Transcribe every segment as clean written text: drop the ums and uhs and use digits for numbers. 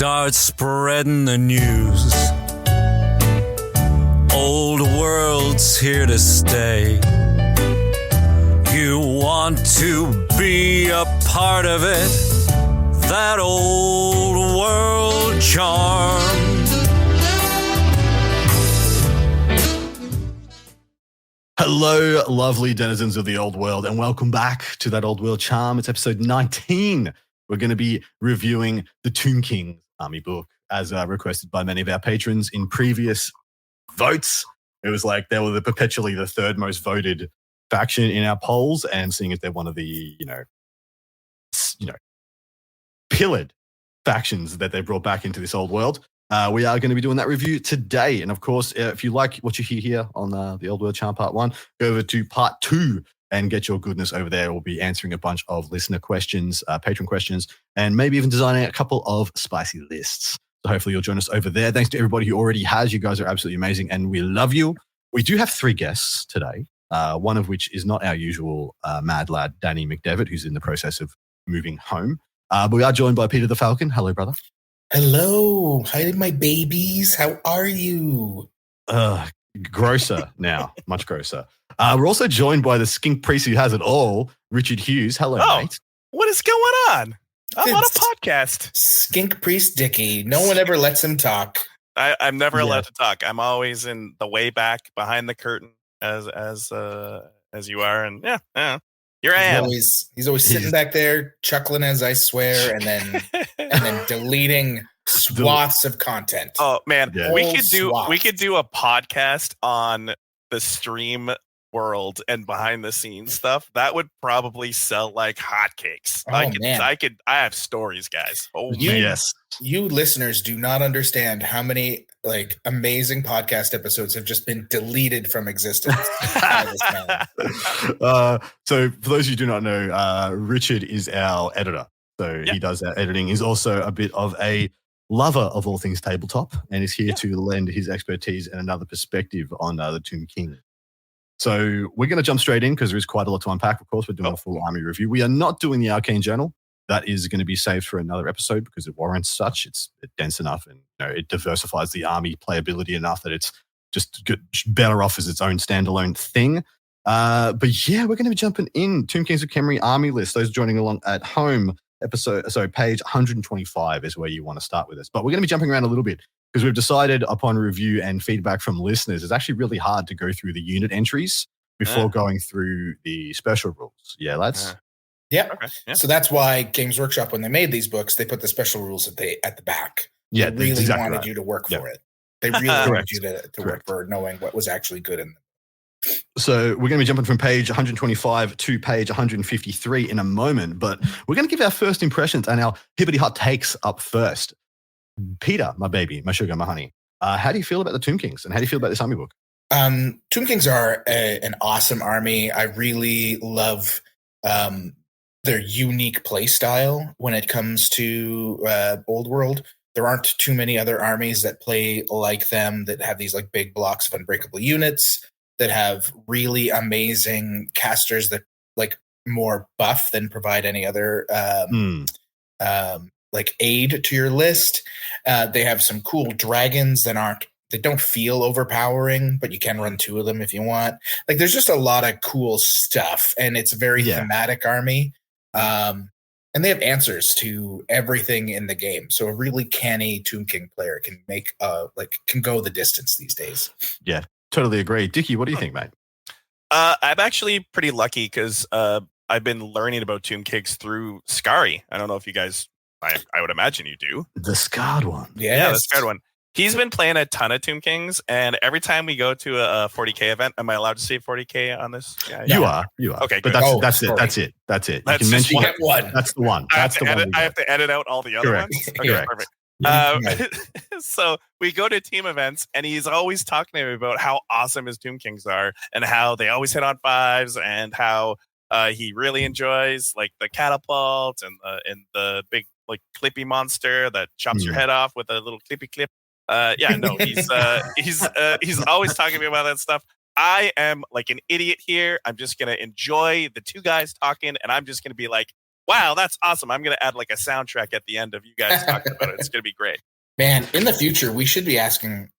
Start spreading the news. Old world's here to stay. You want to be a part of it. That old world charm. Hello, lovely denizens of the old world, and welcome back to That Old World Charm. It's episode 19. We're going to be reviewing the Tomb King's army book, as requested by many of our patrons in previous votes. It was like they were perpetually the third most voted faction in our polls, and seeing as they're one of the, pillared factions that they brought back into this old world, we are going to be doing that review today. And of course, if you like what you hear here on the Old World Charm Part 1, go over to Part 2 and get your goodness over there. We'll be answering a bunch of listener questions, patron questions, and maybe even designing a couple of spicy lists. So hopefully you'll join us over there. Thanks to everybody who already has. You guys are absolutely amazing, and we love you. We do have 3 guests today, one of which is not our usual mad lad, Danny McDevitt, who's in the process of moving home. But we are joined by Peter the Falcon. Hello, brother. Hello. Hi, my babies. How are you? Grosser now. Much grosser. We're also joined by the skink priest who has it all, Richard Hughes. Hello, mate. What is going on? I'm on a podcast. Skink priest Dickie. No one ever lets him talk. I'm never allowed to talk. I'm always in the way back behind the curtain as you are. And yeah. Here I am. He's always sitting back there, chuckling as I swear, and then deleting swaths of content. Oh man, Yeah. we could do a podcast on the stream world and behind the scenes stuff. That would probably sell like hotcakes. Oh, I have stories, guys. Oh Yes. You listeners do not understand how many like amazing podcast episodes have just been deleted from existence. by this man. So for those who do not know, Richard is our editor. So he does our editing. He's also a bit of a lover of all things tabletop and is here to lend his expertise and another perspective on the Tomb King. So we're going to jump straight in because there is quite a lot to unpack. Of course, we're doing a full army review. We are not doing the Arcane Journal. That is going to be saved for another episode because it warrants such. It's dense enough and it diversifies the army playability enough that it's just better off as its own standalone thing. But yeah, we're going to be jumping in. Tomb Kings of Khemri army list. Those joining along at home, page 125 is where you want to start with us. But we're going to be jumping around a little bit because we've decided upon review and feedback from listeners, it's actually really hard to go through the unit entries before going through the special rules. Yeah, lads? Yeah. Okay. Yeah. So that's why Games Workshop, when they made these books, they put the special rules at the back. Yeah, they really exactly wanted right. you to work for it. They really wanted you to work for knowing what was actually good in them. So we're going to be jumping from page 125 to page 153 in a moment, but we're going to give our first impressions and our hibbity hot takes up first. Peter, my baby, my sugar, my honey, how do you feel about the Tomb Kings and how do you feel about this army book? Tomb Kings are an awesome army. I really love their unique play style when it comes to Old World. There aren't too many other armies that play like them, that have these like big blocks of unbreakable units, that have really amazing casters that like more buff than provide any other like aid to your list. They have some cool dragons that don't feel overpowering, but you can run 2 of them if you want. Like there's just a lot of cool stuff, and it's a very thematic army. And they have answers to everything in the game. So a really canny Tomb King player can make can go the distance these days. Yeah, totally agree. Dickie, what do you think, mate? I'm actually pretty lucky because I've been learning about Tomb Kings through Scary. I don't know if you guys, I would imagine you do. The scarred one. Yes. Yeah, the scarred one. He's been playing a ton of Tomb Kings, and every time we go to a 40K event, am I allowed to say 40K on this? Yeah. You are. Okay, but good. that's it. You can mention one. That's the one. I have to edit out all the other ones. Okay, perfect. So we go to team events, and he's always talking to me about how awesome his Tomb Kings are, and how they always hit on 5s, and how he really enjoys like the catapult and the big like clippy monster that chops your head off with a little clippy clip. He's always talking to me about that stuff. I am like an idiot here. I'm just gonna enjoy the 2 guys talking, and I'm just gonna be like, wow, that's awesome. I'm going to add like a soundtrack at the end of you guys talking about it. It's going to be great. Man, in the future, we should be asking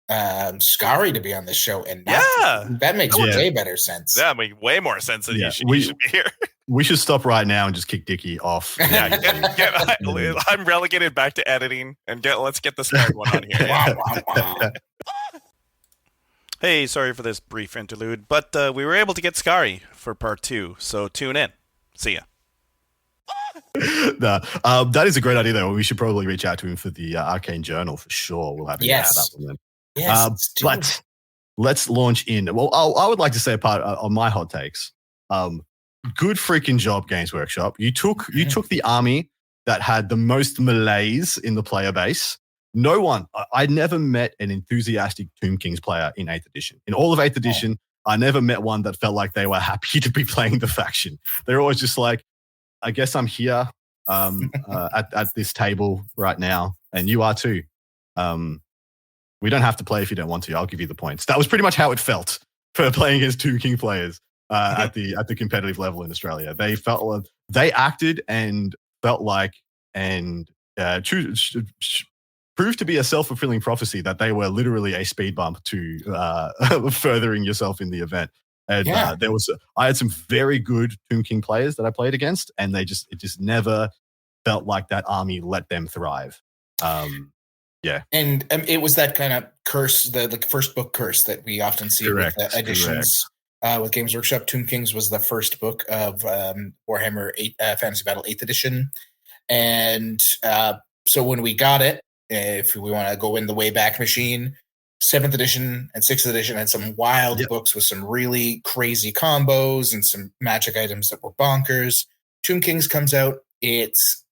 Scary to be on this show. And that makes way better sense. Yeah, makes way more sense than he should be here. We should stop right now and just kick Dickie off. I'm relegated back to editing, and let's get the Scary one on here. Hey, sorry for this brief interlude, but we were able to get Scary for part 2, so tune in. See ya. That is a great idea, though. We should probably reach out to him for the Arcane Journal for sure. We'll have him add that one then. Yes, but let's launch in. Well, I would like to say a part on my hot takes. Good freaking job, Games Workshop. You took the army that had the most malaise in the player base. No one, I never met an enthusiastic Tomb Kings player in 8th edition. In all of 8th edition, I never met one that felt like they were happy to be playing the faction. They're always just like, I guess I'm here at this table right now, and you are too. We don't have to play if you don't want to. I'll give you the points. That was pretty much how it felt for playing against Tomb King players at the competitive level in Australia. They felt they acted and felt like and proved to be a self-fulfilling prophecy that they were literally a speed bump to furthering yourself in the event. And I had some very good Tomb King players that I played against, and it just never felt like that army let them thrive. And it was that kind of curse, the first book curse that we often see with editions. With Games Workshop, Tomb Kings was the first book of Warhammer Fantasy Battle 8th edition, and so when we got it, if we want to go in the Wayback Machine, 7th edition and 6th edition had some wild books with some really crazy combos and some magic items that were bonkers. Tomb Kings comes out. It's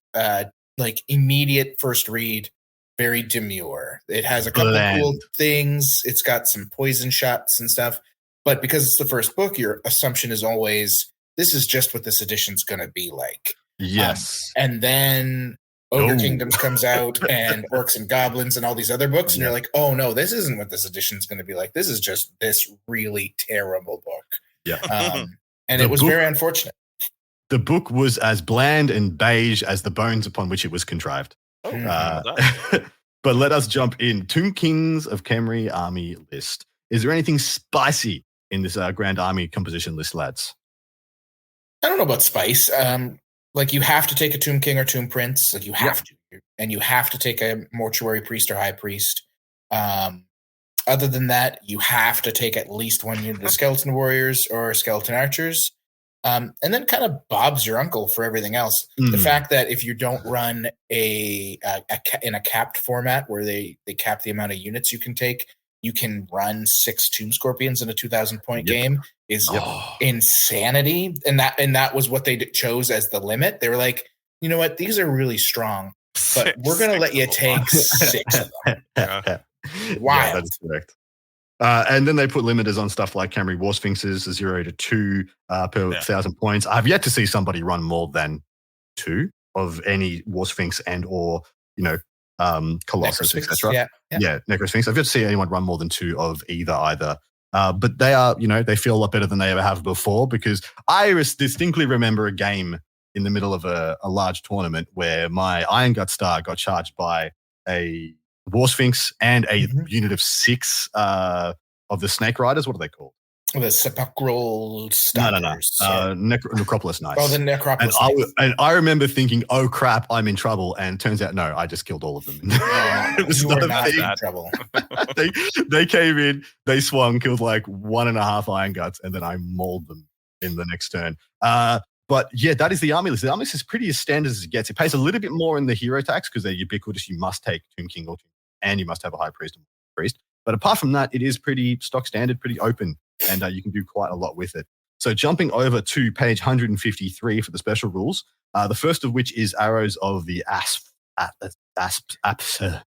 like immediate first read, very demure. It has a couple of cool things. It's got some poison shots and stuff. But because it's the first book, your assumption is always, this is just what this edition's going to be like. Yes. And then Ogre Kingdoms comes out and Orcs and Goblins and all these other books. And you're like, oh no, this isn't what this edition's going to be like. This is just this really terrible book. Yeah. And it was very unfortunate. The book was as bland and beige as the bones upon which it was contrived. But let us jump in. Tomb Kings of Khemri army list. Is there anything spicy in this Grand Army composition list, lads? I don't know about spice. Like you have to take a Tomb King or Tomb Prince. Like you have to. And you have to take a Mortuary Priest or High Priest. Other than that, you have to take at least one unit of Skeleton Warriors or Skeleton Archers. And then kind of Bob's your uncle for everything else. The fact that if you don't run in a capped format where they cap the amount of units you can take, you can run 6 Tomb Scorpions in a 2,000-point game is insanity. And that was what they chose as the limit. They were like, you know what? These are really strong, but we're going to let you take 6 of them. Wild. Yeah, that's correct. And then they put limiters on stuff like Khemri War Sphinxes, 0 to 2 per 1,000 points. I've yet to see somebody run more than 2 of any War Sphinx and or, Colossus, etc. Yeah, Necrosphinx. I've yet to see anyone run more than 2 of either. But they are, they feel a lot better than they ever have before, because I distinctly remember a game in the middle of a large tournament where my Iron Gut Star got charged by a War Sphinx and a unit of 6 of the Snake Riders. What are they called? The Sepulchral Stalkers. No. Necropolis Knights. Oh, the Necropolis Knights. And I remember thinking, oh crap, I'm in trouble. And turns out, no, I just killed all of them. You were not in trouble. They came in, they swung, killed like 1.5 Iron Guts, and then I mauled them in the next turn. But yeah, that is the army list. The army list is pretty as standard as it gets. It pays a little bit more in the hero tax because they're ubiquitous. You must take Tomb King or Tomb, and you must have a High Priest and Priest. But apart from that, it is pretty stock standard, pretty open, and you can do quite a lot with it. So jumping over to page 153 for the special rules, the first of which is Arrows of the Asp. Can't say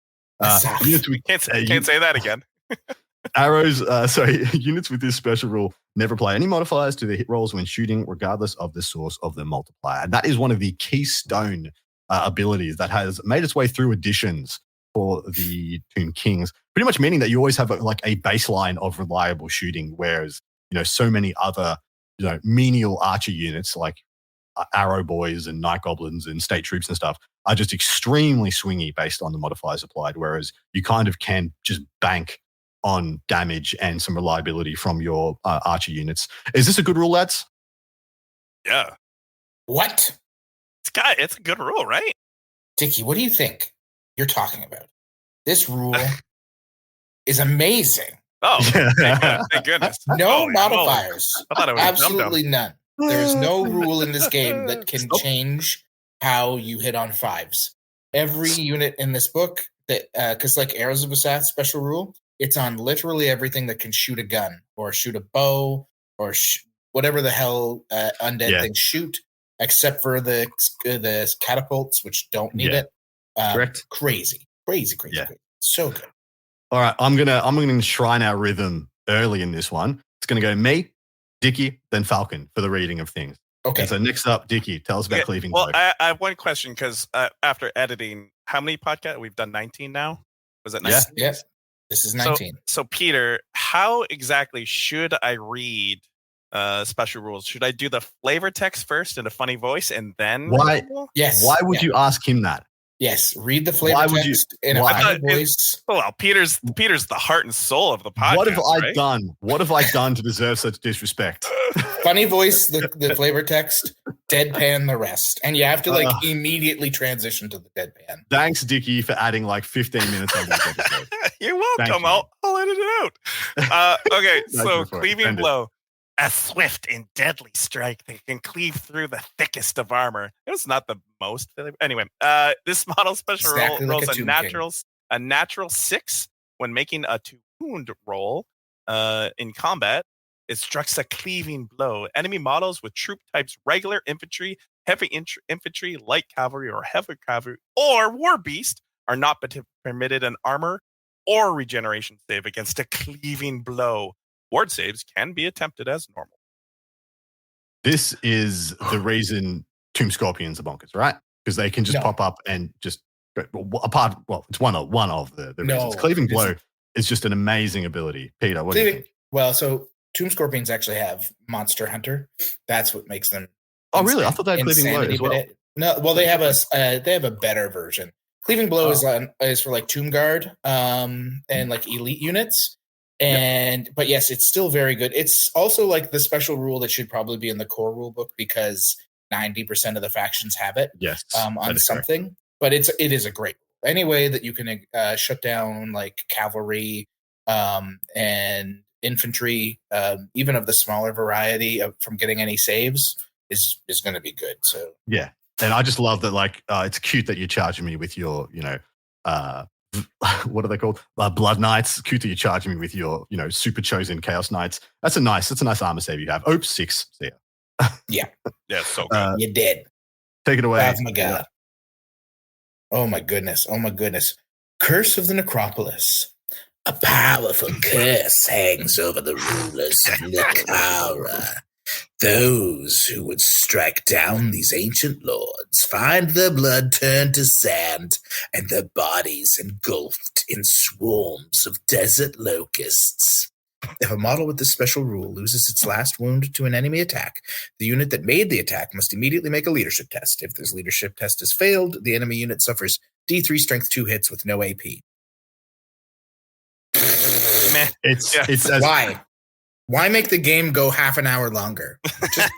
that again. Arrows, units with this special rule never apply any modifiers to their hit rolls when shooting, regardless of the source of the multiplier. And that is one of the keystone abilities that has made its way through editions for the Tomb Kings, pretty much meaning that you always have a baseline of reliable shooting, whereas, so many other, menial archer units like arrow boys and night goblins and state troops and stuff are just extremely swingy based on the modifiers applied, whereas you kind of can just bank on damage and some reliability from your archer units. Is this a good rule, lads? Yeah. What? It's a good rule, right? Dickie, what do you think you're talking about? This rule is amazing. Oh, thank goodness. No Holy modifiers. I thought it was Absolutely none. There is no rule in this game that can change how you hit on fives. Every unit in this book, that because like Arrows of Asath special rule, it's on literally everything that can shoot a gun or shoot a bow or whatever the hell undead things shoot, except for the catapults, which don't need it. Correct. Crazy. So good. All right, I'm gonna enshrine our rhythm early in this one. It's gonna go me, Dickie, then Falcon for the reading of things. Okay. And so next up, Dickie, tell us about Cleaving Blow. Well, I have one question because after editing, how many podcasts? We've done 19 now. Was it 19? Yes. This is 19. So Peter, how exactly should I read special rules? Should I do the flavor text first in a funny voice and then? Why? Yes. Why would you ask him that? Yes, read the flavor text in a funny voice. Well, Peter's the heart and soul of the podcast. What have I done? What have I done to deserve such disrespect? Funny voice, the flavor text, deadpan the rest. And you have to immediately transition to the deadpan. Thanks, Dickie, for adding 15 minutes on this episode. You're welcome. I'll edit it out. Okay, so Cleaving Blow. A swift and deadly strike that can cleave through the thickest of armor. It was not the most. Anyway, this model special rolls a natural 6 when making a 2-wound roll in combat. It strikes a cleaving blow. Enemy models with troop types regular infantry, heavy infantry, light cavalry, or heavy cavalry, or war beast are not permitted an armor or regeneration save against a cleaving blow. Ward saves can be attempted as normal. This is the reason Tomb Scorpions are bonkers, right? Because they can just pop up and just it's one of the reasons. Cleaving Blow is just an amazing ability. Peter, what do you think? Well, so Tomb Scorpions actually have Monster Hunter. That's what makes them. Oh, really? I thought they had Cleaving Blow as well. No, well, they have a better version. Cleaving Blow is for Tomb Guard and elite units. But yes, it's still very good. It's also the special rule that should probably be in the core rule book because 90% of the factions have it. Yes, on something. Correct. But it is a great rule. Any way that you can shut down cavalry and infantry, even of the smaller variety from getting any saves is going to be good. So yeah, and I just love that. It's cute that you're charging me with your what are they called? Blood Knights. Cute that you're charging me with your, super chosen Chaos Knights. That's a nice armor save you have. 6. See ya. Yeah. Yeah, so good. You did. Take it away. That's my God. Oh my goodness. Curse of the Necropolis. A powerful curse hangs over the rulers of Nikara. Those who would strike down these ancient lords find their blood turned to sand and their bodies engulfed in swarms of desert locusts. If a model with this special rule loses its last wound to an enemy attack, the unit that made the attack must immediately make a leadership test. If this leadership test is failed, the enemy unit suffers D3 strength 2 hits with no AP. It's Why make the game go half an hour longer? Just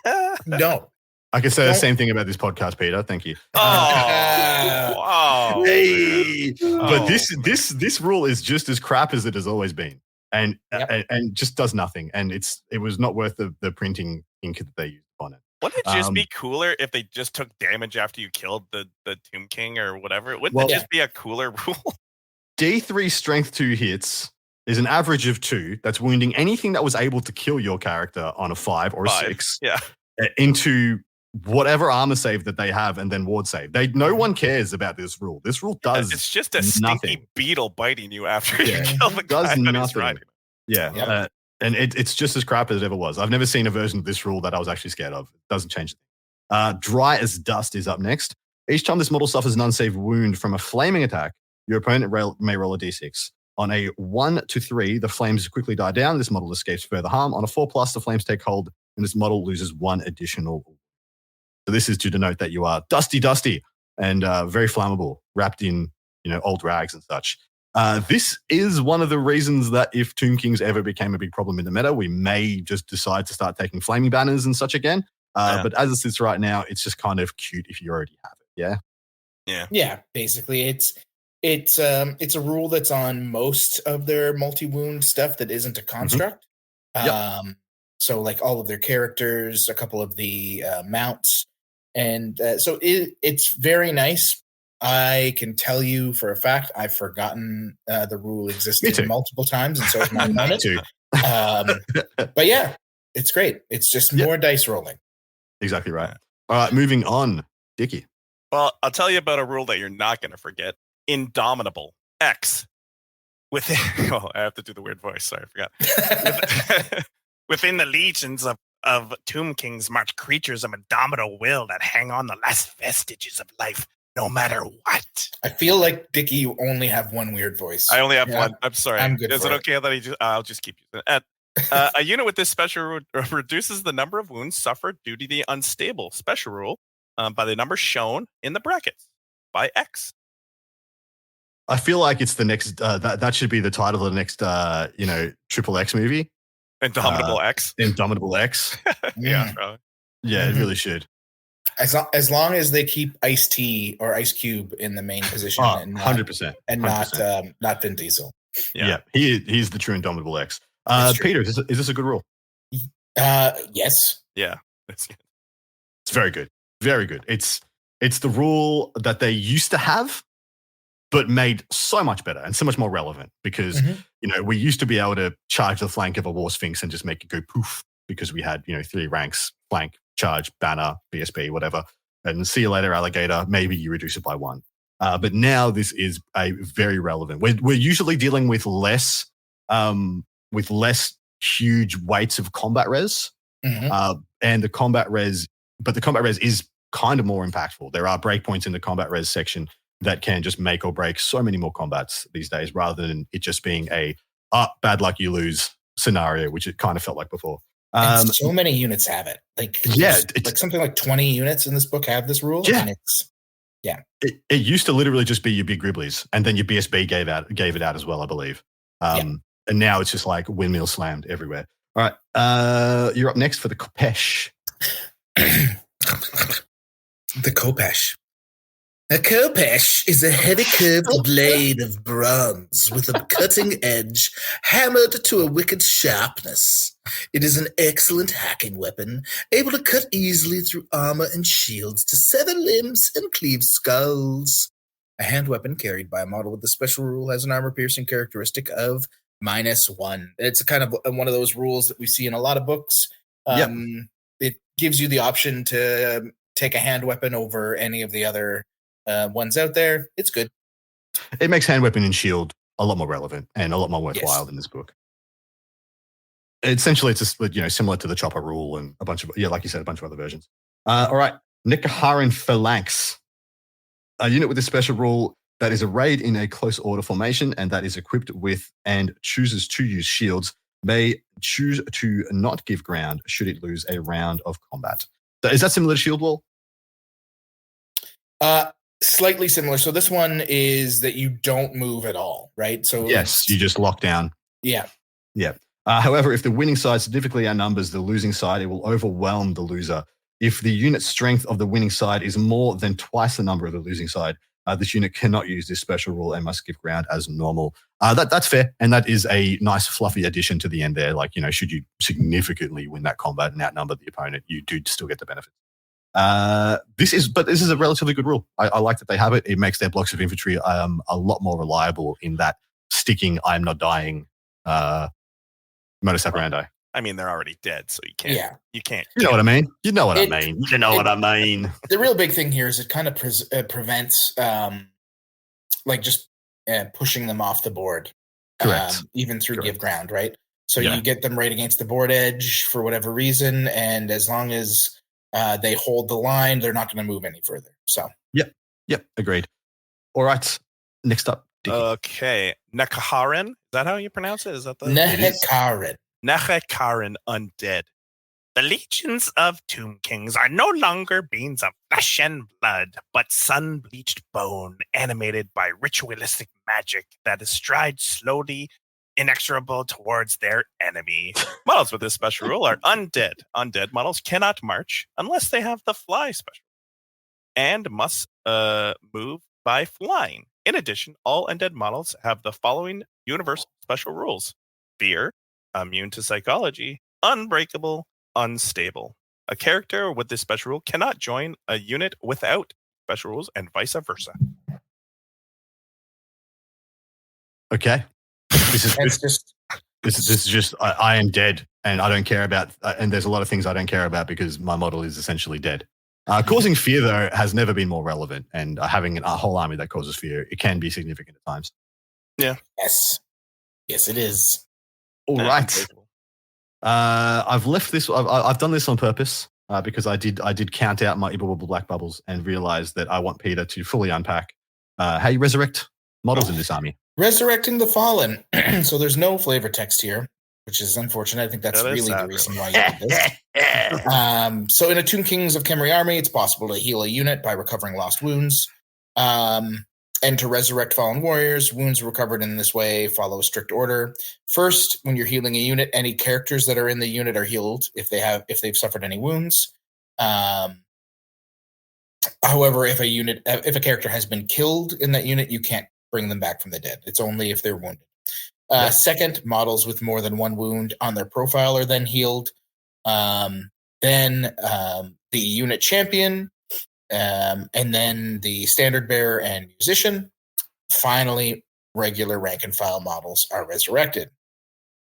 no. I can say the same thing about this podcast, Peter. Thank you. Wow. Hey. But this rule is just as crap as it has always been, and just does nothing. And it was not worth the printing ink that they used on it. Wouldn't it just be cooler if they just took damage after you killed the Tomb King or whatever? Wouldn't it just be a cooler rule? D3 strength 2 hits is an average of 2. That's wounding anything that was able to kill your character on a 5 or a 6 into whatever armor save that they have and then ward save. No one cares about this rule. This rule does it's just a stinky beetle biting you after you kill the guy that he's riding. Yeah. And it's just as crap as it ever was. I've never seen a version of this rule that I was actually scared of. It doesn't change it. Dry as Dust is up next. Each time this model suffers an unsaved wound from a flaming attack, your opponent may roll a d6. On a 1 to 3, the flames quickly die down. This model escapes further harm. On a 4+, the flames take hold, and this model loses 1 additional. So this is to denote that you are dusty, and very flammable, wrapped in old rags and such. This is one of the reasons that if Tomb Kings ever became a big problem in the meta, we may just decide to start taking flaming banners and such again. But as it sits right now, it's just kind of cute if you already have it. Yeah. Basically, it's a rule that's on most of their multi-wound stuff that isn't a construct. So like all of their characters, a couple of the mounts, and so it's very nice. I can tell you for a fact I've forgotten the rule existed multiple times, and so has my opponent. But yeah, it's great. It's just more dice rolling. Exactly right. All right, moving on, Dickie. Well, I'll tell you about a rule that you're not going to forget. Indomitable X. Within, I have to do the weird voice. Sorry, I forgot. Within the legions of Tomb Kings march creatures of indomitable will that hang on the last vestiges of life, no matter what. I feel like, Dickie, you only have one weird voice. I only have one. I'm sorry. I'm good. Is it okay that I'll just keep using it? A unit with this special rule reduces the number of wounds suffered due to the unstable special rule by the number shown in the brackets by X. I feel like it's the next. That should be the title of the next, Triple X movie. Indomitable X. Indomitable X. Yeah, probably. Yeah, it really should. As long as they keep Ice-T or Ice Cube in the main position, and 100%, and 100%. not Vin Diesel. Yeah, he's the true Indomitable X. Peter, is this a good rule? Yes. Yeah, it's very good. Very good. It's the rule that they used to have, but made so much better and so much more relevant because, we used to be able to charge the flank of a War Sphinx and just make it go poof because we had, 3 ranks, flank, charge, banner, BSB, whatever. And see you later, alligator. Maybe you reduce it by 1. But now this is a very relevant. We're usually dealing with less huge weights of combat res. And the combat res, but the combat res is kind of more impactful. There are breakpoints in the combat res section that can just make or break so many more combats these days rather than it just being a bad luck you lose scenario, which it kind of felt like before. So many units have it. Like something like 20 units in this book have this rule. Yeah. And it used to literally just be your big Gribblies, and then your BSB gave it out as well, I believe. And now it's just like windmill slammed everywhere. All right, you're up next for the Khopesh. The Khopesh. A Khopesh is a heavy curved blade of bronze with a cutting edge hammered to a wicked sharpness. It is an excellent hacking weapon, able to cut easily through armor and shields to sever limbs and cleave skulls. A hand weapon carried by a model with the special rule has an armor-piercing characteristic of -1. It's a kind of one of those rules that we see in a lot of books. It gives you the option to take a hand weapon over any of the other ones out there. It's good. It makes hand weapon and shield a lot more relevant and a lot more worthwhile in this book. Essentially, it's just similar to the chopper rule and a bunch of like you said, a bunch of other versions. All right, Nikaharan Phalanx, a unit with a special rule that is arrayed in a close order formation and that is equipped with and chooses to use shields may choose to not give ground should it lose a round of combat. So is that similar to Shield Wall? Slightly similar. So this one is that you don't move at all, right? So yes, you just lock down. Yeah. However, if the winning side significantly outnumbers the losing side, it will overwhelm the loser. If the unit strength of the winning side is more than twice the number of the losing side, this unit cannot use this special rule and must give ground as normal. That's fair, and that is a nice fluffy addition to the end there. Like, should you significantly win that combat and outnumber the opponent, you do still get the benefit. This is a relatively good rule. I like that they have it. It makes their blocks of infantry a lot more reliable in that sticking "I'm not dying" modus operandi. I mean, they're already dead, so you can't. Yeah. You can't. You know what I mean? You know what I mean. You know what I mean. The real big thing here is it kind of prevents pushing them off the board. Correct. Even through give ground, right? So you get them right against the board edge for whatever reason, and as long as they hold the line, they're not going to move any further. So Yep. Agreed. All right. Next up. Dickie. Okay. Nekaharan. Is that how you pronounce it? Is that the Nekaharan? Nekaharan Undead. The legions of Tomb Kings are no longer beings of flesh and blood, but sun-bleached bone animated by ritualistic magic that strides slowly, inexorable towards their enemy. Models with this special rule are undead. Undead models cannot march unless they have the fly special and must move by flying. In addition, all undead models have the following universal special rules: fear, immune to psychology, unbreakable, unstable. A character with this special rule cannot join a unit without special rules, and vice versa. Okay. This is just I am dead, and I don't care about. And there's a lot of things I don't care about because my model is essentially dead. Causing fear, though, has never been more relevant, and having a whole army that causes fear, it can be significant at times. Yeah. Yes, it is. All right. I've left this. I've done this on purpose because I did count out my Ibble Black Bubbles and realized that I want Peter to fully unpack how you resurrect models in this army. Resurrecting the Fallen. So there's no flavor text here, which is unfortunate. I think that's really the reason why you did this. So in a Tomb Kings of Khemri army, it's possible to heal a unit by recovering lost wounds. And to resurrect fallen warriors, wounds recovered in this way follow a strict order. First, when you're healing a unit, any characters that are in the unit are healed if they've suffered any wounds. However, if a character has been killed in that unit, you can't bring them back from the dead. It's only if they're wounded. Second, models with more than one wound on their profile are then healed. Then the unit champion. And then the standard bearer and musician. Finally, regular rank and file models are resurrected.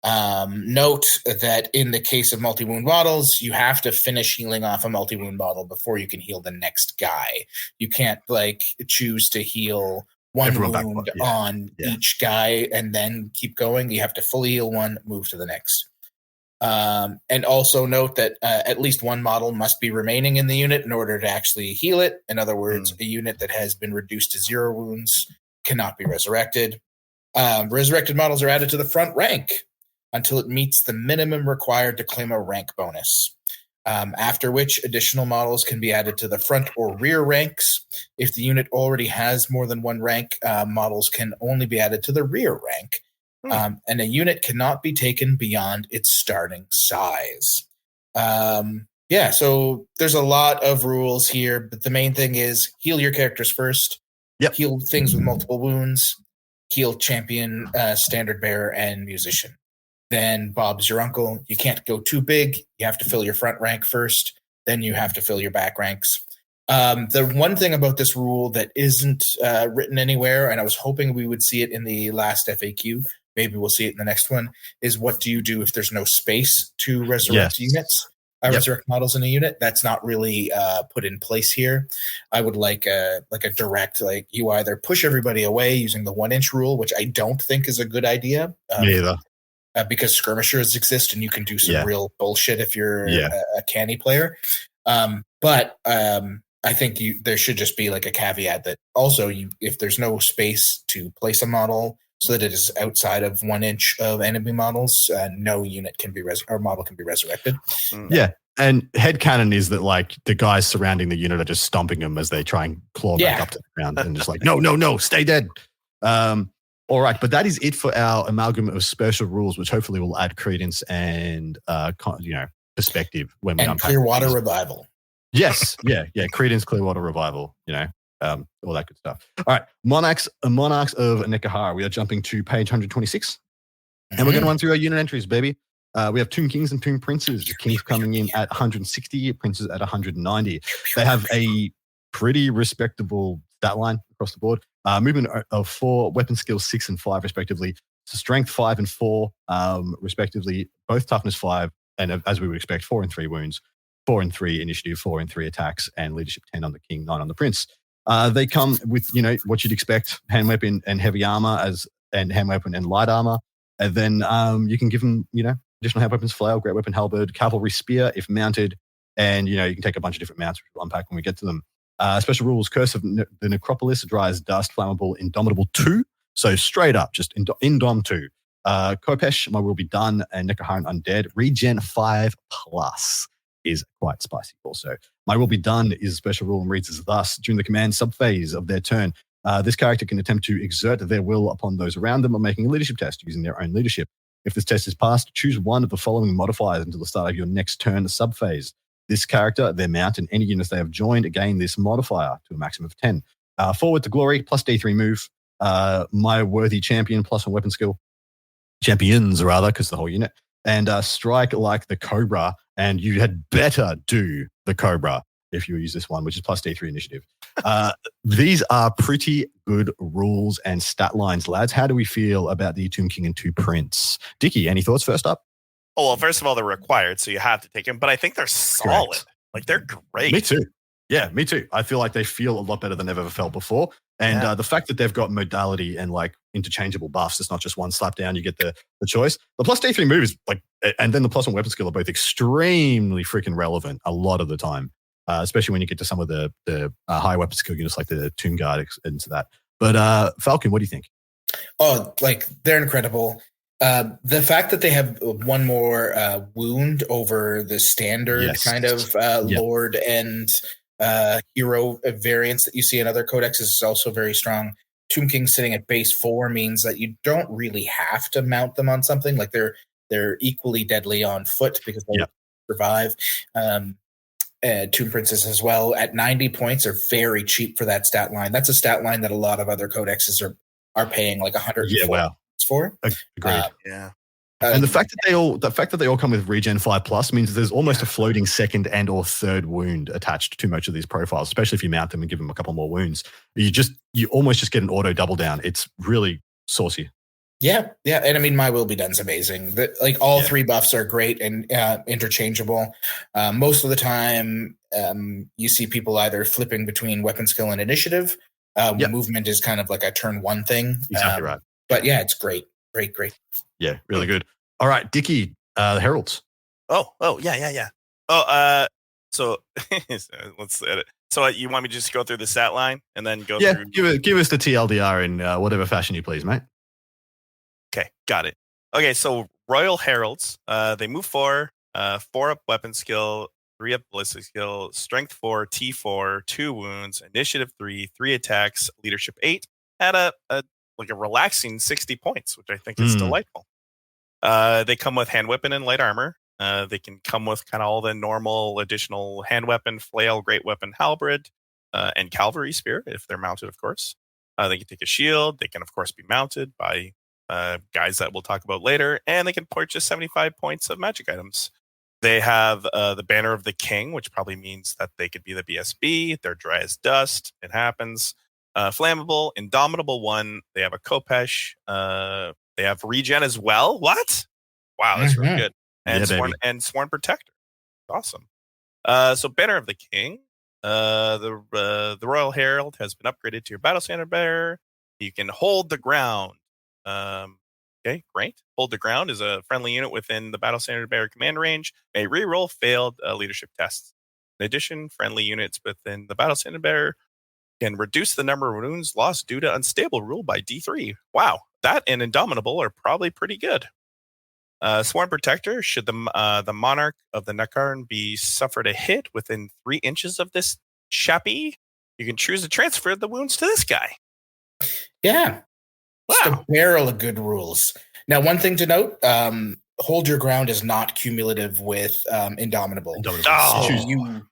Note that in the case of multi-wound models, you have to finish healing off a multi-wound model before you can heal the next guy. You can't choose to heal one wound on each guy and then keep going. You have to fully heal one, move to the next. And also note that at least one model must be remaining in the unit in order to actually heal it. In other words, a unit that has been reduced to 0 wounds cannot be resurrected. Resurrected models are added to the front rank until it meets the minimum required to claim a rank bonus. After which additional models can be added to the front or rear ranks. If the unit already has more than one rank, models can only be added to the rear rank. And a unit cannot be taken beyond its starting size. So there's a lot of rules here, but the main thing is heal your characters first. Yep. Heal things with multiple wounds. Heal champion, standard bearer, and musician. Then Bob's your uncle. You can't go too big. You have to fill your front rank first. Then you have to fill your back ranks. The one thing about this rule that isn't written anywhere, and I was hoping we would see it in the last FAQ, maybe we'll see it in the next one, is what do you do if there's no space to resurrect units? Resurrect models in a unit. That's not really put in place here. I would like a direct, you either push everybody away using the 1-inch rule, which I don't think is a good idea. Me either. Because skirmishers exist and you can do some real bullshit if you're a canny player. But I think there should just be a caveat that also if there's no space to place a model so that it is outside of 1 inch of enemy models, no unit can be model can be resurrected. Yeah. And headcanon is that the guys surrounding the unit are just stomping them as they try and claw back up to the ground and just no, stay dead. All right, but that is it for our amalgam of special rules, which hopefully will add credence and perspective when we unpack Clearwater Revival. Yes, credence, Clearwater Revival. All that good stuff. All right, Monarchs of Nekahara. We are jumping to page 126, and we're going to run through our unit entries, baby. We have Tomb Kings and Tomb Princes. The Kings coming in at 160, Princes at 190. They have a pretty respectable stat line across the board. Movement of 4, weapon skills 6 and 5 respectively. So strength 5 and 4 respectively. Both toughness 5, and as we would expect, 4 and 3 wounds, 4 and 3 initiative, 4 and 3 attacks, and leadership 10 on the King, 9 on the Prince. They come with what you'd expect: hand weapon and heavy armor, and hand weapon and light armor. And then you can give them additional hand weapons: flail, great weapon, halberd, cavalry spear if mounted, and you can take a bunch of different mounts, which we'll unpack when we get to them. Special rules: Curse of the Necropolis, dry as dust, flammable, indomitable 2. So straight up, just indom 2. Kopesh, my will be done, and Nekaharan undead, regen 5+. is quite spicy also. My will be done is a special rule and reads as thus. During the command subphase of their turn, this character can attempt to exert their will upon those around them by making a leadership test using their own leadership. If this test is passed, choose one of the following modifiers until the start of your next turn subphase. This character, their mount, and any units they have joined gain this modifier to a maximum of 10. Forward to glory, plus D3 move. My worthy champion, plus 1 weapon skill. Champions, rather, because the whole unit. And strike like the Cobra, and you had better do the Cobra if you use this one, which is plus D3 initiative. These are pretty good rules and stat lines, lads. How do we feel about the Tomb King and 2 Prince? Dickie, any thoughts first up? Oh, well, first of all, they're required, so you have to take them. But I think they're solid. Correct. Like, they're great. Me too. Yeah, me too. I feel like they feel a lot better than they've ever felt before. And the fact that they've got modality and like interchangeable buffs, it's not just one slap down, you get the choice. The plus D3 move is like, and then the plus 1 weapon skill are both extremely freaking relevant a lot of the time, especially when you get to some of the high weapon skill units like the Tomb Guard into that. But Falcon, what do you think? Oh, like they're incredible. The fact that they have one more wound over the standard kind of Lord and hero variants that you see in other codexes is also very strong. Tomb King sitting at base 4 means that you don't really have to mount them on something. Like they're equally deadly on foot because they survive. Tomb Princes as well at 90 points are very cheap for that stat line. That's a stat line that a lot of other codexes are paying like 100 for. Agreed. Yeah. And the fact that they all come with regen 5+ means there's almost a floating second and or third wound attached to most of these profiles, especially if you mount them and give them a couple more wounds. You almost just get an auto double down. It's really saucy. Yeah. And I mean, My Will Be Done's amazing. Like all 3 buffs are great and interchangeable. Most of the time, you see people either flipping between weapon skill and initiative. Movement is kind of like a turn 1 thing. Exactly right. But yeah, it's great. Great. Yeah, really good. All right, Dickie, the Heralds. Oh, yeah. Oh, so let's edit. So you want me to just go through the stat line and then go through? Yeah, give us the TLDR in whatever fashion you please, mate. Okay, got it. Okay, so Royal Heralds, they move 4, 4 up weapon skill, 3 up ballistic skill, strength 4, T4, 2 wounds, initiative 3, 3 attacks, leadership 8, at a relaxing 60 points, which I think is delightful. They come with hand weapon and light armor. They can come with kind of all the normal additional hand weapon, flail, great weapon, halberd, and cavalry spear if they're mounted, of course. They can take a shield. They can, of course, be mounted by guys that we'll talk about later, and they can purchase 75 points of magic items. They have the Banner of the King, which probably means that they could be the BSB. They're dry as dust. It happens. Flammable, Indomitable 1. They have a Kopesh. They have regen as well. What? Wow, that's really good. And Sworn Protector. Awesome. So Banner of the King. The Royal Herald has been upgraded to your Battle Standard Bearer. You can hold the ground. Okay, great. Hold the ground is a friendly unit within the Battle Standard Bearer command range. May reroll failed leadership tests. In addition, friendly units within the Battle Standard Bearer can reduce the number of wounds lost due to unstable rule by D3. Wow, that and Indomitable are probably pretty good. Sworn Protector, should the Monarch of the Nakarn be suffered a hit within 3 inches of this chappie, you can choose to transfer the wounds to this guy. Yeah. Wow. Just a barrel of good rules. Now, one thing to note, hold your ground is not cumulative with Indomitable. Oh.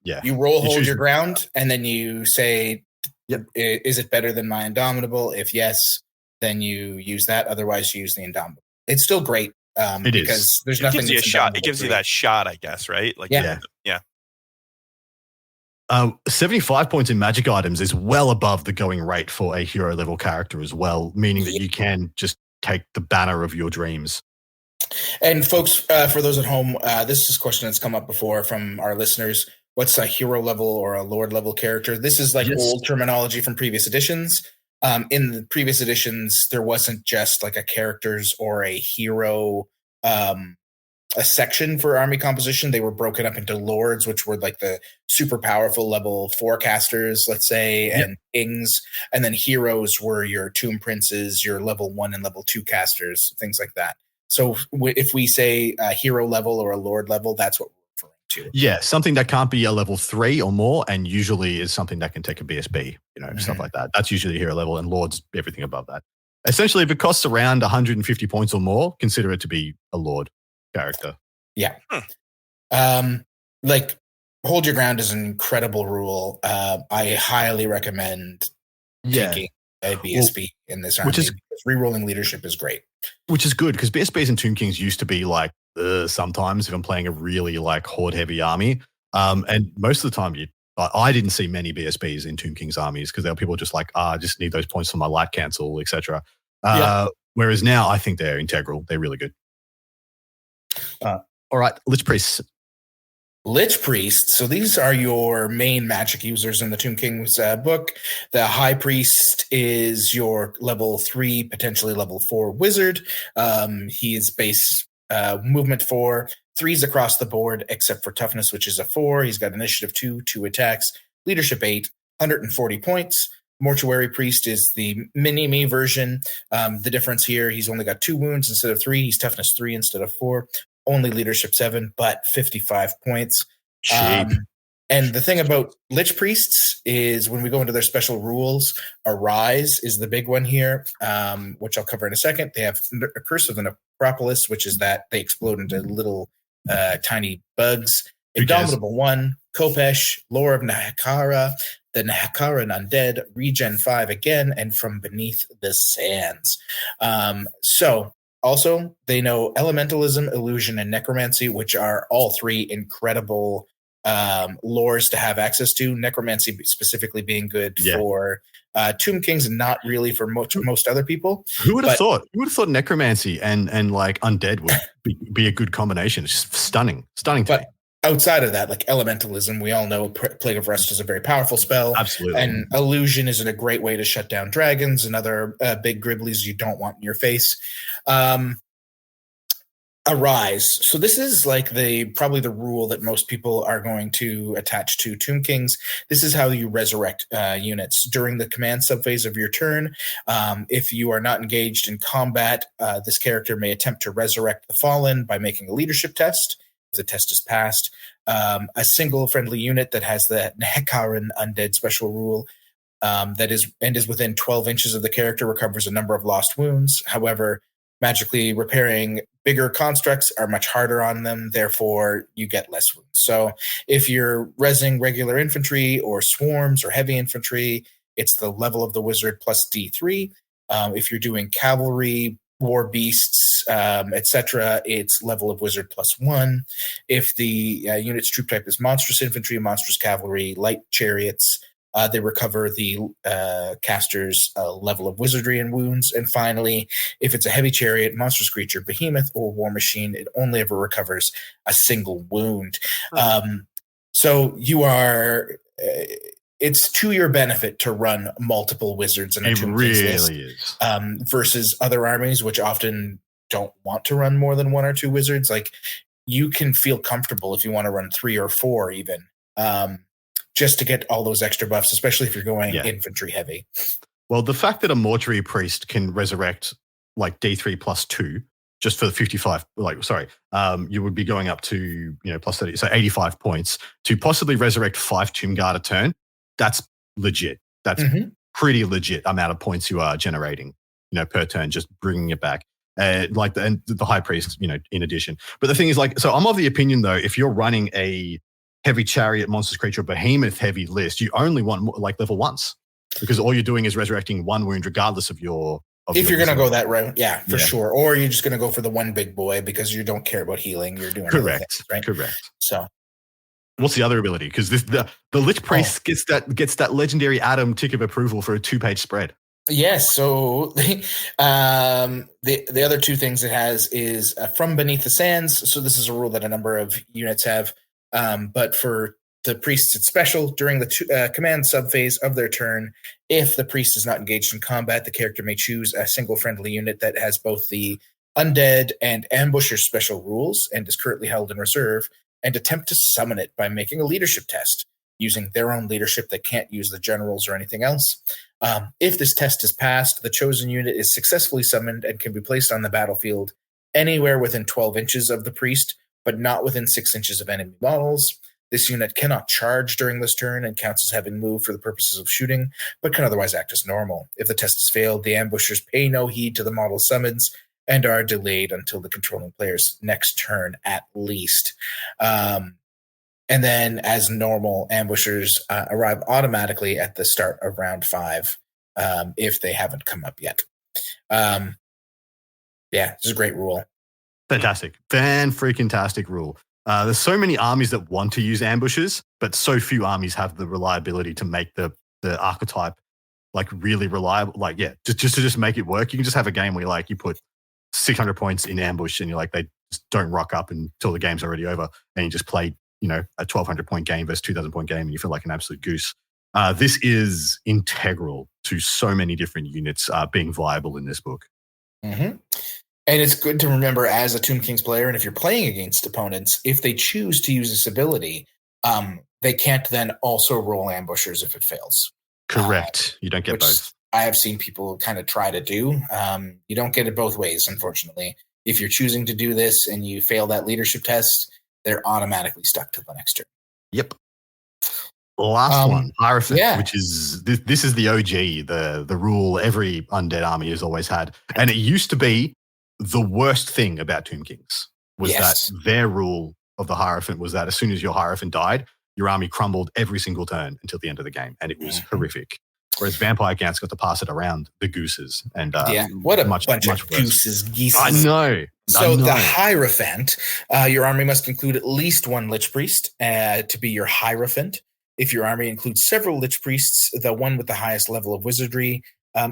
You roll hold your ground, and then you say, is it better than my Indomitable? If yes, then you use that. Otherwise, you use the Indomitable. It's still great because there's nothing. Gives you a shot. It gives you that shot, I guess, right? Like, yeah. 75 points in magic items is well above the going rate for a hero level character as well, meaning that you can just take the banner of your dreams. And folks, for those at home, this is a question that's come up before from our listeners. What's a hero level or a lord level character? This is like old terminology from previous editions. In the previous editions, there wasn't just like a characters or a hero a section for army composition. They were broken up into lords, which were like the super powerful level forecasters, let's say, and kings. And then heroes were your tomb princes, your level 1 and level 2 casters, things like that. So if we say a hero level or a lord level, that's what we're referring too. Yeah, something that can't be a level 3 or more, and usually is something that can take a BSB, stuff like that. That's usually a hero level, and Lord's everything above that. Essentially, if it costs around 150 points or more, consider it to be a Lord character. Yeah. Hold Your Ground is an incredible rule. I highly recommend taking a BSB in this army, because rerolling leadership is great. Which is good, because BSBs and Tomb Kings used to be like, sometimes if I'm playing a really like horde-heavy army. And most of the time, I didn't see many BSBs in Tomb King's armies, because there were people just like, I just need those points for my light cancel, etc. Whereas now, I think they're integral. They're really good. All right, Lich Priests. Lich Priests. So these are your main magic users in the Tomb King's book. The High Priest is your level 3, potentially level 4 wizard. He is base movement 4, 3s across the board, except for toughness, which is a 4. He's got initiative 2, 2 attacks, leadership 8, 140 points. Mortuary Priest is the mini-me version. The difference here, he's only got 2 wounds instead of 3. He's toughness 3 instead of 4. Only leadership 7, but 55 points. And the thing about Lich Priests is when we go into their special rules, Arise is the big one here, which I'll cover in a second. They have a Curse of the Necropolis, which is that they explode into little tiny bugs. Indomitable 1, Kopesh, Lore of Nahakara, the Nahakaran Undead, Regen 5 again, and From Beneath the Sands. Also, they know Elementalism, Illusion, and Necromancy, which are all 3 incredible lores to have access to. Necromancy specifically being good for Tomb Kings and not really for most other people. Who would have thought? Who would have thought Necromancy and like Undead would be a good combination? It's just stunning to me. Outside of that, like Elementalism, we all know Plague of Rust is a very powerful spell. Absolutely. And Illusion is a great way to shut down dragons and other big gribblies you don't want in your face. Arise. So this is like probably the rule that most people are going to attach to Tomb Kings. This is how you resurrect units during the command subphase of your turn. If you are not engaged in combat, this character may attempt to resurrect the fallen by making a leadership test. If the test is passed, a single friendly unit that has the Nehekaran Undead special rule that is within 12 inches of the character recovers a number of lost wounds. However, magically repairing bigger constructs are much harder on them, therefore you get less wounds. So if you're rezzing regular infantry or swarms or heavy infantry, it's the level of the wizard plus D3. If you're doing cavalry, war beasts, etc., it's level of wizard plus 1. If the unit's troop type is monstrous infantry, monstrous cavalry, light chariots, they recover the caster's level of wizardry and wounds. And finally, if it's a heavy chariot, monstrous creature, behemoth, or war machine, it only ever recovers a single wound. So you are... it's to your benefit to run multiple wizards in a Tomb Kings list. It really is. Versus other armies, which often don't want to run more than 1 or 2 wizards. Like, you can feel comfortable if you want to run 3 or 4 even. Just to get all those extra buffs, especially if you're going infantry heavy. Well, the fact that a Mortuary Priest can resurrect like D3 plus 2 just for the 55, you would be going up to, plus 30, so 85 points to possibly resurrect 5 Tomb Guard a turn. That's legit. That's pretty legit amount of points you are generating, per turn, just bringing it back. And the High Priest, in addition. But the thing is, so I'm of the opinion, though, if you're running a heavy chariot, monstrous creature, behemoth heavy list, you only want level 1s, because all you're doing is resurrecting 1 wound regardless of your... If you're going to go that route, for sure. Or you're just going to go for the 1 big boy because you don't care about healing. You're doing correct, things, right? Correct. So, what's the other ability? Because the Lich Priest gets that legendary Adam tick of approval for a 2-page spread. Yes. So the other 2 things it has is From Beneath the Sands. So this is a rule that a number of units have. But for the priests, it's special. During the command subphase of their turn, if the priest is not engaged in combat, the character may choose a single friendly unit that has both the Undead and Ambusher special rules and is currently held in reserve, and attempt to summon it by making a leadership test using their own leadership that can't use the generals or anything else. If this test is passed, the chosen unit is successfully summoned and can be placed on the battlefield anywhere within 12 inches of the priest, but not within 6 inches of enemy models. This unit cannot charge during this turn and counts as having moved for the purposes of shooting, but can otherwise act as normal. If the test is failed, the ambushers pay no heed to the model summons and are delayed until the controlling player's next turn at least. And then, as normal, ambushers arrive automatically at the start of round 5 if they haven't come up yet. Yeah, this is a great rule. Fantastic. Fan-freaking-tastic rule. There's so many armies that want to use ambushes, but so few armies have the reliability to make the archetype like really reliable. Like, yeah, just to make it work. You can just have a game where like you put 600 points in ambush and you're like, they just don't rock up until the game's already over, and you just play, a 1,200 point game versus 2,000 point game, and you feel like an absolute goose. This is integral to so many different units being viable in this book. Mm-hmm. And it's good to remember as a Tomb Kings player, and if you're playing against opponents, if they choose to use this ability, they can't then also roll ambushers if it fails. Correct. You don't get both. I have seen people kind of try to do. You don't get it both ways, unfortunately. If you're choosing to do this and you fail that leadership test, they're automatically stuck till the next turn. Yep. Last one, Hierophant, yeah. which is this is the OG, the rule every undead army has always had, and it used to be the worst thing about Tomb Kings was that their rule of the Hierophant was that as soon as your Hierophant died, your army crumbled every single turn until the end of the game, and it was horrific. Whereas Vampire Gants got to pass it around the gooses, and what a much bunch of worse. Gooses, geese. I know. So the Hierophant, your army must include at least one Lich Priest to be your Hierophant. If your army includes several Lich Priests, the one with the highest level of wizardry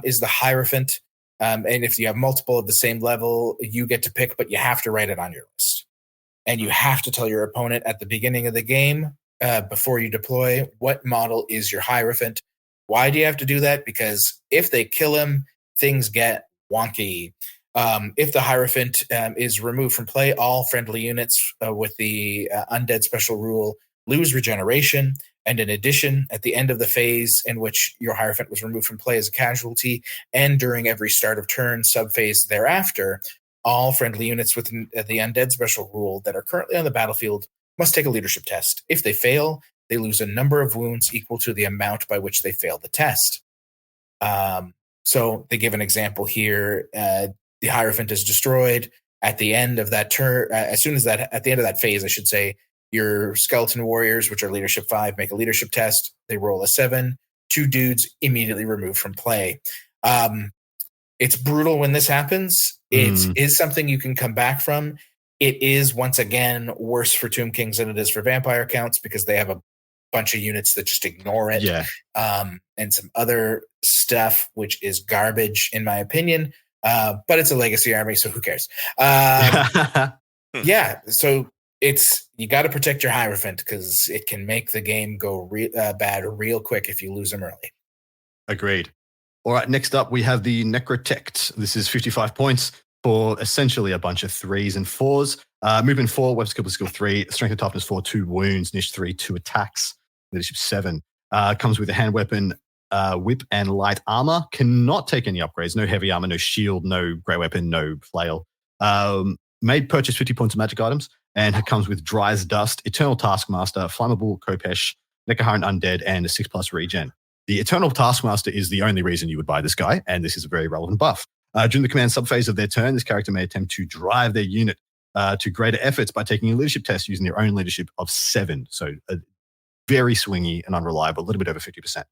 is the Hierophant. And if you have multiple of the same level, you get to pick, but you have to write it on your list. And you have to tell your opponent at the beginning of the game, before you deploy, what model is your Hierophant. Why do you have to do that? Because if they kill him, things get wonky. If the Hierophant is removed from play, all friendly units with the undead special rule lose regeneration. And in addition, at the end of the phase in which your Hierophant was removed from play as a casualty, and during every start of turn subphase thereafter, all friendly units with the undead special rule that are currently on the battlefield must take a leadership test. If they fail, they lose a number of wounds equal to the amount by which they failed the test. So they give an example here. The Hierophant is destroyed at the end of that turn. At the end of that phase, I should say, your Skeleton Warriors, which are leadership 5, make a leadership test. They roll a 7. 2 dudes immediately removed from play. It's brutal when this happens. It is something you can come back from. It is, once again, worse for Tomb Kings than it is for Vampire Counts because they have a bunch of units that just ignore it. Yeah. And some other stuff, which is garbage, in my opinion. But it's a legacy army, so who cares? Yeah, so you got to protect your Hierophant because it can make the game go bad real quick if you lose them early. Agreed. All right, next up we have the Necrotect. This is 55 points for essentially a bunch of 3s and 4s. Movement 4, weapon skill 3, strength and toughness 4, 2 wounds, niche 3, 2 attacks, leadership 7. Comes with a hand weapon, whip, and light armor. Cannot take any upgrades. No heavy armor, no shield, no great weapon, no flail. May purchase 50 points of magic items, and it comes with Dry as Dust, Eternal Taskmaster, Flammable Kopesh, Nekaharen Undead, and a 6+ regen. The Eternal Taskmaster is the only reason you would buy this guy, and this is a very relevant buff. During the command subphase of their turn, this character may attempt to drive their unit to greater efforts by taking a leadership test using their own leadership of 7. So very swingy and unreliable, a little bit over 50%.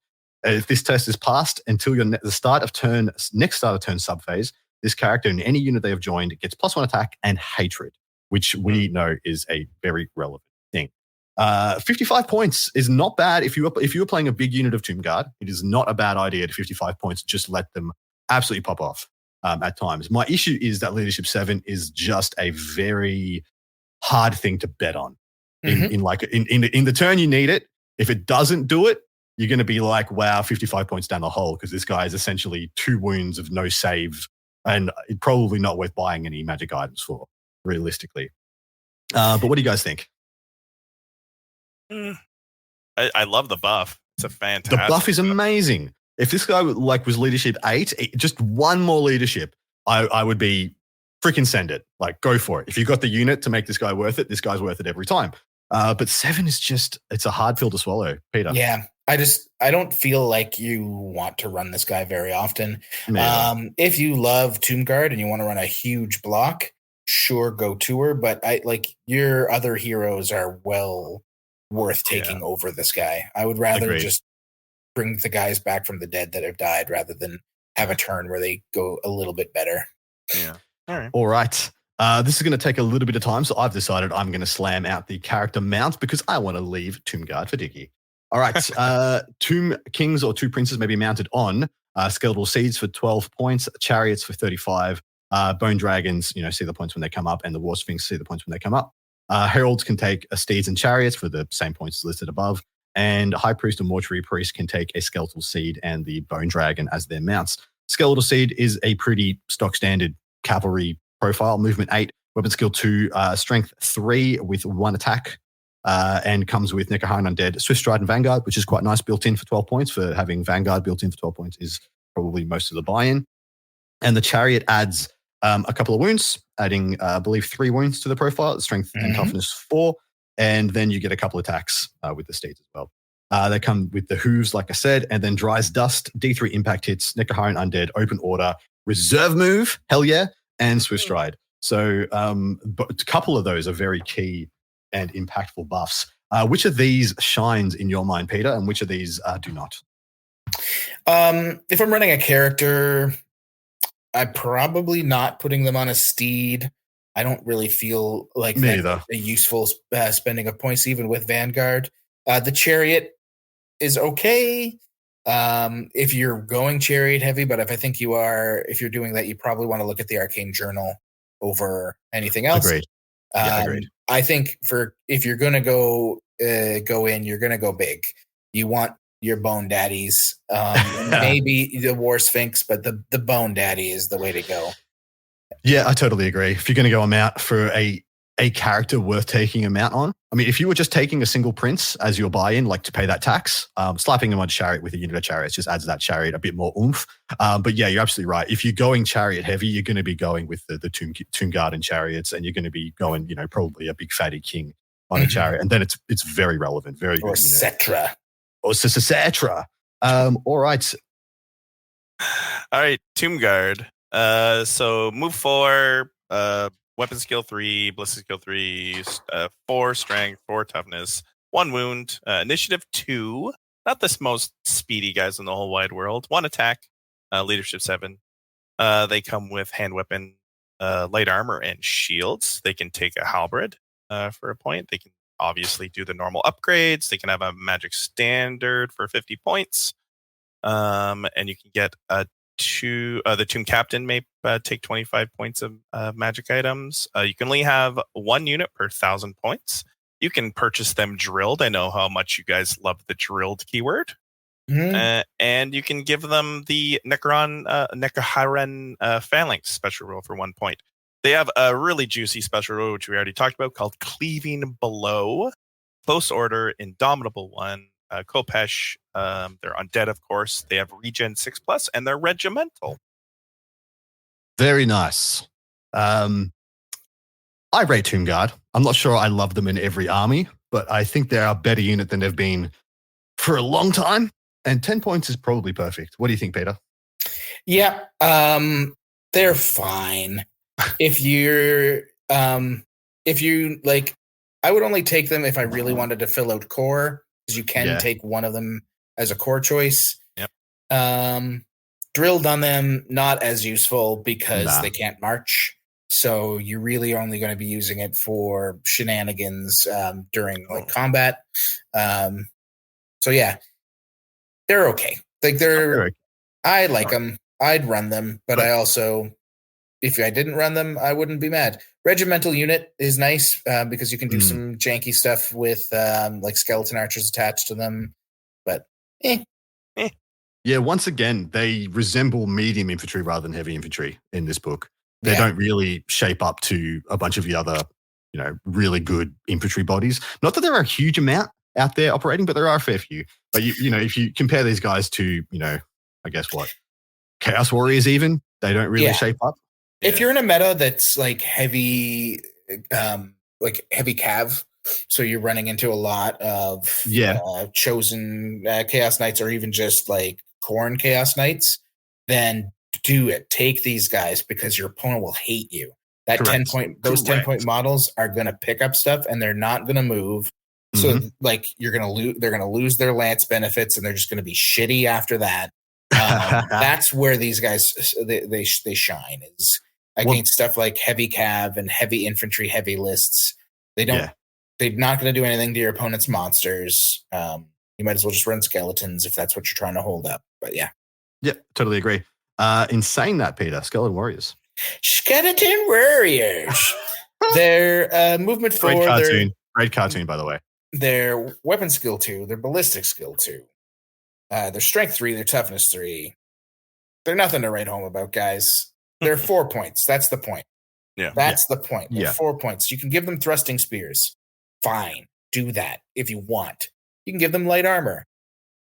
If this test is passed until the next start of turn subphase, this character in any unit they have joined gets +1 attack and hatred, which we know is a very relevant thing. 55 points is not bad if you were playing a big unit of Tomb Guard. It is not a bad idea to 55 points. Just let them absolutely pop off at times. My issue is that leadership 7 is just a very hard thing to bet on. In the turn you need it. If it doesn't do it, you're going to be like, wow, 55 points down the hole because this guy is essentially 2 wounds of no save and probably not worth buying any magic items for, realistically. But what do you guys think? I love the buff. It's a fantastic. The buff is amazing. If this guy was leadership 8, just one more leadership, I would be freaking send it. Like, go for it. If you've got the unit to make this guy worth it, this guy's worth it every time. But 7 is just, it's a hard pill to swallow, Peter. Yeah. I don't feel like you want to run this guy very often. If you love Tomb Guard and you want to run a huge block, sure, go to her. But your other heroes are well worth taking over this guy. I would rather just bring the guys back from the dead that have died rather than have a turn where they go a little bit better. Yeah. All right. This is going to take a little bit of time, so I've decided I'm going to slam out the character mount because I want to leave Tomb Guard for Dickie. All right. Tomb Kings or two Princes may be mounted on Skeletal Seeds for 12 points, Chariots for 35, Bone Dragons, see the points when they come up, and the War Sphinx see the points when they come up. Heralds can take Steeds and Chariots for the same points listed above, and High Priest and Mortuary Priest can take a Skeletal Seed and the Bone Dragon as their mounts. Skeletal Seed is a pretty stock standard cavalry profile, movement 8, weapon skill 2, strength 3 with 1 attack, and comes with Nekahara Undead, Swift Stride, and Vanguard, which is quite nice, built in for 12 points. For having Vanguard built in for 12 points is probably most of the buy-in. And the Chariot adds a couple of wounds, adding, I believe, 3 wounds to the profile, strength and toughness 4, and then you get a couple attacks with the Steeds as well. They come with the Hooves, like I said, and then Dry's Dust, D3 impact hits, Nekahara Undead, Open Order, Reserve Move, hell yeah, and Swift Stride. So but a couple of those are very key and impactful buffs. Which of these shines in your mind, Peter, and which of these do not? If I'm running a character, I'm probably not putting them on a steed. I don't really feel like that's a useful spending of points, even with Vanguard. The Chariot is okay if you're going Chariot heavy, but if you're doing that, you probably want to look at the Arcane Journal over anything else. Agreed. Agreed. I think if you're going to go in, you're going to go big. You want your Bone Daddies, maybe the War Sphinx, but the Bone Daddy is the way to go. Yeah, I totally agree. If you're going to go a mount for a character worth taking a mount on, I mean, if you were just taking a single prince as your buy-in, like to pay that tax, slapping them on Chariot with a unit of Chariots just adds that Chariot a bit more oomph. But yeah, you're absolutely right. If you're going Chariot heavy, you're going to be going with the Tomb Guard and Chariots, and you're going to be going, probably a big fatty king on a Chariot, and then it's very relevant, very or good. Cetra. Or Cetra. All right. All right, Tomb Guard. So move 4, weapon skill 3, ballistic skill 3, 4 strength, 4 toughness, 1 wound, initiative 2. Not the most speedy guys in the whole wide world. 1 attack, leadership 7. They come with hand weapon, light armor, and shields. They can take a halberd for a point. They can obviously do the normal upgrades. They can have a magic standard for 50 points. And you can get the Tomb Captain may take 25 points of magic items. You can only have 1 unit per 1,000 points. You can purchase them drilled. I know how much you guys love the drilled keyword. And you can give them the Nekaharen Phalanx special rule for 1 point. They have a really juicy special rule, which we already talked about, called Cleaving Below. Close Order, Indomitable 1, Kopesh. They're undead, of course. They have regen 6+, and they're regimental. Very nice. I rate Tomb Guard. I'm not sure I love them in every army, but I think they're a better unit than they've been for a long time. And 10 points is probably perfect. What do you think, Peter? Yeah, they're fine. If you like, I would only take them if I really wanted to fill out core, because you can take one of them as a core choice. Yep. Drilled on them, not as useful because they can't march. So you're really only going to be using it for shenanigans during combat. So yeah, they're okay. I like them. I'd run them, but I also, if I didn't run them, I wouldn't be mad. Regimental unit is nice because you can do some janky stuff with skeleton archers attached to them. But yeah, once again, they resemble medium infantry rather than heavy infantry in this book. They don't really shape up to a bunch of the other, really good infantry bodies. Not that there are a huge amount out there operating, but there are a fair few. But if you compare these guys to, I guess what, Chaos Warriors even, they don't really shape up. If you're in a meta that's like heavy cav, so you're running into a lot of chosen Chaos Knights or even just like Khorne Chaos Knights, then do it. Take these guys because your opponent will hate you. That Correct. 10-point models are going to pick up stuff and they're not going to move. So like you're going to lose, they're going to lose their lance benefits and they're just going to be shitty after that. That's where these guys they shine is against stuff like heavy cav and heavy infantry, heavy lists. They're not going to do anything to your opponent's monsters. You might as well just run skeletons if that's what you're trying to hold up. But yeah, totally agree. In saying that, Peter, Skeleton Warriors. Their movement 4, great cartoon, by the way. Their weapon skill 2, their ballistic skill 2, their strength 3, their toughness 3. They're nothing to write home about, guys. They're 4 points. That's the point. That's the point. They're 4 points. You can give them thrusting spears. Fine. Do that if you want. You can give them light armor.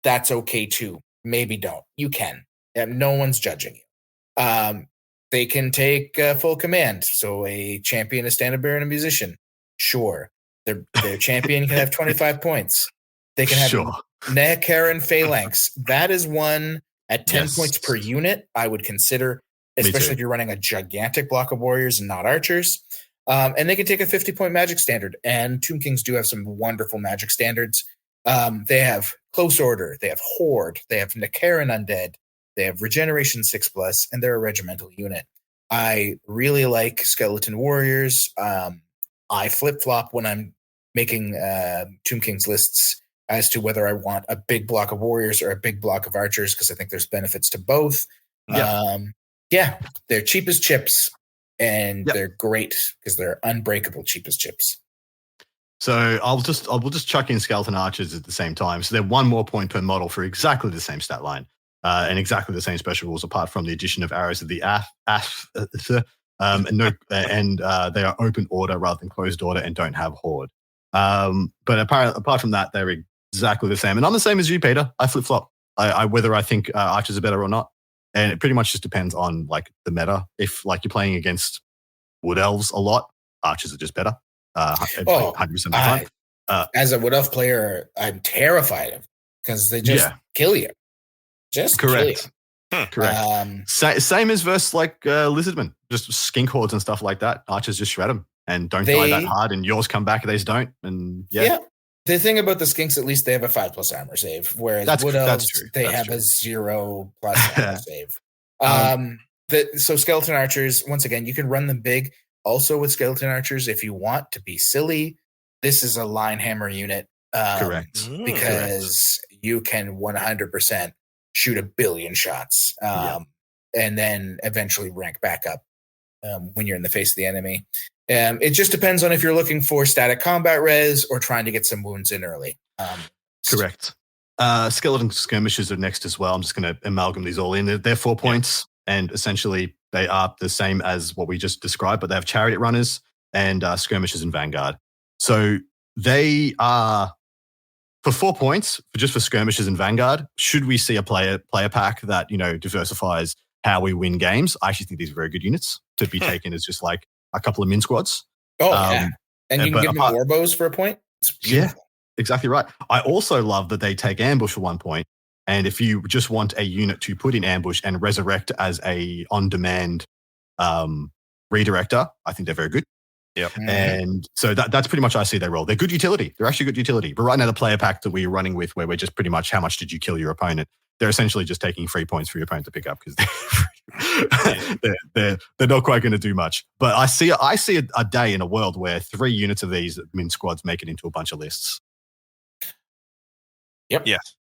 That's okay too. Maybe don't. You can. No one's judging you. They can take full command. So a champion, a standard bearer, and a musician. Sure. Their champion can have 25 points. They can have Nehecaran Phalanx. That is one at 10 points per unit I would consider, especially if you're running a gigantic block of warriors and not archers. And they can take a 50-point magic standard. And Tomb Kings do have some wonderful magic standards. They have Close Order. They have Horde. They have Nehecaran Undead. They have Regeneration 6+, and they're a regimental unit. I really like Skeleton Warriors. I flip-flop when I'm making Tomb Kings lists as to whether I want a big block of warriors or a big block of archers, because I think there's benefits to both. They're cheap as chips, and they're great because they're unbreakable cheap as chips. So I will just chuck in Skeleton Archers at the same time. So they're 1 more point per model for exactly the same stat line and exactly the same special rules, apart from the addition of arrows of the and they are open order rather than closed order and don't have Horde. But apart from that, they're exactly the same. And I'm the same as you, Peter. I flip flop. I whether I think archers are better or not, and it pretty much just depends on like the meta. If like you're playing against wood elves a lot, archers are just better. 100% of the time. As a wood elf player, I'm terrified of because they just kill you. Correct. Correct. Same as versus like lizardmen, just skink hordes and stuff like that. Archers just shred them and don't die that hard, and yours come back, theirs don't. And the thing about the skinks, at least they have a 5+ armor save, whereas wood elves they have a 0+ armor save. So skeleton archers, once again, you can run them big. Also with skeleton archers, if you want to be silly, this is a line hammer unit. Correct. Because you can 100% shoot 1 billion shots, and then eventually rank back up when you're in the face of the enemy. It just depends on if you're looking for static combat res or trying to get some wounds in early. Correct. Skeleton skirmishers are next as well. I'm just going to amalgam these all in. They're 4 points, and essentially they are the same as what we just described, but they have chariot runners and skirmishers and vanguard. So they are for 4 points just for skirmishers and vanguard. Should we see a player pack that diversifies how we win games? I actually think these are very good units to be taken as just like a couple of min squads. And you can give them war bows for a point. It's beautiful. Yeah, exactly right. I also love that they take ambush for 1 point. And if you just want a unit to put in ambush and resurrect as a on-demand redirector, I think they're very good. Yep. And so that's pretty much how I see their role. They're good utility. They're actually good utility. But right now, the player pack that we're running with, where we're just pretty much how much did you kill your opponent, they're essentially just taking 3 points for your opponent to pick up because they're not quite going to do much. But I see a day in a world where 3 units of these min squads make it into a bunch of lists. Yep. Yes.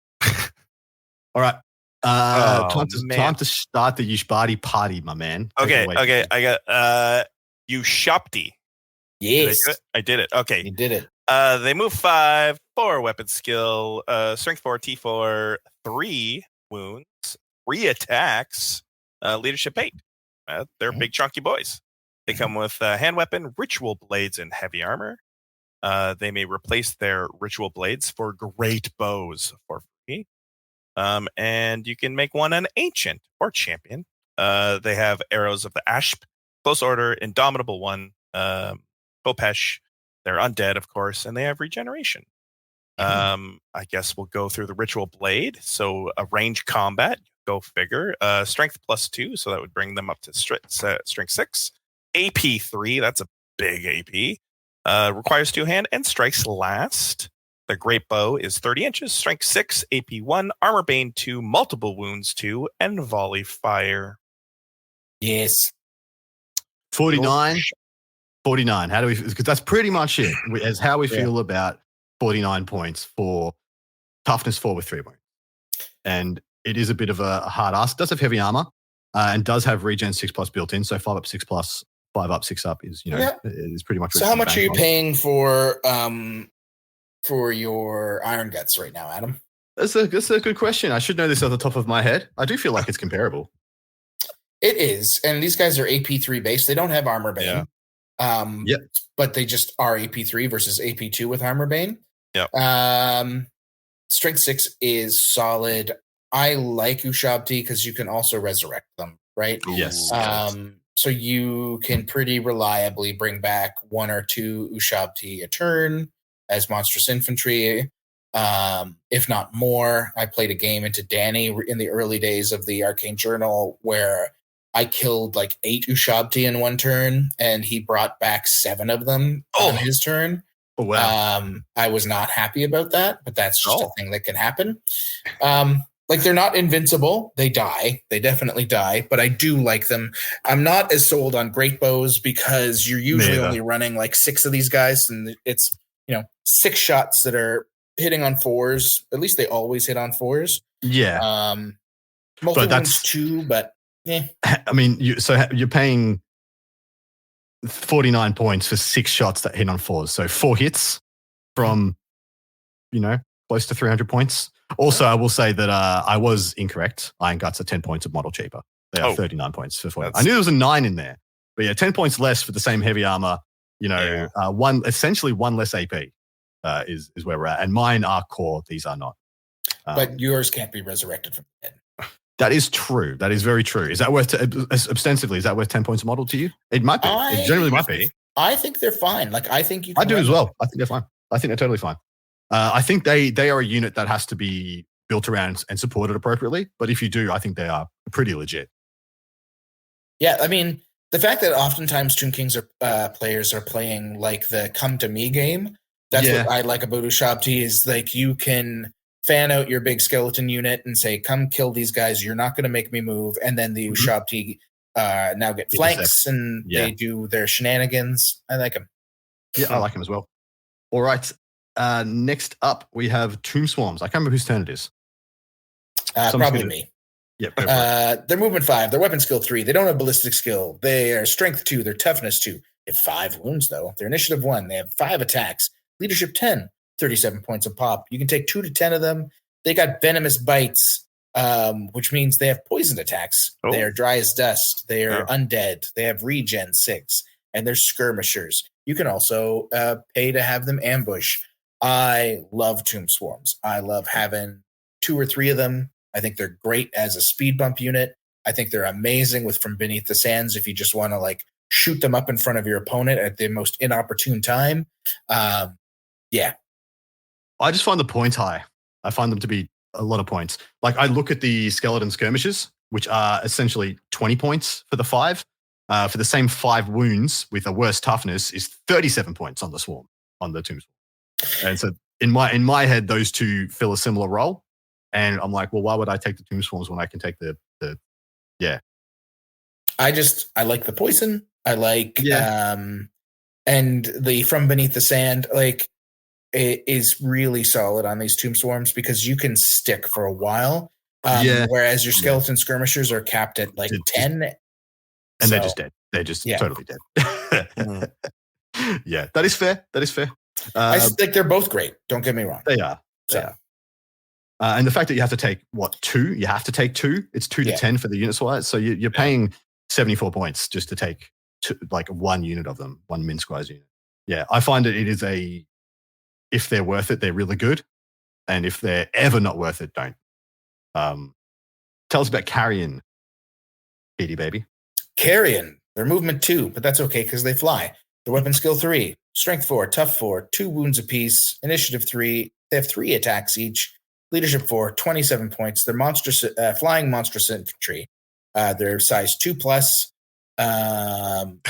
All right. Time to start the Yushbadi party, my man. Okay. I got Ushopti. Yes. I did it. Okay. You did it. They move 5, 4 weapon skill, strength 4, T4, 3 wounds, 3 attacks, leadership 8. They're big chunky boys. They come with hand weapon, ritual blades, and heavy armor. They may replace their ritual blades for great bows for free. And you can make one an ancient or champion. They have arrows of the Ashp, Close Order, Indomitable 1, Kopesh. They're undead, of course, and they have regeneration. I guess we'll go through the Ritual Blade. So a range combat, go figure. Strength +2, so that would bring them up to strength 6. AP 3, that's a big AP. Requires 2-hand and strikes last. The Great Bow is 30 inches, strength 6, AP 1, armor bane 2, multiple wounds 2, and volley fire. Yes. 49. 49. How do we? Because that's pretty much it. As how we feel about 49 points for toughness 4 with 3 points. And it is a bit of a hard ask. It does have heavy armor and does have regen 6+ built in. So 5 up, 6 plus, 5 up, 6 up is, is pretty much. So how much are you paying for your Iron Guts right now, Adam? That's a good question. I should know this off the top of my head. I do feel like it's comparable. It is. And these guys are AP3 based. They don't have armor bane. But they just are AP3 versus AP2 with armor bane. Strength 6 is solid. I like Ushabti because you can also resurrect them, right? Yes. So you can pretty reliably bring back 1 or 2 Ushabti a turn as monstrous infantry, if not more. I played a game into Danny in the early days of the Arcane Journal where I killed like 8 Ushabti in one turn, and he brought back 7 of them on his turn. Oh, wow. I was not happy about that, but that's just a thing that can happen. Like, they're not invincible. They die. They definitely die, but I do like them. I'm not as sold on Great Bows because you're usually only running like 6 of these guys, and it's, 6 shots that are hitting on 4s. At least they always hit on 4s. Yeah. Multi-wounds too, but yeah. I mean, you're paying 49 points for 6 shots that hit on 4s. So 4 hits from, close to 300 points. Also, I will say that I was incorrect. Iron Guts are 10 points of model cheaper. They are 39 points for 4. I knew there was a 9 in there, but 10 points less for the same heavy armor. Essentially one less AP is where we're at. And mine are core. These are not. But yours can't be resurrected from the dead. That is true. That is very true. Is that worth ostensively? Is that worth 10 points a model to you? It might be. It generally might be. I think they're fine. Like, I think you can. I do as well. I think they're fine. I think they're totally fine. I think they are a unit that has to be built around and supported appropriately. But if you do, I think they are pretty legit. Yeah, I mean, the fact that oftentimes Tomb Kings players are playing like the come to me game. That's what I like about Ushabti is like you can fan out your big skeleton unit and say, come kill these guys. You're not going to make me move. And then the Ushabti now get flanks and they do their shenanigans. I like them. Yeah, I like them as well. All right. Next up, we have Tomb Swarms. I can't remember whose turn it is. Probably me. Yep. They're movement 5. They're weapon skill 3. They don't have ballistic skill. They are strength 2. They're toughness 2. They have 5 wounds, though. They're initiative 1. They have 5 attacks. Leadership 10. 37 points of pop. You can take 2 to 10 of them. They got venomous bites, which means they have poisoned attacks. They are dry as dust. They are undead. They have regen 6. And they're skirmishers. You can also pay to have them ambush. I love Tomb Swarms. I love having 2 or 3 of them. I think they're great as a speed bump unit. I think they're amazing with From Beneath the Sands if you just want to like shoot them up in front of your opponent at the most inopportune time. I just find the points high. I find them to be a lot of points. Like I look at the skeleton skirmishes, which are essentially 20 points for the 5. For the same 5 wounds with a worse toughness is 37 points on the swarm, on the Tomb Swarm. And so in my head, those two fill a similar role. And I'm like, well, why would I take the Tomb Swarms when I can take the I like the poison. I like and the From Beneath the Sand, like it is really solid on these Tomb Swarms because you can stick for a while. Whereas your skeleton skirmishers are capped at like 10. And they're just dead. They're just totally dead. Yeah, that is fair. I think they're both great. Don't get me wrong. They are. And the fact that you have to take, 2? You have to take 2. It's 2 to 10 for the unit squad. So you're paying 74 points just to take one unit of them, one min squads unit. Yeah, I find it is if they're worth it, they're really good. And if they're ever not worth it, don't. Tell us about Carrion, Petey baby. Carrion. Their movement 2, but that's okay because they fly. Their weapon skill 3, strength 4, tough 4, 2 wounds apiece, initiative 3. They have 3 attacks each. Leadership 4, 27 points. They're monstrous, flying monstrous infantry. They're size 2+.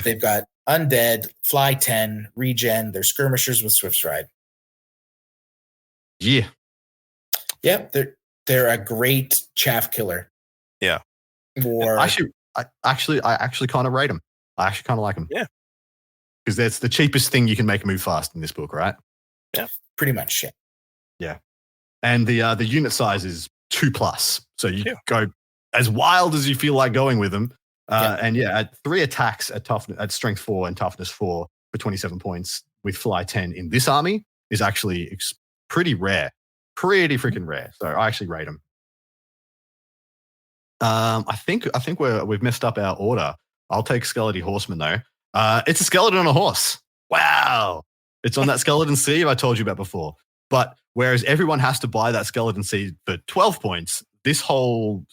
They've got undead, fly 10, regen. They're skirmishers with swift stride. Yeah. Yep, they're a great chaff killer. Yeah. Or I actually kind of rate them. I actually kind of like them. Yeah. Because that's the cheapest thing you can make move fast in this book, right? Yeah. Pretty much. Yeah. Yeah. And the unit size is 2+. So you go as wild as you feel like going with them. And at 3 attacks at strength 4 and toughness 4 for 27 points with fly 10 in this army is actually pretty rare. Pretty freaking rare. So I actually rate them. I think we've messed up our order. I'll take Skeleton Horseman though. It's a skeleton on a horse. Wow. It's on that skeleton seed I told you about before. But whereas everyone has to buy that skeleton seed for 12 points, this whole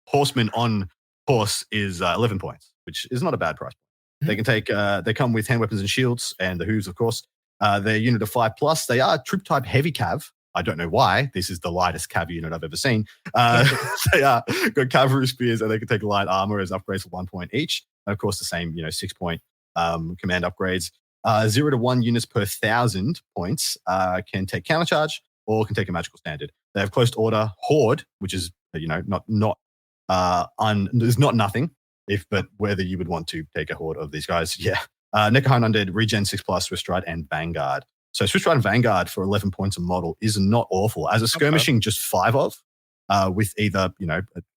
horseman on horse is 11 points, which is not a bad price. Mm-hmm. They can take. They come with hand weapons and shields and the hooves, of course. They're unit of 5+. They are troop type heavy cav. I don't know why. This is the lightest cav unit I've ever seen. They are got cavalry spears and they can take light armor as upgrades for 1 point each. And of course, the same 6 point command upgrades. 0 to 1 units per 1,000 points can take countercharge or can take a magical standard. They have close order horde, which is is not nothing. But whether you would want to take a horde of these guys, Necrohide Undead, Regen 6+, Swift Stride, and Vanguard. So Swift Stride and Vanguard for 11 points a model is not awful. As a skirmishing, just 5 of, with either,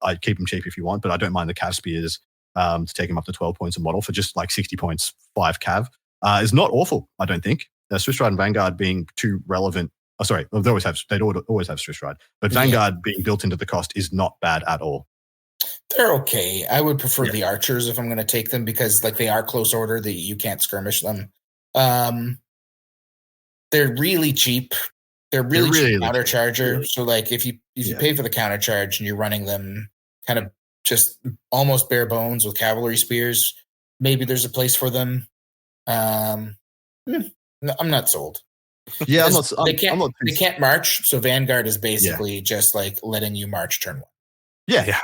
I'd keep them cheap if you want, but I don't mind the Cav Spears to take them up to 12 points a model for just like 60 points, 5 Cav. Is not awful, I don't think. Swift Stride and Vanguard being too relevant. Oh, sorry, they'd always have Swift Stride, but Vanguard being built into the cost is not bad at all. They're okay. I would prefer the archers if I'm going to take them because they are close order that you can't skirmish them. They're really cheap. They're really cheap countercharger. Cheap. So if you pay for the countercharge and you're running them kind of just almost bare bones with cavalry spears, maybe there's a place for them. I'm not sold. Yeah, they can't march. So Vanguard is basically just letting you march turn 1. Yeah.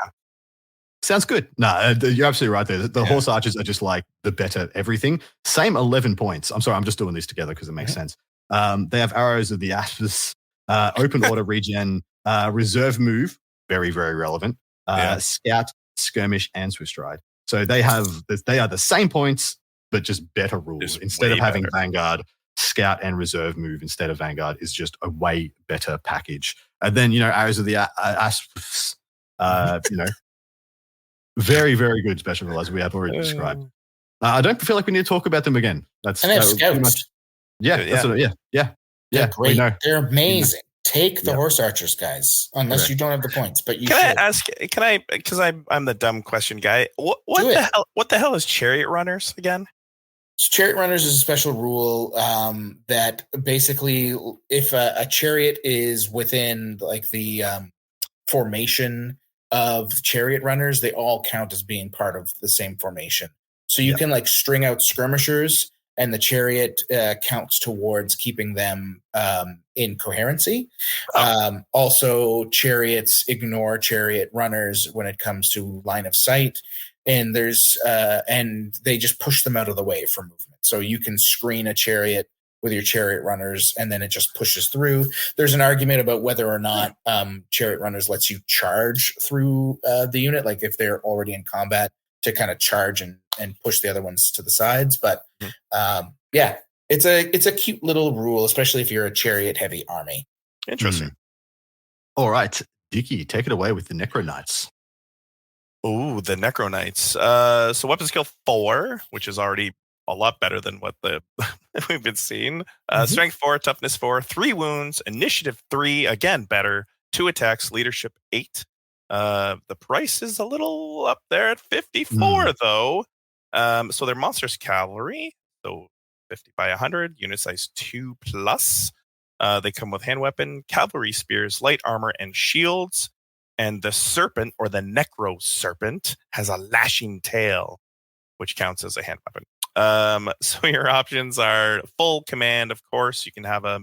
Sounds good. No, you're absolutely right there. The horse archers are just the better everything. Same 11 points. I'm sorry, I'm just doing these together because it makes sense. They have arrows of the Ashes, open order regen, reserve move, very, very relevant, scout, skirmish, and Swift Stride. So they are the same points, but just better rules. Instead of having Vanguard, scout, and reserve move instead of Vanguard is just a way better package. And then, arrows of the Ashes, very, very good special rule, as we have already described. I don't feel like we need to talk about them again. And they have scouts. They're great. They're amazing. Take the horse archers, guys, unless you don't have the points. But I ask? Because I'm the dumb question guy. What the hell is chariot runners again? So chariot runners is a special rule that basically, if a chariot is within the formation of chariot runners, they all count as being part of the same formation. So you can string out skirmishers, and the chariot counts towards keeping them in coherency. Also, chariots ignore chariot runners when it comes to line of sight, and and they just push them out of the way for movement. So you can screen a chariot with your chariot runners, and then it just pushes through. There's an argument about whether or not chariot runners lets you charge through the unit, if they're already in combat, to kind of charge and push the other ones to the sides. But it's a cute little rule, especially if you're a chariot heavy army. Interesting. All right, Dickie, take it away with the Necro Knights. Oh, the Necro Knights. So weapon skill 4, which is already a lot better than what we've been seeing. Strength 4, toughness 4, 3 wounds, initiative 3, again better, 2 attacks, leadership 8. The price is a little up there at 54 though. So they're monstrous cavalry, so 50 by 100, unit size 2+. They come with hand weapon, cavalry spears, light armor, and shields. And the serpent, or the necro serpent, has a lashing tail. which counts as a hand weapon. So your options are full command, of course. You can have a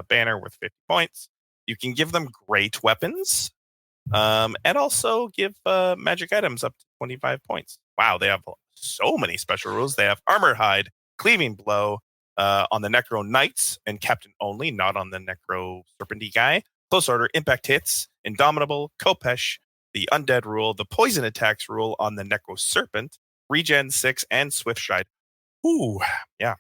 banner worth 50 points. You can give them great weapons, and also give magic items up to 25 points. Wow, they have so many special rules. They have Armor Hide, Cleaving Blow on the Necro Knights and Captain only, not on the Necro Serpenty guy. Close Order, Impact Hits, Indomitable, Kopesh, the Undead rule, the Poison Attacks rule on the Necro Serpent, Regen 6, and Swift Stride. Ooh, yeah.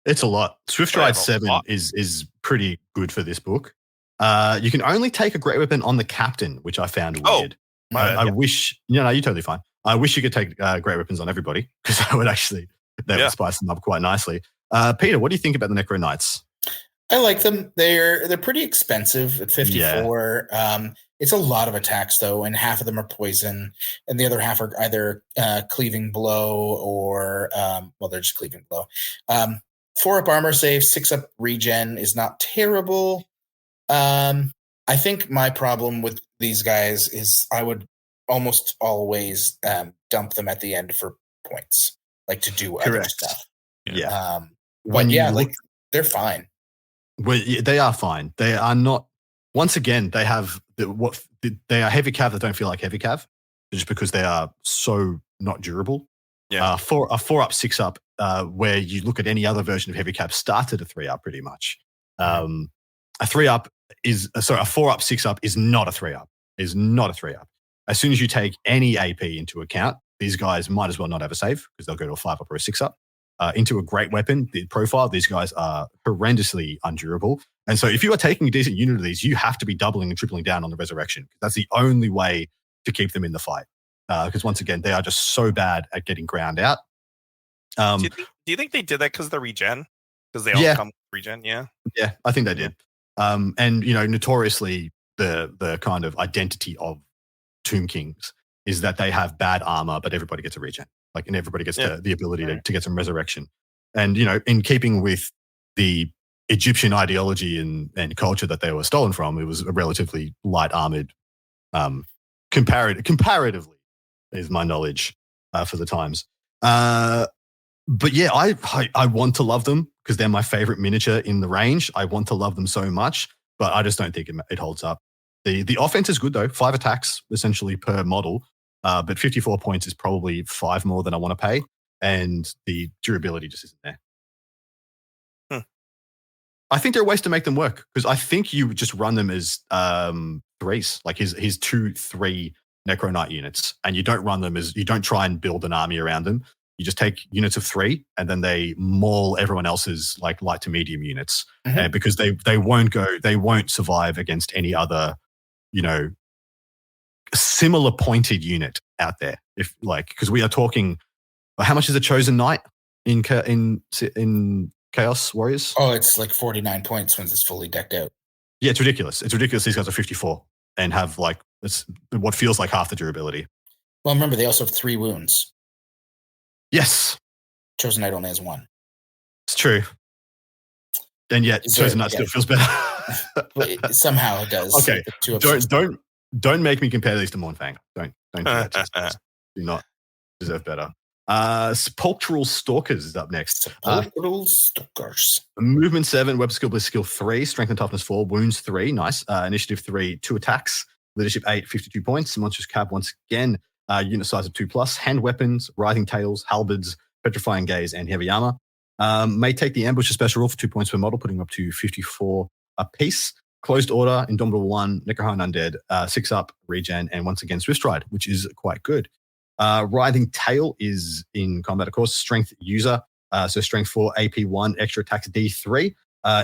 It's a lot. Swift Stride 7 is pretty good for this book. You can only take a great weapon on the captain, which I found weird. I wish, you're totally fine. I wish you could take great weapons on everybody, because that would spice them up quite nicely. Peter, what do you think about the Necro Knights? I like them. They're pretty expensive at 54. Yeah. It's a lot of attacks though, and half of them are poison, and the other half are either cleaving blow or they're just cleaving blow. 4-up armor save, 6-up regen is not terrible. I think my problem with these guys is I would almost always dump them at the end for points, like to do other stuff. Yeah. They're fine. Well, they are fine. They are not. Once again, they have they are heavy cav that don't feel like heavy cav, just because they are so not durable. Yeah. A 4-up, 6-up, where you look at any other version of heavy cav, starts at a 3-up pretty much. A 3-up is a 4-up, 6-up is not a 3-up. Is not a 3-up. As soon as you take any AP into account, these guys might as well not have a save, because they'll go to a 5-up or a 6-up. Into a great weapon, the profile, these guys are horrendously undurable. And so if you are taking a decent unit of these, you have to be doubling and tripling down on the resurrection. That's the only way to keep them in the fight. Because once again, they are just so bad at getting ground out. Do you think they did that because of the regen? Because they all come with regen, yeah? Yeah, I think they did. And, notoriously, the kind of identity of Tomb Kings is that they have bad armor, but everybody gets a regen. And everybody gets the ability to get some resurrection. And, in keeping with the Egyptian ideology and culture that they were stolen from, it was a relatively light armored, comparatively, is my knowledge for the times. But yeah, I want to love them because they're my favorite miniature in the range. I want to love them so much, but I just don't think it holds up. The offense is good though, 5 attacks essentially per model. But 54 points is probably 5 more than I want to pay, and the durability just isn't there. I think there are ways to make them work, because I think you just run them as threes, like his 2-3 Necro Knight units, and you don't try and build an army around them. You just take units of 3, and then they maul everyone else's light to medium units, because they won't survive against any other, similar pointed unit out there. Because we are talking, how much is a Chosen Knight in Chaos Warriors? Oh, it's like 49 points when it's fully decked out. Yeah, it's ridiculous. These guys are 54 and have it's what feels like half the durability. Well, remember, they also have 3 wounds. Yes. Chosen Knight only has 1. It's true. And yet Chosen Knight still feels better. Somehow it does. Okay. Don't make me compare these to Mournfang. Don't do that. Do not deserve better. Sepulchral Stalkers is up next. Sepulchral Stalkers. Movement 7, weapon skill, bliss skill 3, strength and toughness 4, wounds 3, nice. Initiative 3, 2 attacks. Leadership 8, 52 points. Monstrous Cab once again, unit size of 2+. Hand weapons, writhing tails, halberds, petrifying gaze, and heavy armor. May take the ambush special rule for 2 points per model, putting up to 54 a piece. Closed Order, Indomitable 1, Necrohone Undead, 6-up, regen, and once again Swift Stride, which is quite good. Writhing Tail is in combat, of course, Strength User, so Strength 4, AP 1, extra attacks D3.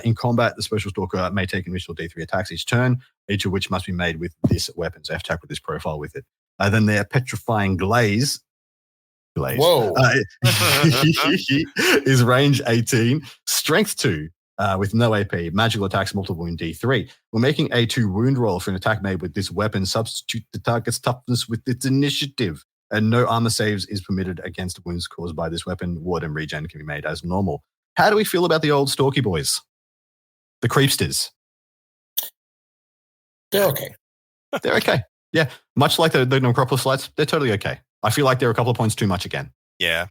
In combat, the Special Stalker may take an additional D3 attacks each turn, each of which must be made with this weapon, so I have to attack with this profile with it. Then their Petrifying Glaze. Whoa. Is range 18, Strength 2, with no AP, magical attacks, multiple wound D3. We're making a 2 wound roll for an attack made with this weapon. Substitute the target's toughness with its initiative, and no armor saves is permitted against wounds caused by this weapon. Ward and regen can be made as normal. How do we feel about the old Stalky boys? The Creepsters. They're okay. They're okay. Yeah, much like the Necropolis Lights, they're totally okay. I feel like they're a couple of points too much again. Yeah.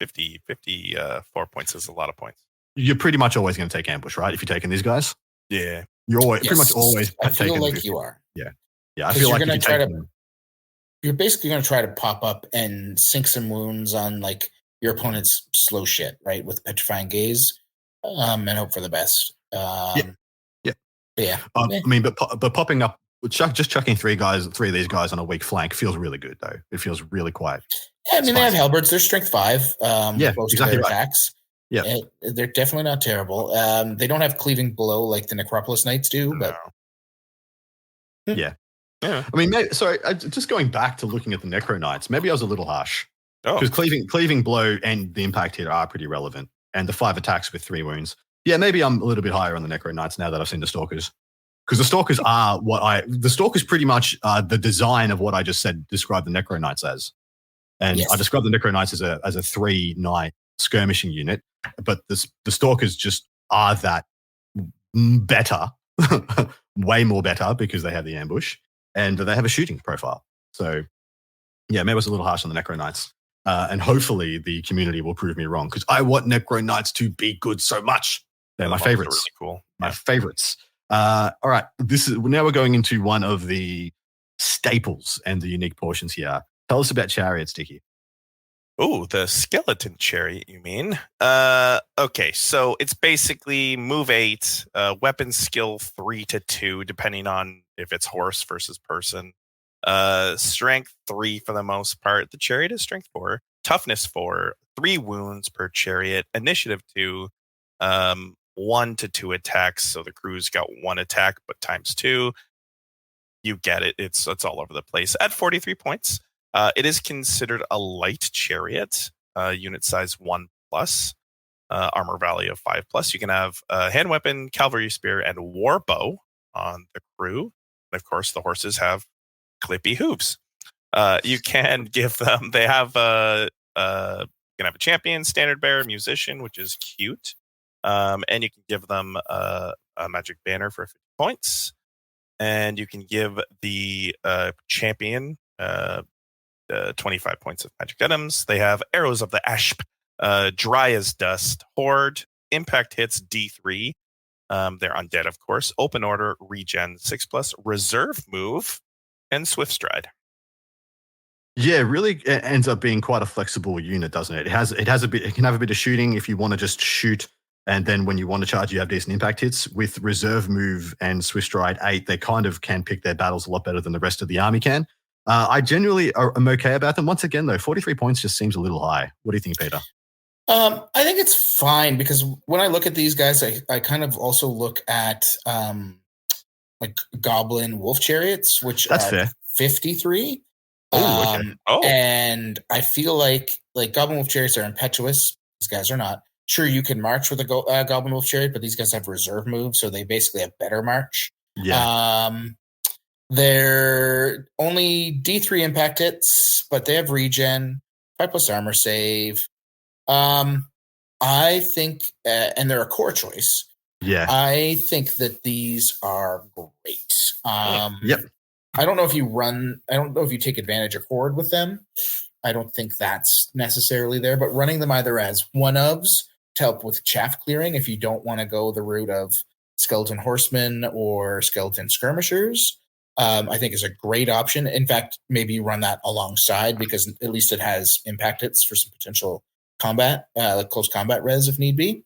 54 points is a lot of points. You're pretty much always going to take ambush, right? If you're taking these guys, Yeah, you're pretty much always. I feel taking like you are. Yeah. I feel like you're basically going to try to pop up and sink some wounds on like your opponent's slow shit, right? With petrifying gaze, and hope for the best. Yeah. I mean, but popping up, just chucking three of these guys on a weak flank feels really good, though. It feels really quiet. Yeah, I mean, they have halberds. They're strength 5. Most exactly of their attacks. Yeah, they're definitely not terrible. They don't have cleaving blow like the Necropolis Knights do, but yeah. I mean, just going back to looking at the Necro Knights, maybe I was a little harsh because cleaving blow and the impact hit are pretty relevant, and the 5 attacks with 3 wounds. Yeah, maybe I'm a little bit higher on the Necro Knights now that I've seen the Stalkers. Because the Stalkers are the Stalkers pretty much the design of what I just said, described the Necro Knights as. And I described the Necro Knights as a 3-knight skirmishing unit, but the Stalkers just are that better, way more better because they have the ambush and they have a shooting profile. So, yeah, maybe I was a little harsh on the Necro Knights. And hopefully the community will prove me wrong because I want Necro Knights to be good so much. They're my favorites. Really cool. My favorites. All right. Now we're going into one of the staples and the unique portions here. Tell us about chariots, Dickie. Oh, the skeleton chariot, you mean? Okay, so it's basically move 8, weapon skill 3 to 2, depending on if it's horse versus person. Strength 3 for the most part. The chariot is strength 4, toughness 4, 3 wounds per chariot, initiative 2, 1 to 2 attacks. So the crew's got 1 attack, but times 2. You get it. It's all over the place. At 43 points, it is considered a light chariot, unit size 1+, armor value of 5+. You can have a hand weapon, cavalry spear, and war bow on the crew. And of course, the horses have clippy hooves. You can give them. They have you can have a champion, standard bearer, musician, which is cute. And you can give them a magic banner for 50 points. And you can give the champion 25 points of magic items. They have arrows of the Ashp, dry as dust, horde, impact hits D3. They're undead, of course. Open order, regen 6+, reserve move, and swift stride. Yeah, really ends up being quite a flexible unit, doesn't it? It can have a bit of shooting if you want to just shoot. And then when you want to charge, you have decent impact hits. With reserve move and swift stride 8, they kind of can pick their battles a lot better than the rest of the army can. I generally am okay about them. Once again, though, 43 points just seems a little high. What do you think, Peter? I think it's fine because when I look at these guys, I kind of also look at like goblin wolf chariots, which That's are fair. 53. Okay. And I feel like goblin wolf chariots are impetuous. These guys are not. Sure, you can march with a goblin wolf chariot, but these guys have reserve moves, so they basically have better march. Yeah. They're only D3 impact hits, but they have regen, 5+ armor save. I think, and they're a core choice. Yeah. I think that these are great. Yep. I don't know if you take advantage of horde with them. I don't think that's necessarily there, but running them either as one-ofs to help with chaff clearing if you don't want to go the route of skeleton horsemen or skeleton skirmishers, I think is a great option. In fact, maybe you run that alongside because at least it has impact hits for some potential combat, like close combat res if need be.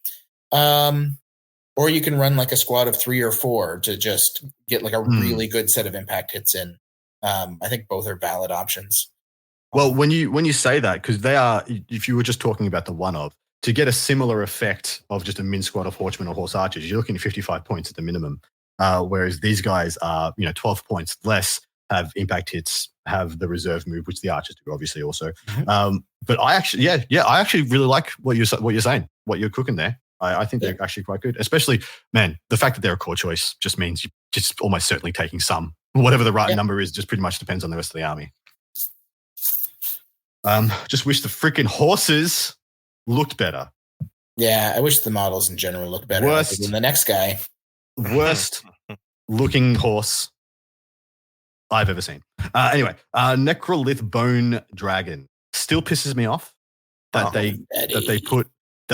Or you can run like a squad of 3 or 4 to just get like a really good set of impact hits in. I think both are valid options. Well, when you say that, because they are, if you were just talking about the one of, to get a similar effect of just a min squad of horsemen or horse archers, you're looking at 55 points at the minimum. Whereas these guys are, 12 points less, have impact hits, have the reserve move, which the archers do obviously also. Mm-hmm. But I actually really like what you're saying, what you're cooking there. I think they're actually quite good, especially, man, the fact that they're a core choice just means you're just almost certainly taking some. Whatever the right number is just pretty much depends on the rest of the army. Just wish the freaking horses looked better. Yeah, I wish the models in general looked better than the next guy. Worst looking horse I've ever seen. Anyway, Necrolith Bone Dragon still pisses me off. that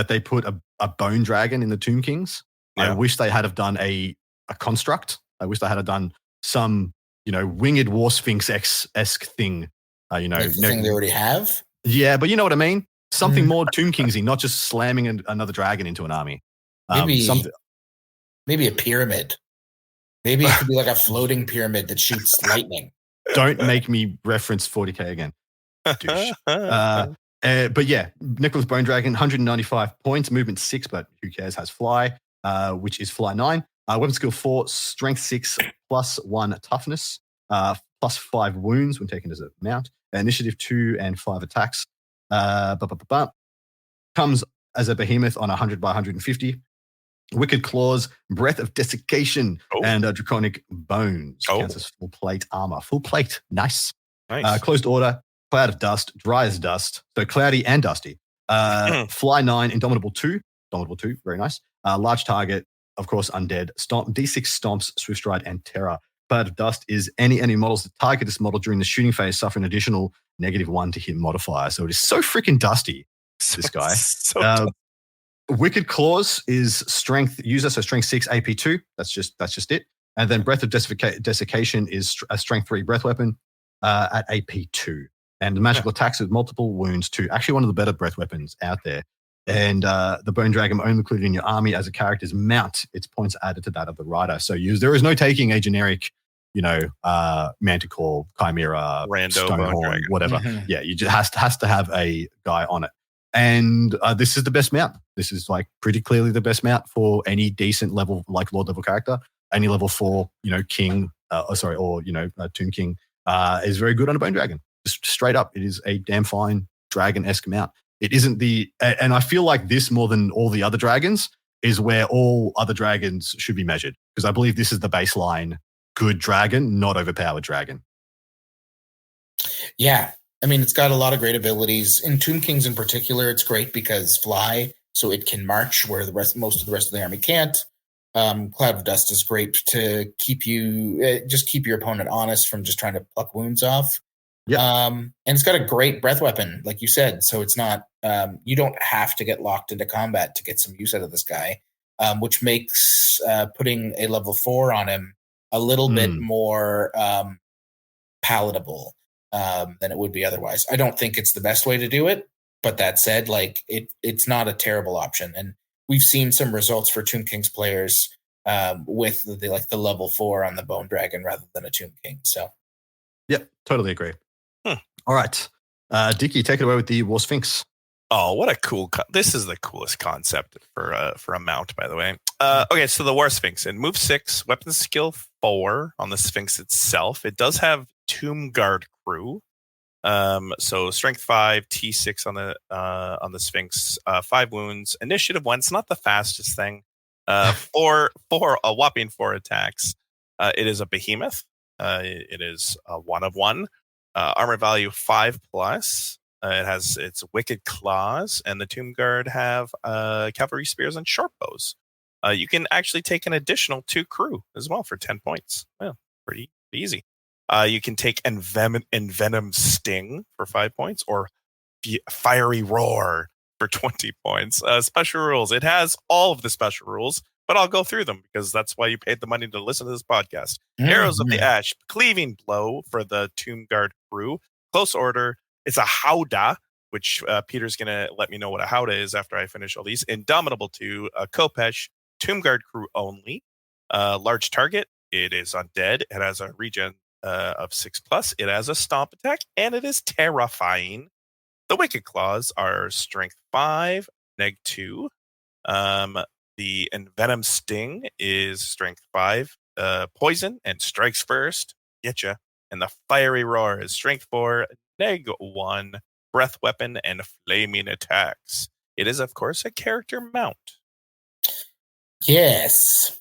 they put a bone dragon in the Tomb Kings. Yeah. I wish they had have done a construct. I wish they had have done some, winged war sphinx-esque thing. Like the thing they already have? Yeah, but you know what I mean? Something more Tomb Kingsy, not just slamming another dragon into an army. Maybe a pyramid. Maybe it could be like a floating pyramid that shoots lightning. Don't make me reference 40k again. Douche. But yeah, Nicholas Bone Dragon, 195 points, movement 6, but who cares? Has fly, which is fly 9. Weapon skill 4, strength 6, +1 toughness, +5 wounds when taken as a mount. Initiative 2 and 5 attacks. Comes as a behemoth on 100 by 150. Wicked Claws, Breath of Desiccation, and Draconic Bones. Counts as full plate armor. Full plate, nice. Closed Order, Cloud of Dust, Dry as Dust, so cloudy and dusty. Fly 9, Indomitable 2, very nice. Large target, of course, undead. Stomp, D6 stomps, Swift Stride, and Terror. Cloud of Dust is any enemy models that target this model during the shooting phase suffer an additional -1 to hit modifier. So it is so freaking dusty, this guy. Wicked Claws is strength user, so strength 6, AP 2. That's just it. And then Breath of Desiccation is a strength 3 breath weapon at AP 2. And the magical attacks with multiple wounds too. Actually, one of the better breath weapons out there. And the Bone Dragon only included in your army as a character's mount. Its points are added to that of the rider. So there is no taking a generic, Manticore, Chimera, Rando, Stonehorn, whatever. Mm-hmm. Yeah, you just has to have a guy on it. And this is the best mount. This is like pretty clearly the best mount for any decent level, like Lord level character. Any level 4, King, Tomb King is very good on a Bone Dragon. Just straight up, it is a damn fine dragon-esque mount. It isn't and I feel like this more than all the other dragons is where all other dragons should be measured, because I believe this is the baseline good dragon, not overpowered dragon. Yeah. I mean, it's got a lot of great abilities. In Tomb Kings in particular, it's great because fly, so it can march where most of the rest of the army can't. Cloud of Dust is great to keep your opponent honest from just trying to pluck wounds off. Yeah. And it's got a great breath weapon, like you said. So it's not, you don't have to get locked into combat to get some use out of this guy, which makes putting a level 4 on him a little bit more palatable than it would be otherwise. I don't think it's the best way to do it, but that said, like it's not a terrible option. And we've seen some results for Tomb Kings players with the level 4 on the Bone Dragon rather than a Tomb King. So, yep, totally agree. All right, Dickie, take it away with the War Sphinx. Oh, what a cool! This is the coolest concept for a mount, by the way. Okay, so the War Sphinx in move 6, weapon skill 4 on the Sphinx itself. It does have Tomb Guard crew. So strength 5, T6 on the Sphinx, 5 wounds, initiative 1. It's not the fastest thing. For a whopping 4 attacks. It is a behemoth. It is a 1 of 1. Armor value 5+. It has its Wicked Claws, and the Tomb Guard have cavalry spears and short bows. You can actually take an additional 2 crew as well for 10 points. Well, pretty easy. You can take Envenom Sting for 5 points, or Fiery Roar for 20 points. Special rules. It has all of the special rules, but I'll go through them because that's why you paid the money to listen to this podcast. Arrows of the Ash, Cleaving Blow for the Tomb Guard crew. Close Order. It's a Howdah, which Peter's going to let me know what a Howdah is after I finish all these. Indomitable 2, Kopesh, Tomb Guard crew only. Large target. It is undead. It has a regen of 6+. It has a stomp attack, and it is terrifying. The Wicked Claws are strength 5, -2. The Envenom Sting is strength 5, poison, and strikes first. Getcha. And the Fiery Roar is strength 4, -1, breath weapon, and flaming attacks. It is, of course, a character mount. Yes.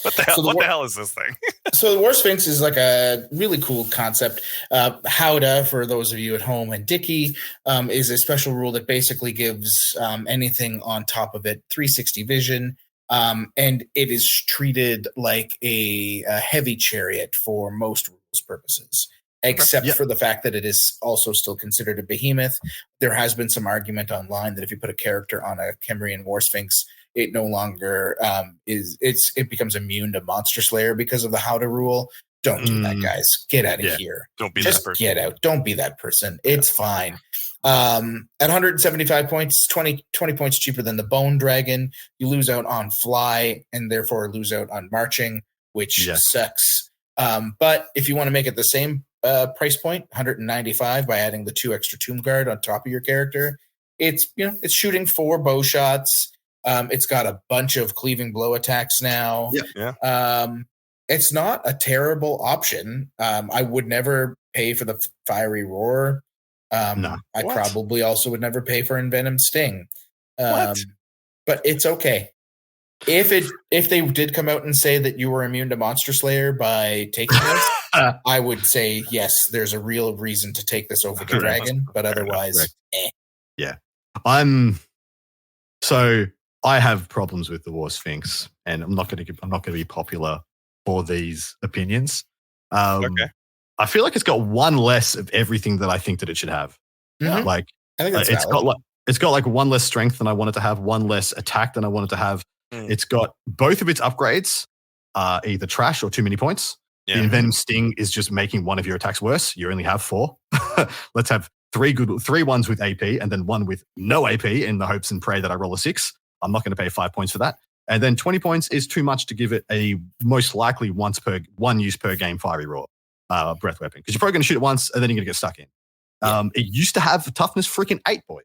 What the hell? What the hell is this thing? So the War Sphinx is like a really cool concept. Howdah, for those of you at home, and Dickie is a special rule that basically gives anything on top of it 360 vision, and it is treated like a heavy chariot for most rules purposes. except for the fact that it is also still considered a behemoth. There has been some argument online that if you put a character on a Kemrian War Sphinx, it no longer it becomes immune to Monster Slayer because of the Howdah rule. Don't do that, guys. Get out of here. Don't be Just that person. get out. Don't be that person. It's fine. At 175 points, 20 points cheaper than the Bone Dragon. You lose out on Fly and therefore lose out on Marching, which sucks. But if you want to make it the same price point, 195 by adding the 2 extra Tomb Guard on top of your character, it's shooting 4 bow shots. It's got a bunch of cleaving blow attacks now. It's not a terrible option. I would never pay for the Fiery Roar. I probably also would never pay for Envenom Sting. But it's okay. If they did come out and say that you were immune to Monster Slayer by taking this, I would say yes. There's a real reason to take this over the dragon, but otherwise, Yeah, So I have problems with the War Sphinx, and I'm not going to be popular for these opinions. I feel like it's got one less of everything that I think that it should have. Like, I think that's it's got like one less strength than I wanted to have, one less attack than I wanted to have. It's got both of its upgrades either trash or too many points. The Envenom Sting is just making one of your attacks worse. You only have 4. Let's have 3 ones with AP and then 1 with no AP in the hopes and pray that I roll a 6. I'm not going to pay 5 points for that. And then 20 points is too much to give it a most likely one use per game Fiery Roar breath weapon, because you're probably going to shoot it once and then you're going to get stuck in. It used to have toughness freaking 8, boys.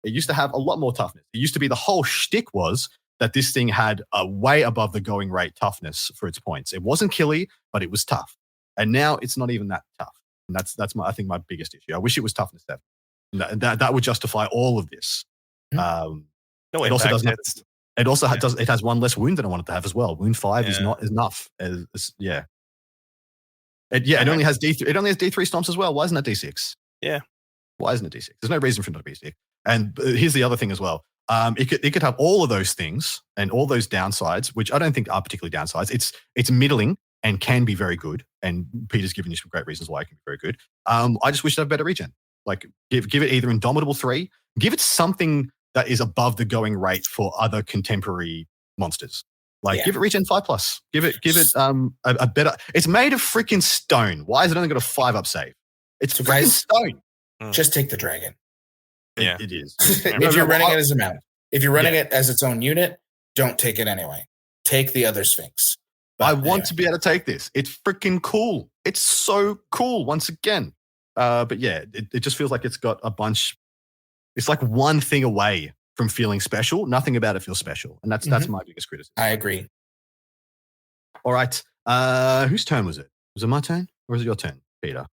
It used to have a lot more toughness. It used to be the whole shtick was that this thing had a way above the going rate toughness for its points. It wasn't killy, but it was tough. And now it's not even that tough. And that's I think my biggest issue. I wish it was toughness 7. That would justify all of this. It also doesn't. It also it has 1 less wound than I wanted to have as well. Wound 5 is not enough. It only has D3. It only has D3 stomps as well. Why isn't that D6? Yeah. Why isn't it D6? There's no reason for it not to be D6. And here's the other thing as well. It could have all of those things and all those downsides, which I don't think are particularly downsides. It's middling and can be very good. And Peter's given you some great reasons why it can be very good. I just wish it had better regen. Like give it either Indomitable 3, give it something that is above the going rate for other contemporary monsters. Like give it regen 5+. Give it a better. It's made of freaking stone. Why is it only got a 5-up save? It's freaking stone. Just take the dragon. It is. If you're running it as a mount, if you're running it as its own unit, don't take it anyway. Take the other Sphinx. But I want to be able to take this. It's freaking cool. It's so cool. Once again, but yeah, it just feels like it's got a bunch. It's like one thing away from feeling special. Nothing about it feels special, and that's my biggest criticism. I agree. All right, whose turn was it? Was it my turn or was it your turn, Peter?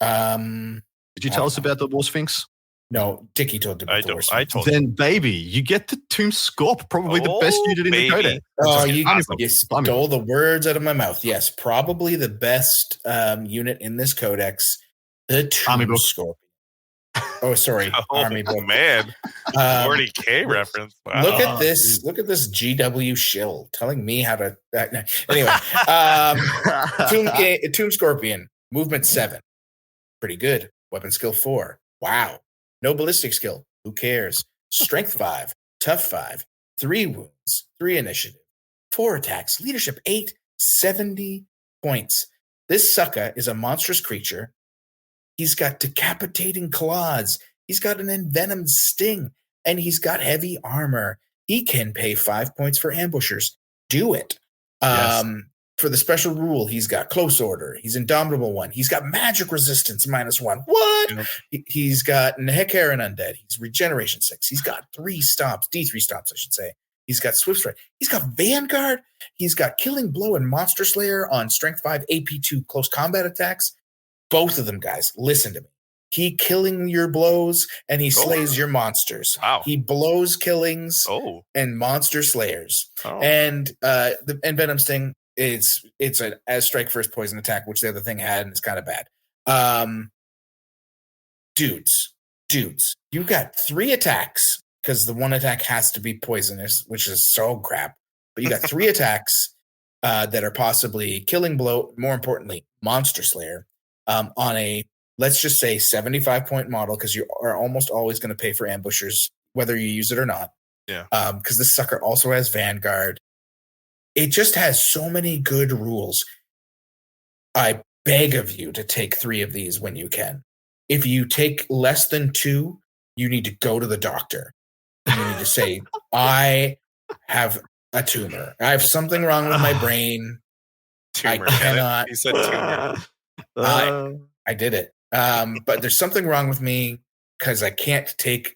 Did you tell us about the War Sphinx? No, Dickie told you about the War Sphinx. I told you. Then, baby, you get the Tomb Scorp, probably the best unit in the codex. Oh, you stole the words out of my mouth. Yes, probably the best unit in this codex, the Tomb Scorp. Oh, sorry, Army Book. Man, 40K reference. Wow. Look at this. Look at this GW shill telling me how to. Anyway, Tomb Scorpion, movement 7, pretty good. Weapon skill 4. Wow. No ballistic skill. Who cares? Strength 5, tough 5, 3 wounds, 3 initiative, 4 attacks, leadership 8, 70 points. This sucker is a monstrous creature. He's got decapitating claws. He's got an envenomed sting, and he's got heavy armor. He can pay 5 points for ambushers. Do it. Yes. For the special rule, he's got close order. He's Indomitable 1. He's got magic resistance -1. What? Yep. He's got Nehekar and Undead. He's regeneration 6. He's got 3 stomps, D3 stomps, I should say. He's got Swift Strike. He's got Vanguard. He's got Killing Blow and Monster Slayer on Strength 5, AP2 close combat attacks. Both of them, guys, listen to me. He killing your blows and he slays your monsters. Wow. He blows killings and monster slayers. And the Envenom Sting, it's an as strike first poison attack, which the other thing had, and it's kind of bad. Dudes, you got 3 attacks because the one attack has to be poisonous, which is so crap. But you got 3 attacks that are possibly Killing Blow, more importantly, Monster Slayer. on a, let's just say 75-point model, because you are almost always going to pay for ambushers, whether you use it or not. Yeah. Because this sucker also has Vanguard. It just has so many good rules. I beg of you to take 3 of these when you can. If you take less than 2, you need to go to the doctor. You need to say, I have a tumor. I have something wrong with my brain. Tumor. I cannot. He said tumor. I did it. But there's something wrong with me because I can't take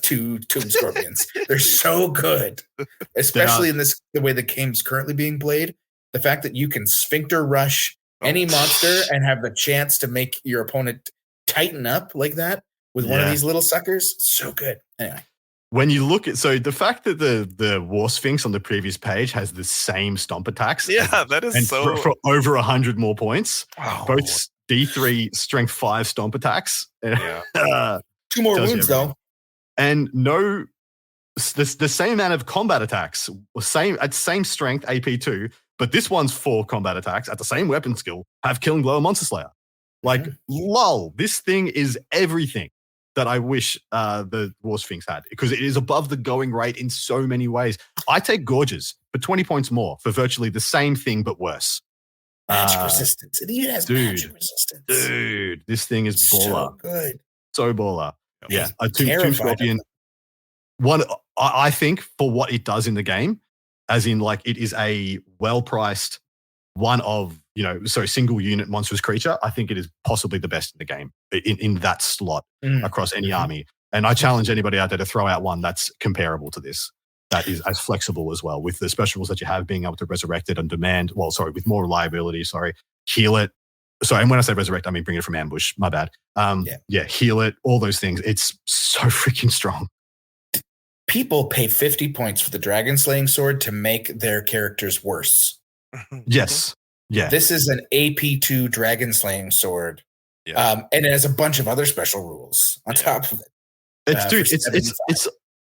two Tomb Scorpions. They're so good, especially in the way the game's currently being played. The fact that you can sphincter rush any monster and have the chance to make your opponent tighten up like that with one of these little suckers, so good. Anyway. When you look at, so the fact that the War Sphinx on the previous page has the same stomp attacks. That is and so... for over 100 more points. Oh. Both D3 strength 5 stomp attacks. Yeah. 2 more wounds though. And the same amount of combat attacks, same strength AP2, but this one's 4 combat attacks at the same weapon skill, have Killing Blow and Monster Slayer. Like, lol, this thing is everything that I wish the War Sphinx had, because it is above the going rate in so many ways. I take Gorges for 20 points more for virtually the same thing, but worse. Magic resistance. It even has magic resistance. Dude, this thing is baller. So good. So baller. Yeah. A Tomb Scorpion. I think for what it does in the game, as in like it is a well-priced one of, single unit monstrous creature. I think it is possibly the best in the game in that slot across any army. And I challenge anybody out there to throw out one that's comparable to this, that is as flexible as well, with the special rules that you have, being able to resurrect it on demand. Well, with more reliability, heal it. Sorry, and when I say resurrect, I mean bring it from ambush. My bad. Heal it, all those things. It's so freaking strong. People pay 50 points for the Dragon Slaying Sword to make their characters worse. Yes. Yeah. This is an AP2 Dragon Slaying Sword. Yeah. And it has a bunch of other special rules on top of it.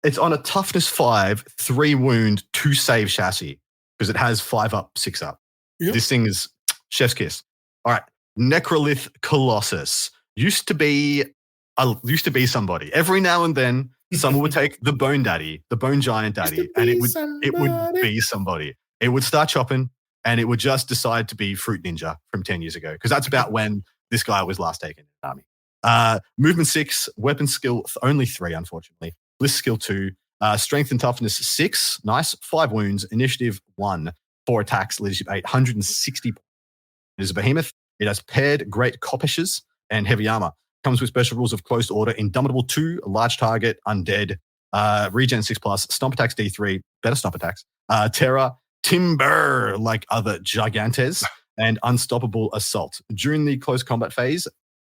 It's on a toughness 5, 3 wound, 2 save chassis, because it has 5 up, 6 up. Yep. This thing is chef's kiss. All right. Necrolith Colossus used to be somebody. Every now and then someone would take the Bone Daddy, the Bone Giant Daddy, and it would be somebody. It would start chopping, and it would just decide to be Fruit Ninja from 10 years ago, because that's about when this guy was last taken in the army. Movement 6, weapon skill only 3, unfortunately. Bliss skill 2, strength and toughness 6, nice, 5 wounds, initiative 1, 4 attacks, leadership 8, 160. It is a behemoth. It has paired great kopeshes and heavy armor. Comes with special rules of close order, Indomitable 2, large target, undead, regen 6+, stomp attacks D3, better stomp attacks, terror, timber like other gigantes, and unstoppable assault. During the close combat phase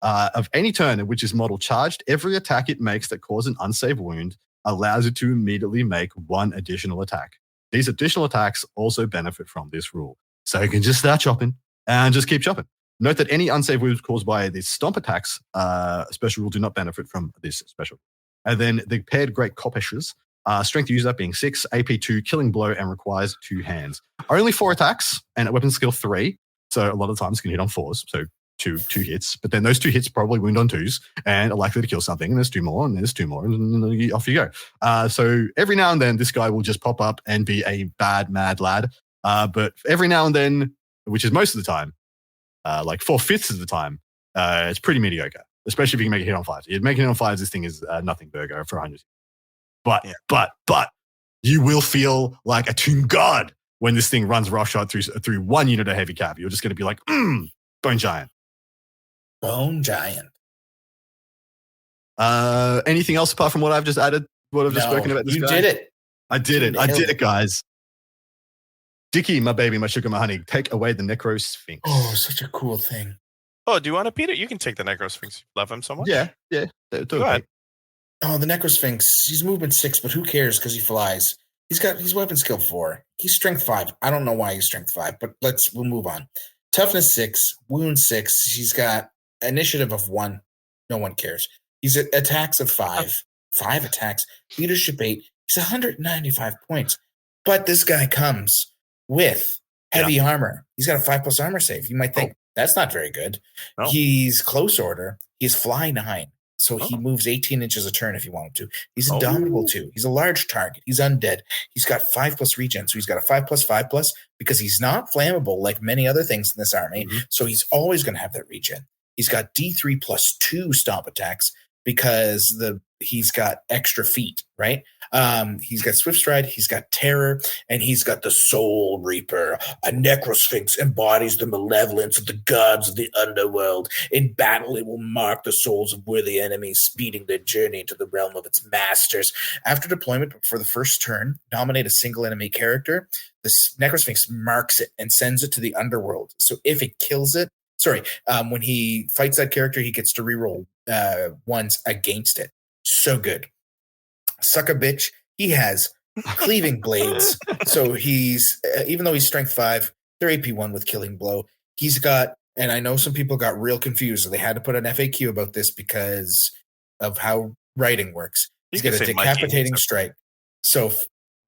of any turn in which is model charged, every attack it makes that causes an unsaved wound allows it to immediately make 1 additional attack. These additional attacks also benefit from this rule. So you can just start chopping and just keep chopping. Note that any unsaved wounds caused by the stomp attacks special rule do not benefit from this special. And then the paired great kopeshes, strength user being 6, AP2, killing blow, and requires 2 hands. Only 4 attacks and a weapon skill 3. So a lot of times can hit on 4s. So two hits. But then those 2 hits probably wound on 2s and are likely to kill something. And there's 2 more, and there's 2 more, and off you go. So every now and then this guy will just pop up and be a bad, mad lad. But every now and then, which is most of the time, like 4/5 of the time, it's pretty mediocre, especially if you can make it hit on 5s. You're making it on 5s, this thing is nothing burger for 100. But you will feel like a tomb god when this thing runs roughshod through 1 unit of heavy cap. You're just going to be like, Bone Giant. Bone Giant. Anything else apart from what I've just added? What I've just spoken about this guy? You did it. I did it, guys. Dickie, my baby, my sugar, my honey, take away the Necro Sphinx. Oh, such a cool thing. Oh, do you want to, Peter? You can take the Necro Sphinx. Love him so much. Yeah. Go ahead. Oh, the Necro Sphinx. He's movement 6, but who cares because he flies. He's weapon skill 4. He's strength 5. I don't know why he's strength 5, but we'll move on. Toughness 6, wound 6. He's got initiative of 1. No one cares. He's at attacks of 5. 5 attacks. Leadership 8. He's 195 points. But this guy comes with heavy armor. He's got a 5+ armor save. You might think That's not very good. No. He's close order. He's fly 9. So he moves 18 inches a turn if you want him to. He's indomitable too. He's a large target. He's undead. He's got 5+ regen. So he's got a 5+5+ because he's not flammable like many other things in this army. So he's always going to have that regen. He's got D3+2 stomp attacks because he's got extra feet, right? He's got Swift Stride, he's got Terror, and he's got the Soul Reaper. A Necrosphinx embodies the malevolence of the gods of the underworld. In battle, it will mark the souls of worthy enemies, speeding their journey into the realm of its masters. After deployment for the first turn, nominate a single enemy character. The Necrosphinx marks it and sends it to the underworld. So if it kills it, when he fights that character, he gets to reroll ones against it. So good. Suck a bitch. He has cleaving blades. So he's, even though he's strength 5, they're AP 1 with killing blow. He's got, and I know some people got real confused, so they had to put an FAQ about this because of how writing works. He's got a decapitating strike. So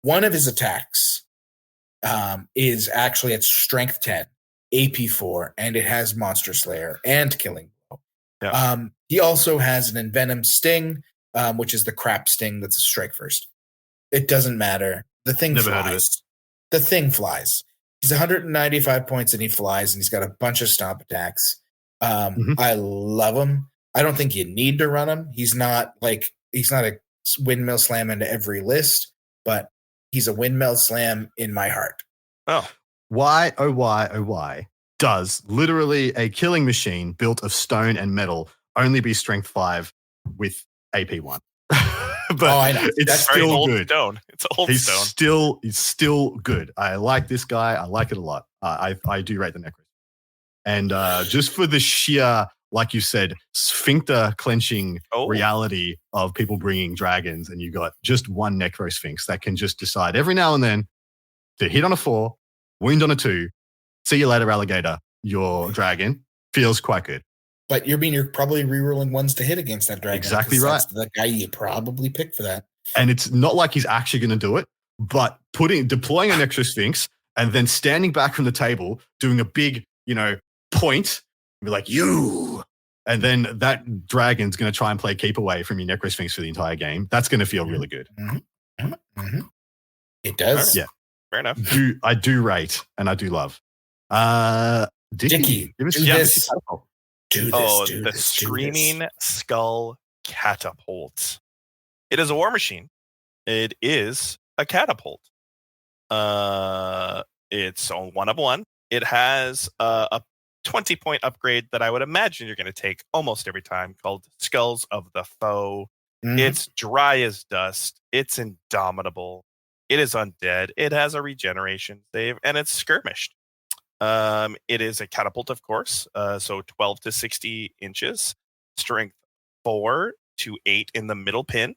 one of his attacks is actually at strength 10, AP 4, and it has Monster Slayer and killing blow. Yeah. He also has an Envenom Sting, which is the crap sting that's a strike first. It doesn't matter. The thing flies. The thing flies. He's 195 points and he flies, and he's got a bunch of stomp attacks. I love him. I don't think you need to run him. He's not a windmill slam into every list, but he's a windmill slam in my heart. Oh. Why does literally a killing machine built of stone and metal only be strength 5 with AP 1? But I know. It's still old good. Stone. It's old stone. He's still good. I like this guy. I like it a lot. I do rate the Necros. And just for the sheer, like you said, sphincter clenching reality of people bringing dragons, and you got just one Necro Sphinx that can just decide every now and then to hit on a 4, wound on a 2, see you later, alligator. Your dragon feels quite good. But you're probably rerolling ones to hit against that dragon. Exactly right. That's the guy you probably picked for that. And it's not like he's actually going to do it, but deploying an extra Sphinx and then standing back from the table, doing a big, point, and be like, you. And then that dragon's going to try and play keep away from your Necro Sphinx for the entire game. That's going to feel really good. It does. Yeah. Fair enough. I do rate and I do love. Dickie, do this. The Screaming Skull Catapult. It is a war machine. It is a catapult. It's on 1 of 1. It has a 20-point upgrade that I would imagine you're going to take almost every time, called Skulls of the Foe. It's dry as dust. It's indomitable. It is undead. It has a regeneration save, and it's skirmished. It is a catapult, of course, so 12 to 60 inches, strength 4 to 8 in the middle pin.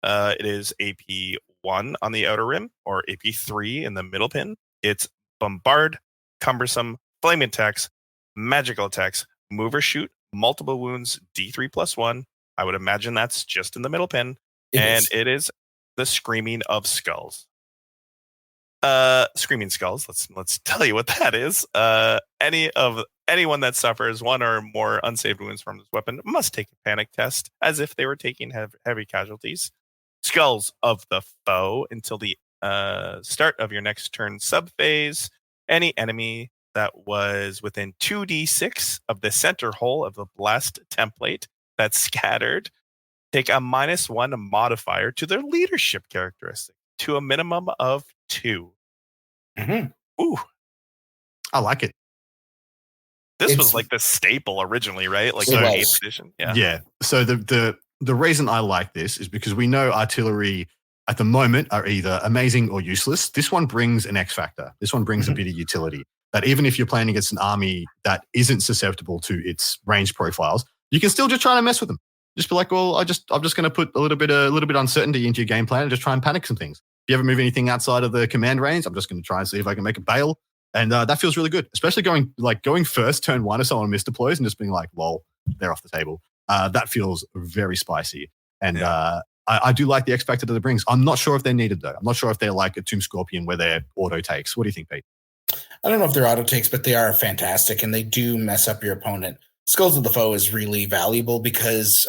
It is AP 1 on the outer rim, or AP 3 in the middle pin. It's bombard, cumbersome, flame attacks, magical attacks, move or shoot, multiple wounds, D3+1. I would imagine that's just in the middle pin. It is the Screaming of Skulls. Screaming Skulls. Let's tell you what that is. Anyone that suffers 1 or more unsaved wounds from this weapon must take a panic test as if they were taking heavy casualties. Skulls of the Foe until the start of your next turn subphase. Any enemy that was within 2d6 of the center hole of the blast template that's scattered, take a -1 modifier to their leadership characteristic to a minimum of 2. Ooh, I like it. This was like the staple originally, right? Like the 8th edition. Yeah. So the reason I like this is because we know artillery at the moment are either amazing or useless. This one brings an X factor. This one brings a bit of utility. That even if you're playing against an army that isn't susceptible to its range profiles, you can still just try to mess with them. Just be like, well, I'm just going to put a little bit of uncertainty into your game plan and just try and panic some things. If you ever move anything outside of the command range, I'm just going to try and see if I can make a bail. And that feels really good, especially going first turn 1 if someone misdeploys and just being like, lol, they're off the table. That feels very spicy. And I do like the X factor that it brings. I'm not sure if they're needed, though. I'm not sure if they're like a Tomb Scorpion where they're auto takes. What do you think, Pete? I don't know if they're auto takes, but they are fantastic, and they do mess up your opponent. Skulls of the Foe is really valuable because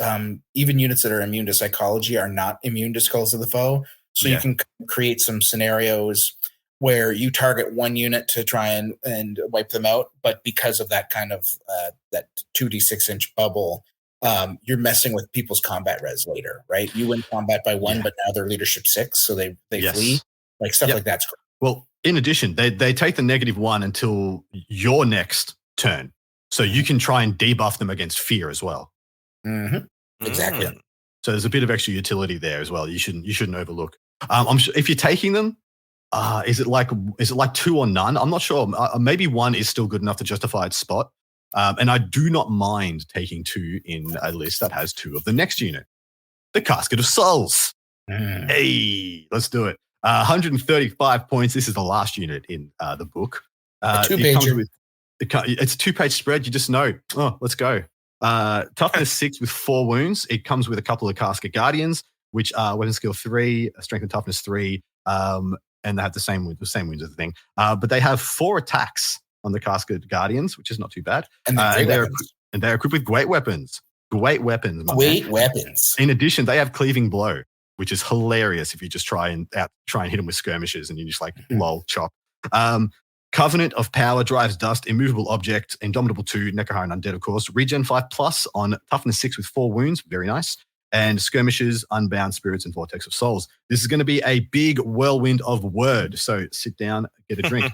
even units that are immune to psychology are not immune to Skulls of the Foe. So you can create some scenarios where you target one unit to try and wipe them out, but because of that kind of that 2d6-inch bubble, you're messing with people's combat res later, right? You win combat by 1, but now they're leadership 6, so they flee. Like stuff like that's great. Well, in addition, they take the -1 until your next turn. So you can try and debuff them against fear as well. Mm-hmm. Exactly. Yeah. So there's a bit of extra utility there as well. You shouldn't overlook. I'm sure if you're taking them, is it like 2 or none? I'm not sure. Maybe 1 is still good enough to justify its spot. And I do not mind taking 2 in a list that has 2 of the next unit, the Casket of Souls. Hey, let's do it. 135 points. This is the last unit in the book. It's a 2-page spread. You just know. Oh, let's go. Toughness 6 with 4 wounds. It comes with a couple of Casket Guardians, which are weapon skill 3, strength and toughness 3, and they have the same wounds as the thing. But they have 4 attacks on the Casket Guardians, which is not too bad. And they're equipped with great weapons. Great weapons. Weapons. In addition, they have Cleaving Blow, which is hilarious if you just try and hit them with skirmishes and you're just like, lol, chop. Covenant of Power, Drives Dust, Immovable Object, Indomitable 2, Nekahara and Undead, of course. Regen 5+ on Toughness 6 with 4 wounds. Very nice. And Skirmishes, Unbound Spirits, and Vortex of Souls. This is going to be a big whirlwind of word. So sit down, get a drink.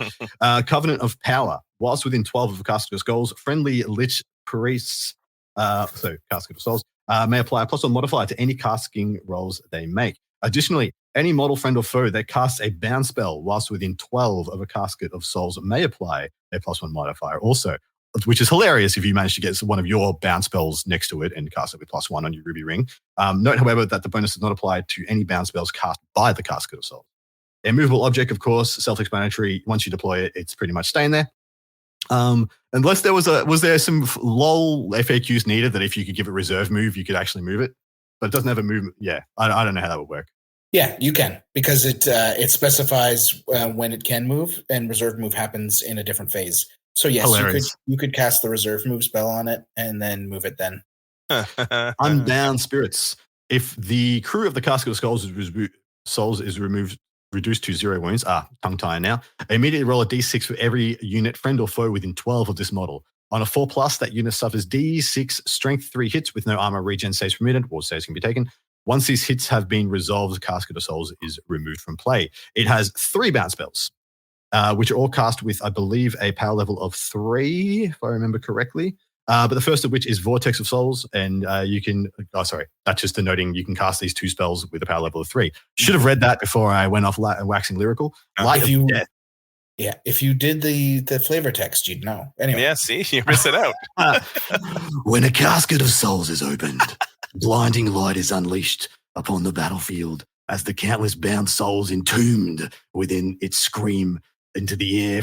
Covenant of Power. Whilst within 12 of the Casket of Skulls, friendly Lich Priests, so Casket of Souls, may apply a +1 modifier to any casting rolls they make. Additionally, any model, friend, or foe that casts a bound spell whilst within 12 of a Casket of Souls may apply a +1 modifier also, which is hilarious if you manage to get one of your bound spells next to it and cast it with +1 on your Ruby Ring. Note, however, that the bonus does not apply to any bound spells cast by the Casket of Souls. Immovable Object, of course, self-explanatory. Once you deploy it, it's pretty much staying there. Unless there was there some lol FAQs needed that if you could give it reserve move, you could actually move it, but it doesn't have a movement. Yeah, I don't know how that would work. Yeah, you can, because it specifies when it can move, and reserve move happens in a different phase. So yes, you could cast the reserve move spell on it and move it then. Unbound Spirits. If the crew of the Casket of Skulls is reduced to 0 wounds, tongue tie now, immediately roll a d6 for every unit, friend or foe, within 12 of this model. On a 4+, that unit suffers d6 strength 3 hits with no armor, regen saves permitted, war saves can be taken. Once these hits have been resolved, Casket of Souls is removed from play. It has 3 bound spells, which are all cast with, I believe, a power level of 3, if I remember correctly. But the first of which is Vortex of Souls, and that's just denoting you can cast these 2 spells with a power level of 3. Should have read that before I went off waxing lyrical. Light of Death. Yeah, if you did the flavor text, you'd know. Anyway. Yeah, see, you miss it out. When a Casket of Souls is opened, blinding light is unleashed upon the battlefield as the countless bound souls entombed within it scream into the air,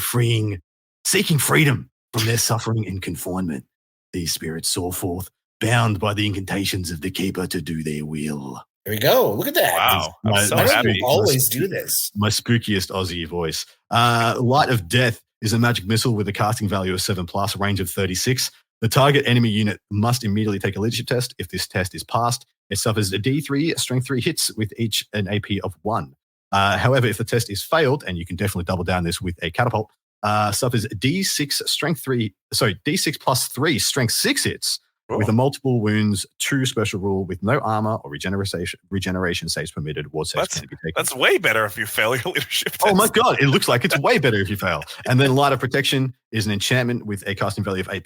seeking freedom from their suffering and confinement. These spirits soar forth, bound by the incantations of the Keeper to do their will. There we go. Look at that. Wow. I'm so happy. Always do this. My spookiest Aussie voice. Light of Death is a magic missile with a casting value of 7+, range of 36. The target enemy unit must immediately take a leadership test. If this test is passed, it suffers a D3 strength 3 hits with each an AP of 1. However, if the test is failed, and you can definitely double down this with a catapult, suffers D6 plus 3 strength 6 hits with a multiple wounds, 2 special rule with no armor or regeneration saves permitted. Ward saves can be taken. That's way better if you fail your leadership test. Oh my god, it looks like it's way better if you fail. And then Light of Protection is an enchantment with a casting value of A+,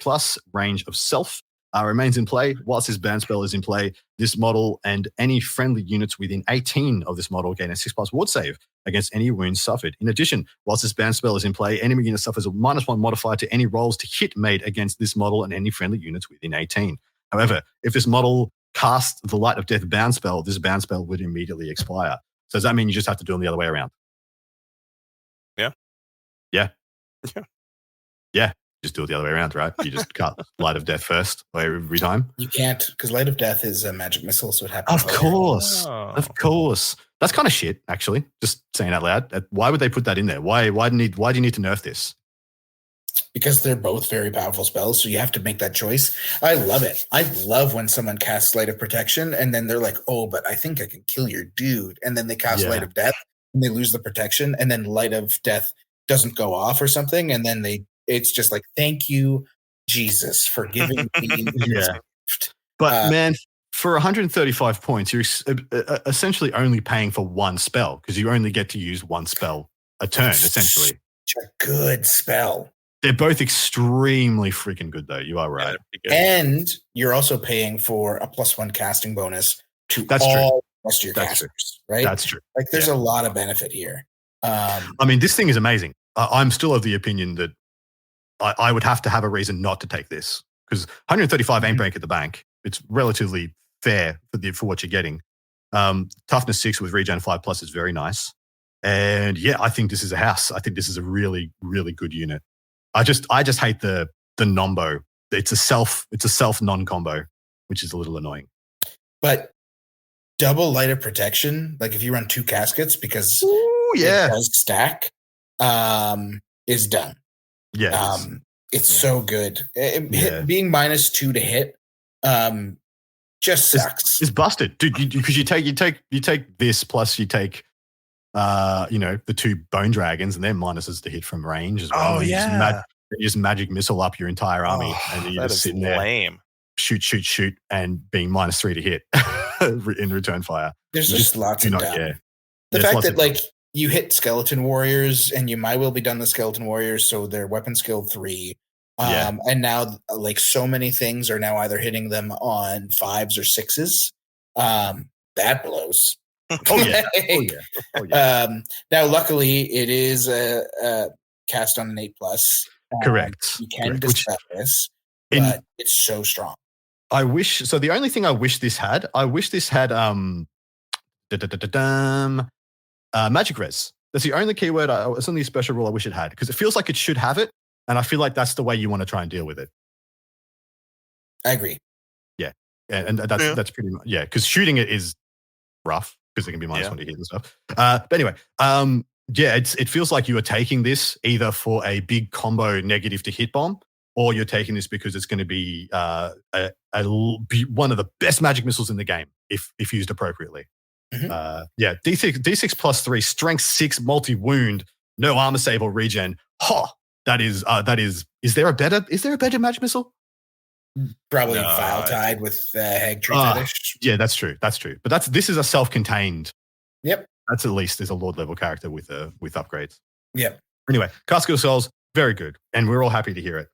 range of self. Remains in play. Whilst this band spell is in play, this model and any friendly units within 18 of this model gain a 6+ ward save against any wounds suffered. In addition, whilst this band spell is in play, enemy unit suffers a -1 modifier to any rolls to hit made against this model and any friendly units within 18. However, if this model casts the Light of Death band spell, this band spell would immediately expire. So does that mean you just have to do them the other way around? Yeah. Yeah. Yeah. Yeah. Just do it the other way around, right? You just cut Light of Death first every time. You can't, because Light of Death is a magic missile, so it happens. Of course. That's kind of shit, actually. Just saying out loud. Why would they put that in there? Why do you need to nerf this? because they're both very powerful spells, so you have to make that choice. I love it. I love when someone casts Light of Protection and then they're like, oh, but I think I can kill your dude. And then they cast Light of Death and they lose the protection, and then Light of Death doesn't go off or something. And then it's just like, thank you, Jesus, for giving me yeah. But man, for 135 points, you're essentially only paying for one spell because you only get to use one spell a turn, essentially. Such a good spell. They're both extremely freaking good, though. You are right. And you're also paying for a +1 casting bonus to all the rest of your casters, right? That's true. Like, there's a lot of benefit here. I mean, this thing is amazing. I'm still of the opinion that I would have to have a reason not to take this because 135 ain't break at the bank. It's relatively fair for what you're getting. Toughness 6 with regen 5+ is very nice. And yeah, I think this is a house. I think this is a really, really good unit. I just hate the nombo. It's a self non-combo, which is a little annoying. But double Light of Protection, like if you run 2 caskets because it does stack, is done. Yeah. It's so good. Being -2 to hit just sucks. It's busted, dude. Because you take this plus you take the 2 bone dragons and they're minuses to hit from range as well. Oh yeah. You just magic missile up your entire army and you're just sitting there shoot and being -3 to hit in return fire. There's just lots of down. The fact that like you hit skeleton warriors and you might well be done the skeleton warriors, so they're weapon skill 3. And now like so many things are now either hitting them on 5s or 6s. That blows. Now luckily it is cast on an 8+. Correct. You can dispel this, but it's so strong. So the only thing I wish this had magic res. That's the only keyword. It's only a special rule I wish it had because it feels like it should have it, and I feel like that's the way you want to try and deal with it. I agree. Yeah, and that's pretty much because shooting it is rough because it can be -1 to hit and stuff. But anyway, it feels like you are taking this either for a big combo negative to hit bomb, or you're taking this because it's going to be one of the best magic missiles in the game if used appropriately. D6 +3, strength 6, multi-wound, no armor save or regen. That is. Is there a better magic missile? Probably Vile Tide with Hag Tree Fetish. Yeah, that's true. But this is a self-contained. Yep. That's at least there's a Lord level character with upgrades. Yep. Anyway, Casket of Souls, very good, and we're all happy to hear it.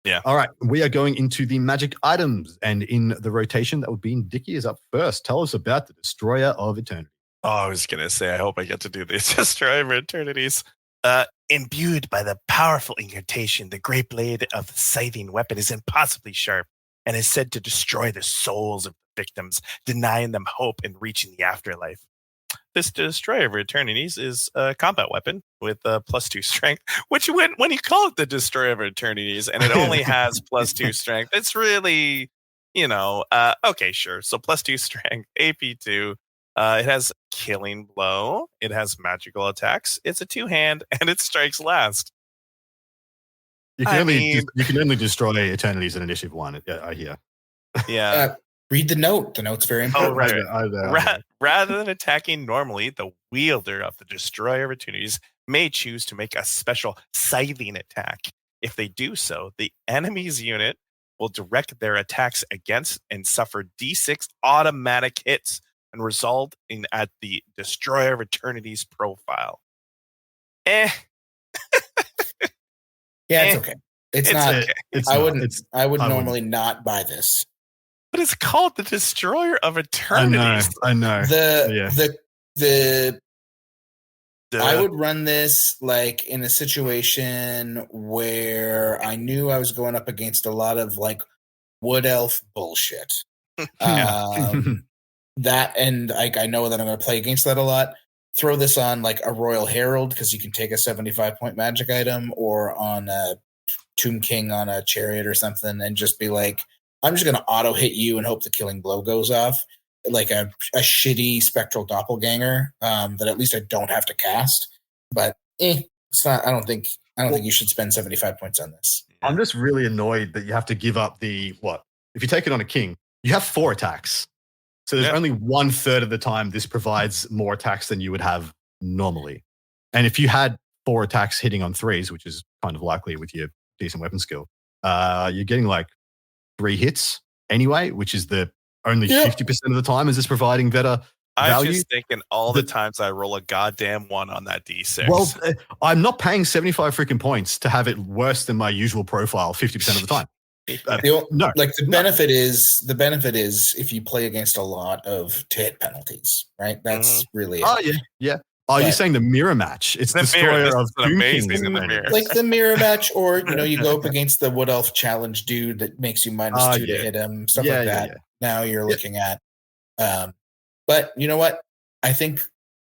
Yeah. All right, we are going into the magic items, and in the rotation, that would be Dickie is up first. Tell us about the Destroyer of Eternity. Oh, I was gonna say, I hope I get to do this Destroyer of Eternities. Imbued by the powerful incantation, the great blade of the scything weapon is impossibly sharp and is said to destroy the souls of the victims, denying them hope in reaching the afterlife. This Destroyer of Eternities is a combat weapon with a +2 strength, which when you call it the Destroyer of Eternities and it only has +2 strength, it's really, okay, sure. So +2 strength, AP2. It has Killing Blow. It has magical attacks. It's a 2-hand and it strikes last. You can only destroy Eternities in Initiative 1. I hear. Yeah. Read the note. The note's very important. Right. Rather than attacking normally, the wielder of the Destroyer of Eternities may choose to make a special scything attack. If they do so, the enemy's unit will direct their attacks against and suffer D6 automatic hits and result in at the Destroyer of Eternities profile. Yeah, it's okay. It's not. Okay. I would normally not buy this. But it's called the Destroyer of Eternities. I know. I would run this like in a situation where I knew I was going up against a lot of like wood elf bullshit. That and I know that I'm going to play against that a lot. Throw this on like a Royal Herald because you can take a 75-point magic item, or on a Tomb King on a chariot or something, and just be like, I'm just going to auto hit you and hope the Killing Blow goes off. Like a shitty Spectral Doppelganger that at least I don't have to cast. But it's not. I don't think I don't think you should spend 75 points on this. I'm just really annoyed that you have to give up if you take it on a king, you have 4 attacks. So there's only 1/3 of the time this provides more attacks than you would have normally. And if you had 4 attacks hitting on 3s, which is kind of likely with your decent weapon skill, you're getting like 3 hits anyway, which is the only 50% of the time is this providing better value. I'm just thinking all the times I roll a goddamn 1 on that D6. Well, I'm not paying 75 freaking points to have it worse than my usual profile 50% of the time. The benefit is if you play against a lot of hit penalties, right? That's really it. Oh yeah. Oh, you're saying the mirror match? It's the Destroyer of Doom Kings in the mirror. Like the mirror match, or you go up against the Wood Elf challenge dude that makes you -2 to hit him, stuff like that. Yeah. Now you're looking at, but you know what? I think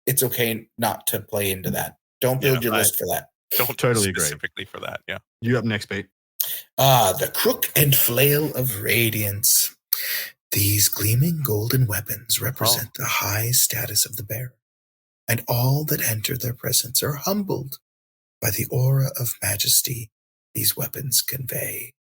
it's okay not to play into that. Don't build your list for that. Don't totally specifically for that. Yeah. You up next, Pete? The Crook and Flail of Radiance. These gleaming golden weapons represent the high status of the bearer, and all that enter their presence are humbled by the aura of majesty these weapons convey.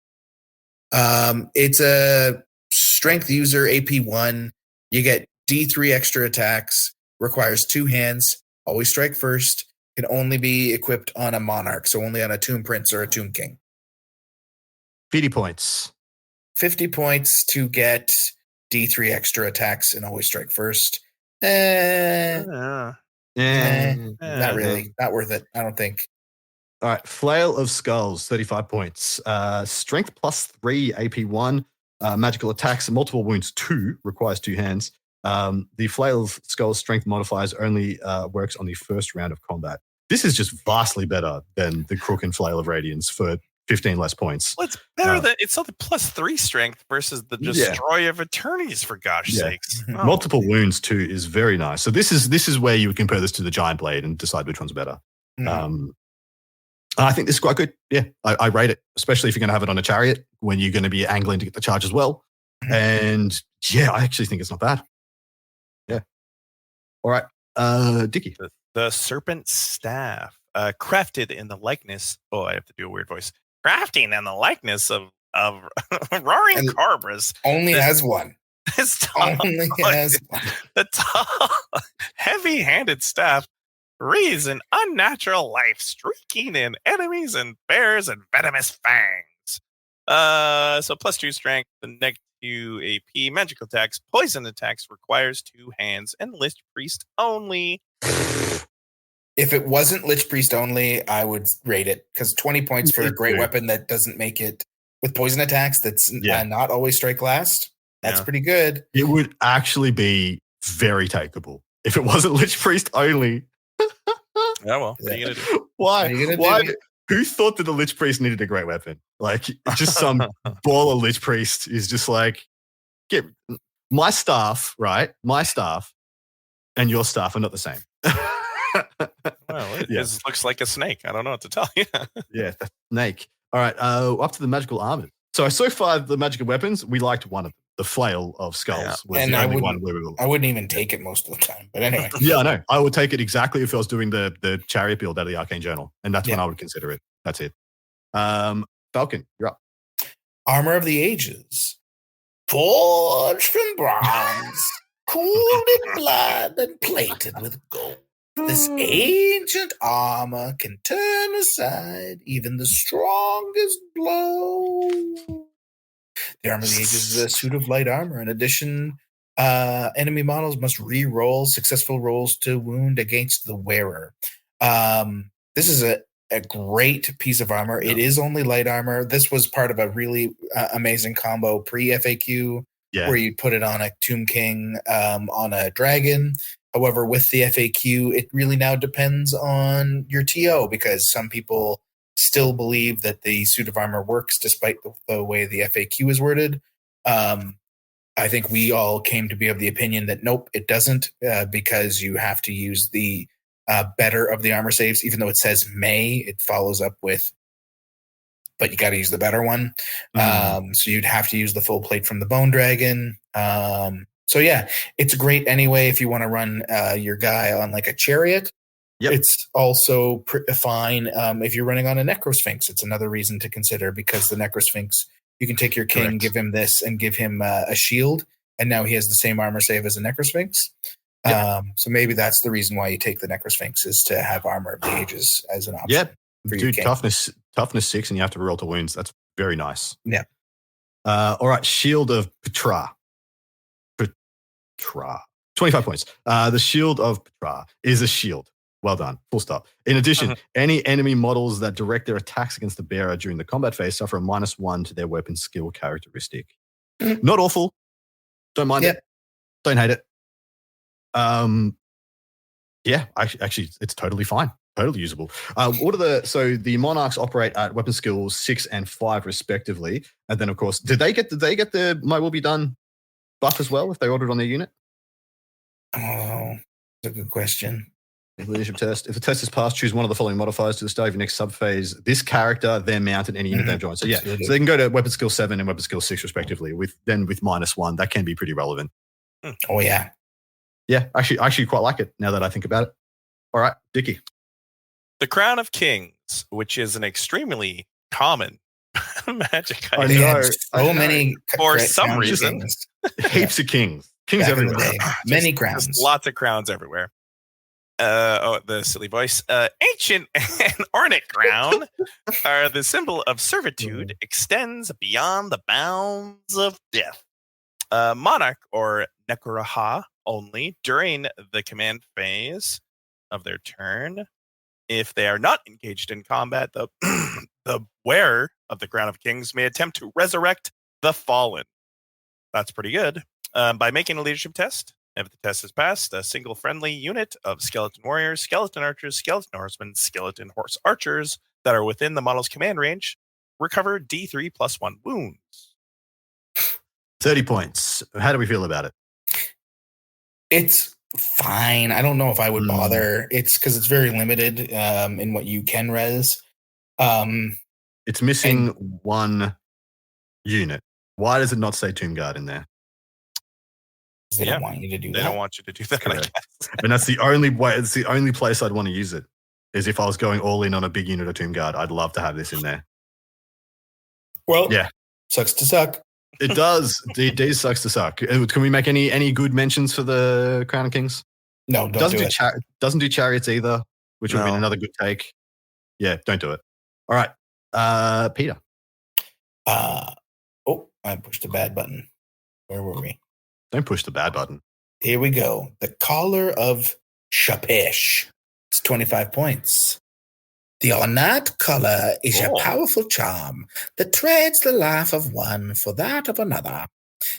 It's a strength user, AP 1. You get D3 extra attacks, requires 2 hands, always strike first, can only be equipped on a monarch, so only on a Tomb Prince or a Tomb King. 50 points. 50 points to get D3 extra attacks and always strike first. Not really. Not worth it, I don't think. All right. Flail of Skulls, 35 points. Strength +3, AP 1. Magical attacks, multiple wounds 2, requires 2 hands. The Flail of Skulls strength modifiers only works on the first round of combat. This is just vastly better than the Crook and Flail of Radiance for 15 less points. Well, it's better than it's only +3 strength versus the Destroyer of Eternities, for gosh sakes. Oh. Multiple wounds too is very nice. So this is where you would compare this to the Giant Blade and decide which one's better. I think this is quite good. Yeah, I rate it, especially if you're going to have it on a chariot when you're going to be angling to get the charge as well. And yeah, I actually think it's not bad. Yeah. All right, Dickie. The Serpent Staff, crafted in the likeness. Oh, I have to do a weird voice. Crafting in the likeness of roaring cobras. Only has one. Only has one. The tall, heavy-handed staff breathes an unnatural life, streaking in enemies and bears and venomous fangs. So +2 strength, the -2 AP, magical attacks, poison attacks requires 2 hands, and Lich Priest only. If it wasn't Lich Priest only, I would rate it, because 20 points for a great weapon that doesn't make it with poison attacks that's not always strike last. That's pretty good. It would actually be very takeable if it wasn't Lich Priest only. Yeah, well, what are you going to do? Why? Who thought that the Lich Priest needed a great weapon? Like, just some baller Lich Priest is just like, get my staff, right? My staff and your staff are not the same. Well, it looks like a snake. I don't know what to tell you. Yeah, the snake. All right, up to the magical armor. So far, the magical weapons, we liked one of them. The Flail of Skulls was the only one where we were. I wouldn't even take it most of the time, but anyway. Yeah, I know. I would take it exactly if I was doing the chariot build out of the Arcane Journal, and that's when I would consider it. That's it. Falcon, you're up. Armor of the Ages. Forged from bronze, cooled in blood, and plated with gold. This ancient armor can turn aside even the strongest blow. The Armor of the Ages is a suit of light armor. In addition, enemy models must re-roll successful rolls to wound against the wearer. This is a great piece of armor. It is only light armor. This was part of a really amazing combo pre-FAQ where you put it on a Tomb King, on a dragon. However, with the FAQ, it really now depends on your TO, because some people still believe that the suit of armor works despite the way the FAQ is worded. I think we all came to be of the opinion that nope, it doesn't, because you have to use the better of the armor saves. Even though it says may, it follows up with, but you got to use the better one. So you'd have to use the full plate from the Bone Dragon. So yeah, it's great anyway if you want to run your guy on like a chariot. Yep. It's also fine if you're running on a Necrosphinx. It's another reason to consider, because the Necrosphinx, you can take your king, Correct. give him this, and give him a shield, and now he has the same armor save as a Necrosphinx. Yep. So maybe that's the reason why you take the Necrosphinx, is to have Armor of the Ages as an option. Yep. For your Dude, king. toughness 6, and you have to roll to wounds. That's very nice. Yeah. All right, Shield of Petra. 25 points. The Shield of Petra is a shield. Well done. Full stop. In addition, any enemy models that direct their attacks against the bearer during the combat phase suffer a -1 to their weapon skill characteristic. Not awful. Don't mind it. Don't hate it. Yeah, actually, it's totally fine. Totally usable. So the Monarchs operate at weapon skills 6 and 5 respectively, and then of course, did they get the "My Will Be Done" buff as well if they ordered on their unit? Oh, that's a good question. Leadership test. If the test is passed, choose one of the following modifiers to the start of your next subphase. This character, their mount, and any unit they've joined. So yeah, so they can go to weapon skill 7 and weapon skill 6 respectively. With -1, that can be pretty relevant. Oh yeah, yeah. Actually, I quite like it now that I think about it. All right, Dickie. The Crown of Kings, which is an extremely common magic I item. know. So many For some reason. Heaps of kings. Kings everywhere. Many crowns. Just lots of crowns everywhere. The silly voice. Ancient and ornate crown are the symbol of servitude, extends beyond the bounds of death. Monarch or Necroraha only during the command phase of their turn. If they are not engaged in combat, the wearer of the Crown of Kings may attempt to resurrect the fallen. That's pretty good. By making a leadership test. If the test is passed, a single friendly unit of skeleton warriors, skeleton archers, skeleton horsemen, skeleton horse archers that are within the model's command range recover D3 + 1 wounds. 30 points. How do we feel about it? It's fine. I don't know if I would bother. It's because it's very limited in what you can res. It's missing one unit. Why does it not say Tomb Guard in there? They don't want you to do that. They don't want you to do that, I guess. And that's the only way. It's the only place I'd want to use it. Is if I was going all in on a big unit of Tomb Guard. I'd love to have this in there. Well, yeah, sucks to suck. It does. It sucks to suck. Can we make any good mentions for the Crown of Kings? No, don't do it. Doesn't do chariots either, which would have been another good take. Yeah, don't do it. All right, Peter. I pushed a bad button. Where were we? Don't push the bad button. Here we go. The Collar of Shapesh. It's 25 points. The ornate collar is a powerful charm that trades the life of one for that of another.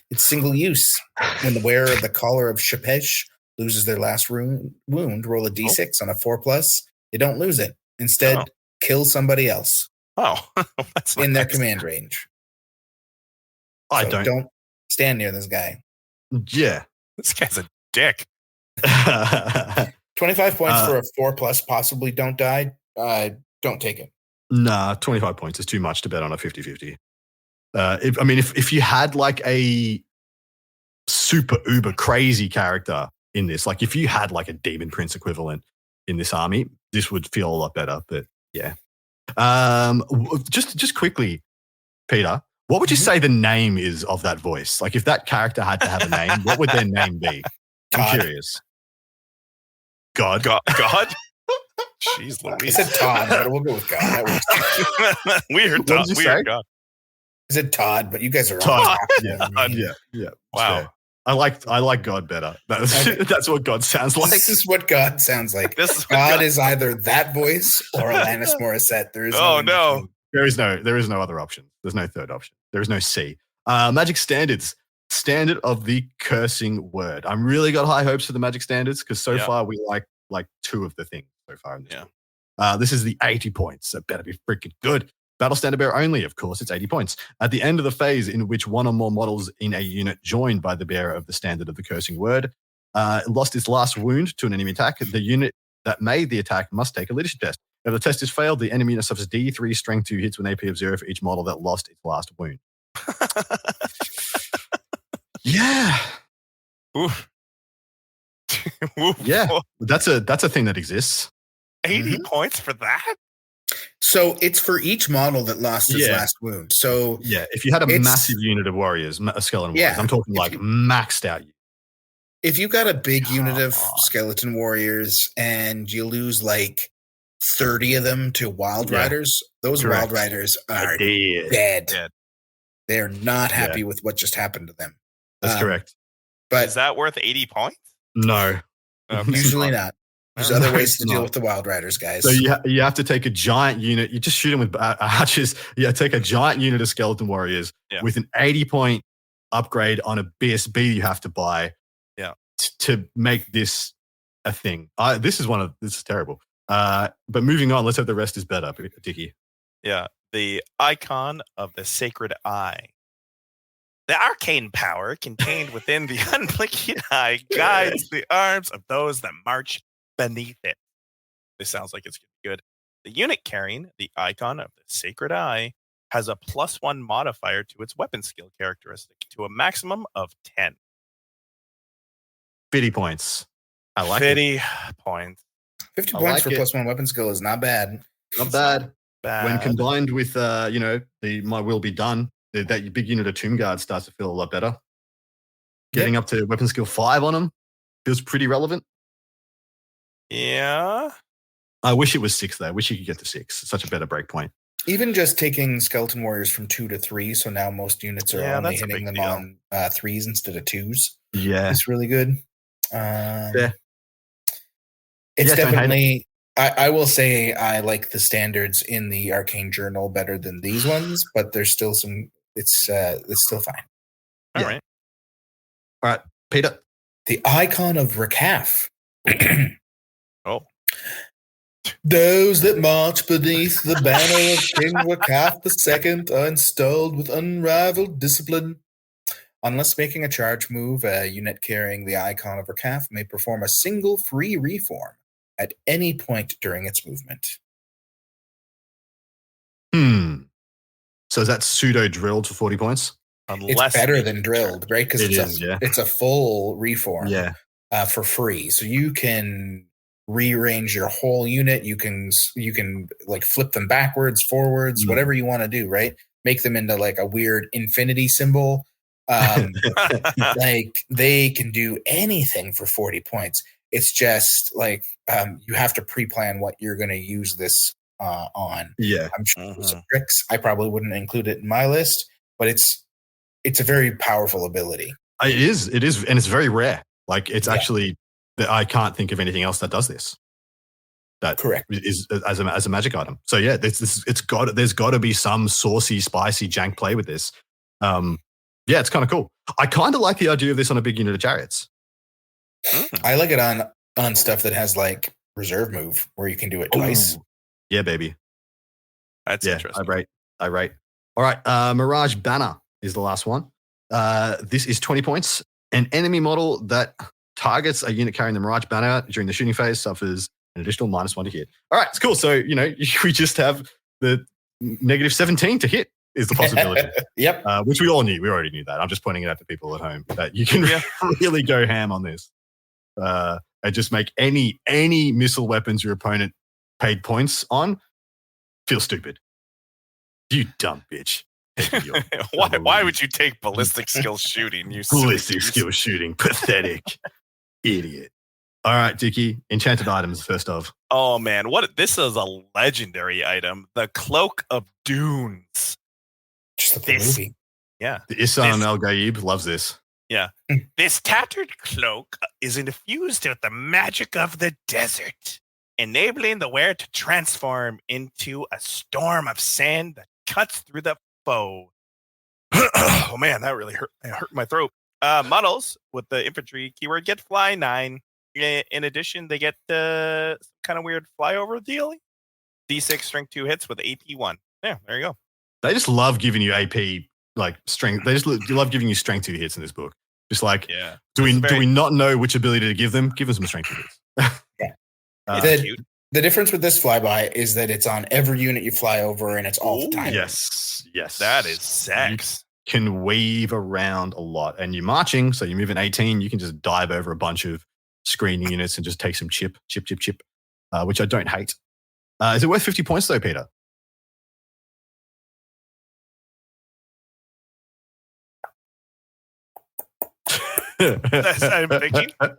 It's single use. When the wearer of the Collar of Shapesh loses their last wound, roll a d6 on a 4+. They don't lose it. Instead, kill somebody else. That's in their command range. Don't stand near this guy. Yeah. This guy's a dick. 25 points for a 4+, possibly don't die. Don't take it. Nah, 25 points is too much to bet on a 50-50. If you had like a super uber crazy character in this, like if you had like a Demon Prince equivalent in this army, this would feel a lot better. But yeah. Just quickly, Peter, what would you say the name is of that voice? Like if that character had to have a name, what would their name be? I'm curious. God? Jeez Louise. I said Todd, but we'll go with God. Weird Todd. Weird God. I said Todd, but you guys are Todd. Yeah. Wow. Fair. I like God better. That's what God sounds like. This is what God sounds like. God is either that voice or Alanis Morissette. There is no. There is no other option. There's no third option. There is no C. Magic standards. Standard of the cursing word. I'm really got high hopes for the magic standards because so far we like two of the things so far in this. Yeah. This is the 80 points. So better be freaking good. Battle standard bearer only, of course, it's 80 points. At the end of the phase in which one or more models in a unit joined by the bearer of the standard of the cursing word lost its last wound to an enemy attack, the unit that made the attack must take a leadership test. If the test is failed, the enemy unit suffers D3 strength 2 hits with an AP of 0 for each model that lost its last wound. Yeah. Oof. Yeah. That's a thing that exists. 80 points for that? So it's for each model that lost its last wound. So if you had a massive unit of warriors, a skeleton warriors, I'm talking like maxed out. If you got a big unit of skeleton warriors and you lose like 30 of them to wild riders, those wild riders are dead. They're not happy with what just happened to them. That's correct. But is that worth 80 points? No. Usually not. There's other ways to deal with the wild riders, guys. So you have to take a giant unit. You just shoot them with archers. You take a giant unit of skeleton warriors with an 80-point upgrade on a BSB you have to buy to make this a thing. This is terrible. But moving on, let's hope the rest is better, Dickie. Yeah. The icon of the sacred eye. The arcane power contained within the unblinking eye guides the arms of those that march beneath it. This sounds like it's good. The unit carrying the icon of the sacred eye has a +1 modifier to its weapon skill characteristic to a maximum of 10. 50 points. I like 50 points. 50 points for +1 weapon skill is not bad. Not bad. When combined with, the My Will Be Done, that big unit of Tomb Guard starts to feel a lot better. Getting up to weapon skill 5 on them feels pretty relevant. Yeah. I wish it was 6, though. I wish you could get to 6. It's such a better break point. Even just taking skeleton warriors from 2 to 3, so now most units are only hitting them on 3s instead of 2s. Yeah. It's really good. It's definitely... I will say I like the standards in the Arcane Journal better than these ones, but there's still some... It's still fine. All right. All right, Peter. The icon of Rakaf. Oh. Those that march beneath the banner of King Rakaf II are installed with unrivaled discipline. Unless making a charge move, a unit carrying the icon of Rakaf may perform a single free reform at any point during its movement. So is that pseudo drilled for 40 points? It's better than drilled, right? Because it's a full reform for free. So you can rearrange your whole unit. You can like flip them backwards, forwards, whatever you want to do, right? Make them into like a weird infinity symbol. Like they can do anything for 40 points. It's just like you have to pre-plan what you're going to use this on. Yeah, I'm sure there's some tricks. I probably wouldn't include it in my list, but it's a very powerful ability. It is, and it's very rare. Like it's actually, I can't think of anything else that does this. That correct is as a magic item. So yeah, there's got to be some saucy, spicy jank play with this. Yeah, it's kind of cool. I kind of like the idea of this on a big unit of chariots. I like it on stuff that has like reserve move where you can do it twice. Yeah, baby. That's interesting. I rate. All right, Mirage Banner is the last one. This is 20 points. An enemy model that targets a unit carrying the Mirage Banner during the shooting phase suffers an additional -1 to hit. All right, it's cool. So, we just have the -17 to hit is the possibility. Yep. Which we all knew. We already knew that. I'm just pointing it out to people at home that you can really go ham on this. And just make any missile weapons your opponent paid points on feel stupid. You dumb bitch. Why would you take ballistic skill shooting? You ballistic skill shooting, pathetic idiot. All right, Dickie. Enchanted items first off. Oh man, this is a legendary item. The Cloak of Dunes. Just the movie. Yeah. The Isam El Gaib loves this. Yeah. This tattered cloak is infused with the magic of the desert, enabling the wearer to transform into a storm of sand that cuts through the foe. Oh man, that really hurt my throat. Models with the infantry keyword get fly 9. In addition, they get the kind of weird flyover deal. D6 strength 2 hits with AP 1. Yeah, there you go. They just love giving you AP like strength. They just love giving you strength 2 hits in this book. Just like, do we not know which ability to give them? Give them some strength 2 hits. The difference with this flyby is that it's on every unit you fly over, and it's all the time. Yes. That is sex. You can weave around a lot, and you're marching, so you move in 18. You can just dive over a bunch of screening units and just take some chip. which I don't hate. Is it worth 50 points though, Peter? I'm thinking. Okay.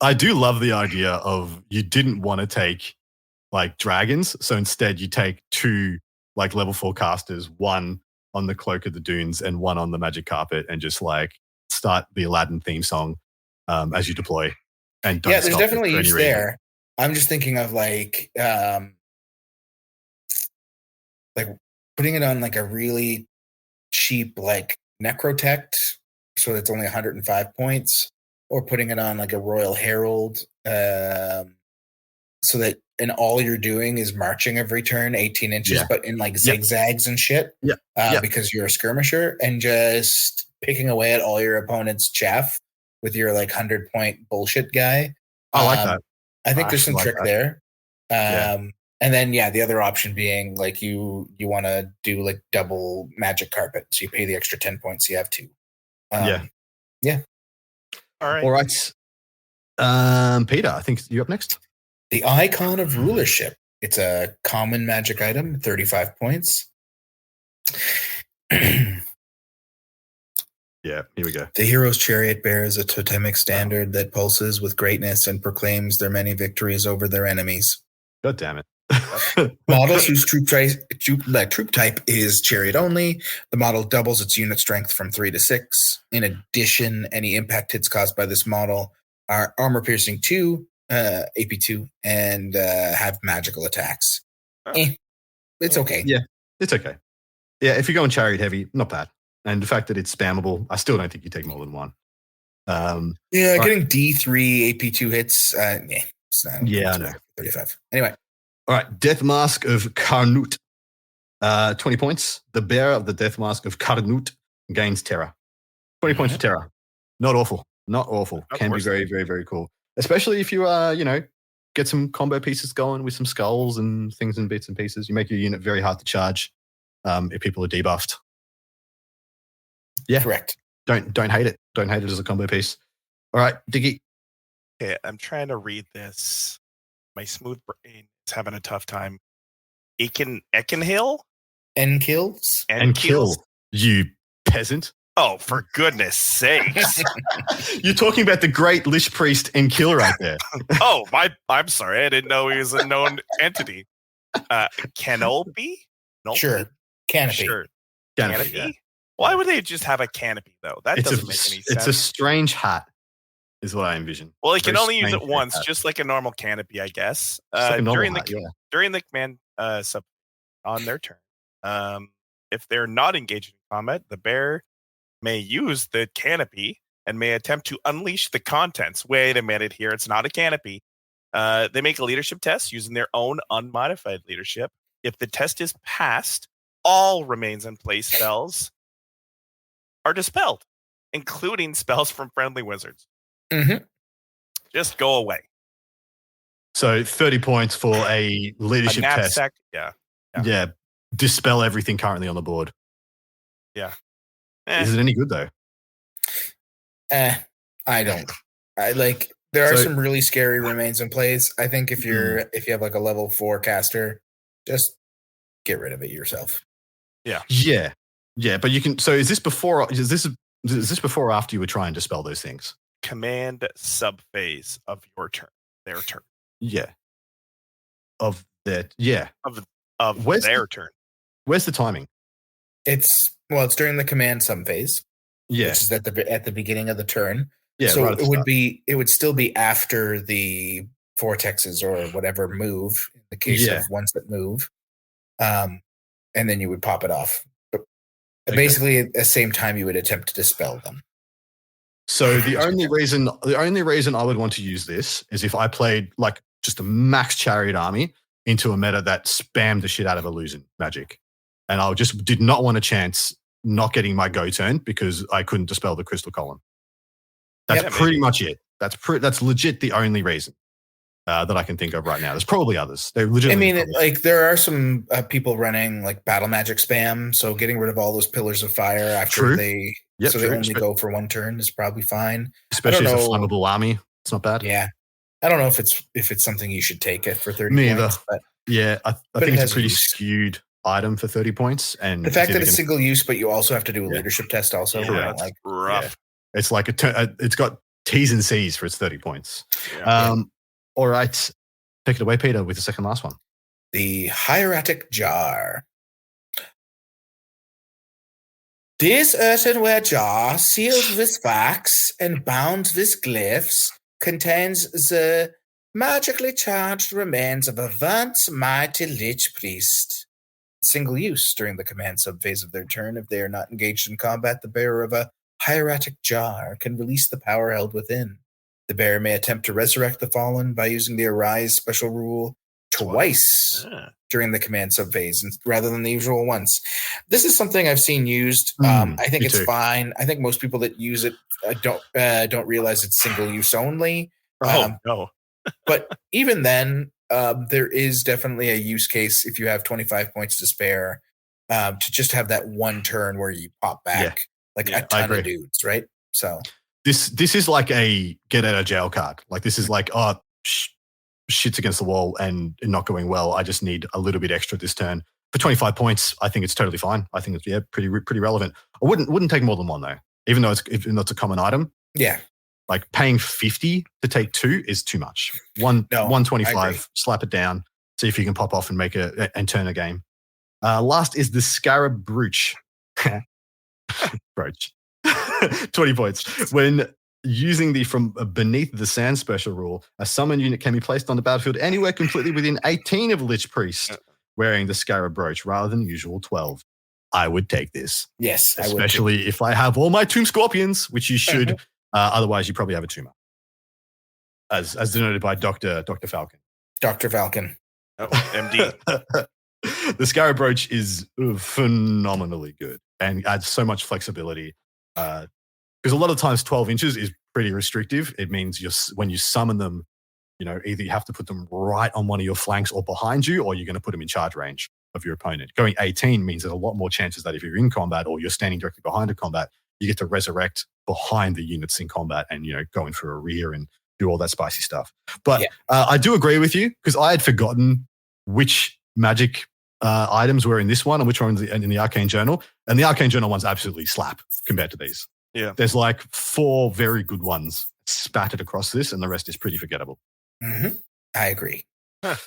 I do love the idea of you didn't want to take like dragons, so instead you take 2 like level 4 casters, 1 on the Cloak of the Dunes and 1 on the Magic Carpet, and just like start the Aladdin theme song as you deploy. And don't there's definitely use there. I'm just thinking of like putting it on like a really cheap like Necrotect, so it's only 105 points, or putting it on like a Royal Herald, so that and all you're doing is marching every turn 18 inches, but in like zigzags and shit. Because you're a skirmisher, and just picking away at all your opponent's chaff with your like 100-point bullshit guy. I like that. I think there's some trick there. And then the other option being like you want to do like double Magic Carpet, so you pay the extra 10 points, you have 2. All right. Peter, I think you're up next. The Icon of Rulership. It's a common magic item, 35 points. Here we go. The hero's chariot bears a totemic standard that pulses with greatness and proclaims their many victories over their enemies. God damn it. Models whose troop type is chariot only. The model doubles its unit strength from 3 to 6. In addition, any impact hits caused by this model are armor piercing 2, AP 2, and have magical attacks. It's okay. Yeah, it's okay. Yeah, if you're going chariot heavy, not bad. And the fact that it's spammable, I still don't think you take more than 1. Getting D3 AP2 hits. It's not. I know. 35. Anyway. All right, Death Mask of Karnut. 20 points. The bearer of the Death Mask of Karnut gains terror. 20 points for terror. Not awful. Not awful. Can be very, very, very cool. Especially if you, get some combo pieces going with some skulls and things and bits and pieces. You make your unit very hard to charge if people are debuffed. Yeah. Correct. Don't hate it. Don't hate it as a combo piece. All right, Dickie. Okay, I'm trying to read this. My smooth brain is having a tough time. Ekenhill? Enkills? Enkill, you peasant. Oh, for goodness sakes. You're talking about the great Lich Priest Enkill right there. I'm sorry. I didn't know he was a known entity. Canopy? Nope. Sure. Canopy. Sure. Canopy. Yeah. Why would they just have a canopy, though? That doesn't make any sense. It's a strange hat, is what I envision. Well, you can only use it once, just like a normal canopy, I guess. During the command sub on their turn. If they're not engaged in combat, the bear may use the canopy and may attempt to unleash the contents. Wait a minute here. It's not a canopy. They make a leadership test using their own unmodified leadership. If the test is passed, all remains in place spells are dispelled, including spells from friendly wizards. Mm-hmm. Just go away. So 30 points for a leadership test. Yeah. Dispel everything currently on the board. Yeah. Is it any good though? I don't. There are some really scary remains in place. I think if you have like a level 4 caster, just get rid of it yourself. Yeah, but you can. So is this before or after you were trying to dispel those things? Command sub phase of your turn. Their turn. Yeah. Of that. Yeah. Of their turn. Where's the timing? It's during the command sub phase. Yeah. Which is at the beginning of the turn. Yeah. So right it would still be after the vortexes or whatever move in the case of ones that move. And then you would pop it off. Basically, at the same time, you would attempt to dispel them. So the only reason I would want to use this is if I played like just a max chariot army into a meta that spammed the shit out of illusion magic, and I just did not want a chance not getting my go turn because I couldn't dispel the crystal column. That's pretty much it. That's legit the only reason that I can think of right now. There's probably others. There are some people running like battle magic spam, so getting rid of all those pillars of fire after they only go for one turn is probably fine. Especially as a flammable army, it's not bad. Yeah, I don't know if it's something you should take it for 30 Me points. either. Yeah, I but think it it's a pretty use. skewed item for 30 points. And the fact that it's single use, but you also have to do a leadership test also. Yeah, that's rough. Yeah. It's like it's got T's and C's for its 30 points. Yeah. All right. Take it away, Peter, with the second last one. The hieratic jar. This earthenware jar, sealed with wax and bound with glyphs, contains the magically charged remains of a once mighty lich priest. Single use during the command sub-phase of their turn. If they are not engaged in combat, the bearer of a hieratic jar can release the power held within. The bearer may attempt to resurrect the fallen by using the Arise special rule twice during the command sub-phase rather than the usual once. This is something I've seen used. I think it's fine. I think most people that use it don't realize it's single use only. No. But even then, there is definitely a use case if you have 25 points to spare to just have that one turn where you pop back a ton of dudes, right? So this is like a get out of jail card. Like this is like, shit's against the wall and not going well. I just need a little bit extra this turn. For 25 points, I think it's totally fine. I think it's pretty relevant. I wouldn't take more than one though, even though it's a common item. Yeah. Like paying 50 to take 2 is too much. 125, slap it down, see if you can pop off and make and turn a game. Last is the Scarab Brooch. Brooch. 20 points. When using the From Beneath the Sand special rule, a summon unit can be placed on the battlefield anywhere completely within 18 of Lich Priest wearing the Scarab Brooch rather than usual 12. I would take this. Yes, especially if I have all my Tomb Scorpions, which you should. Otherwise, you probably have a tumor, as denoted by Dr. Falcon. Dr. Falcon. Oh, MD. The Scarab Brooch is phenomenally good and adds so much flexibility. Because a lot of times 12 inches is pretty restrictive. It means when you summon them, either you have to put them right on one of your flanks or behind you, or you're going to put them in charge range of your opponent. Going 18 means there's a lot more chances that if you're in combat or you're standing directly behind a combat, you get to resurrect behind the units in combat and, go in for a rear and do all that spicy stuff. But I do agree with you because I had forgotten which magic items were in this one and which ones in the Arcane Journal. And the Arcane Journal ones absolutely slap compared to these. Yeah. There's like 4 very good ones spattered across this and the rest is pretty forgettable. Mm-hmm. I agree. Huh.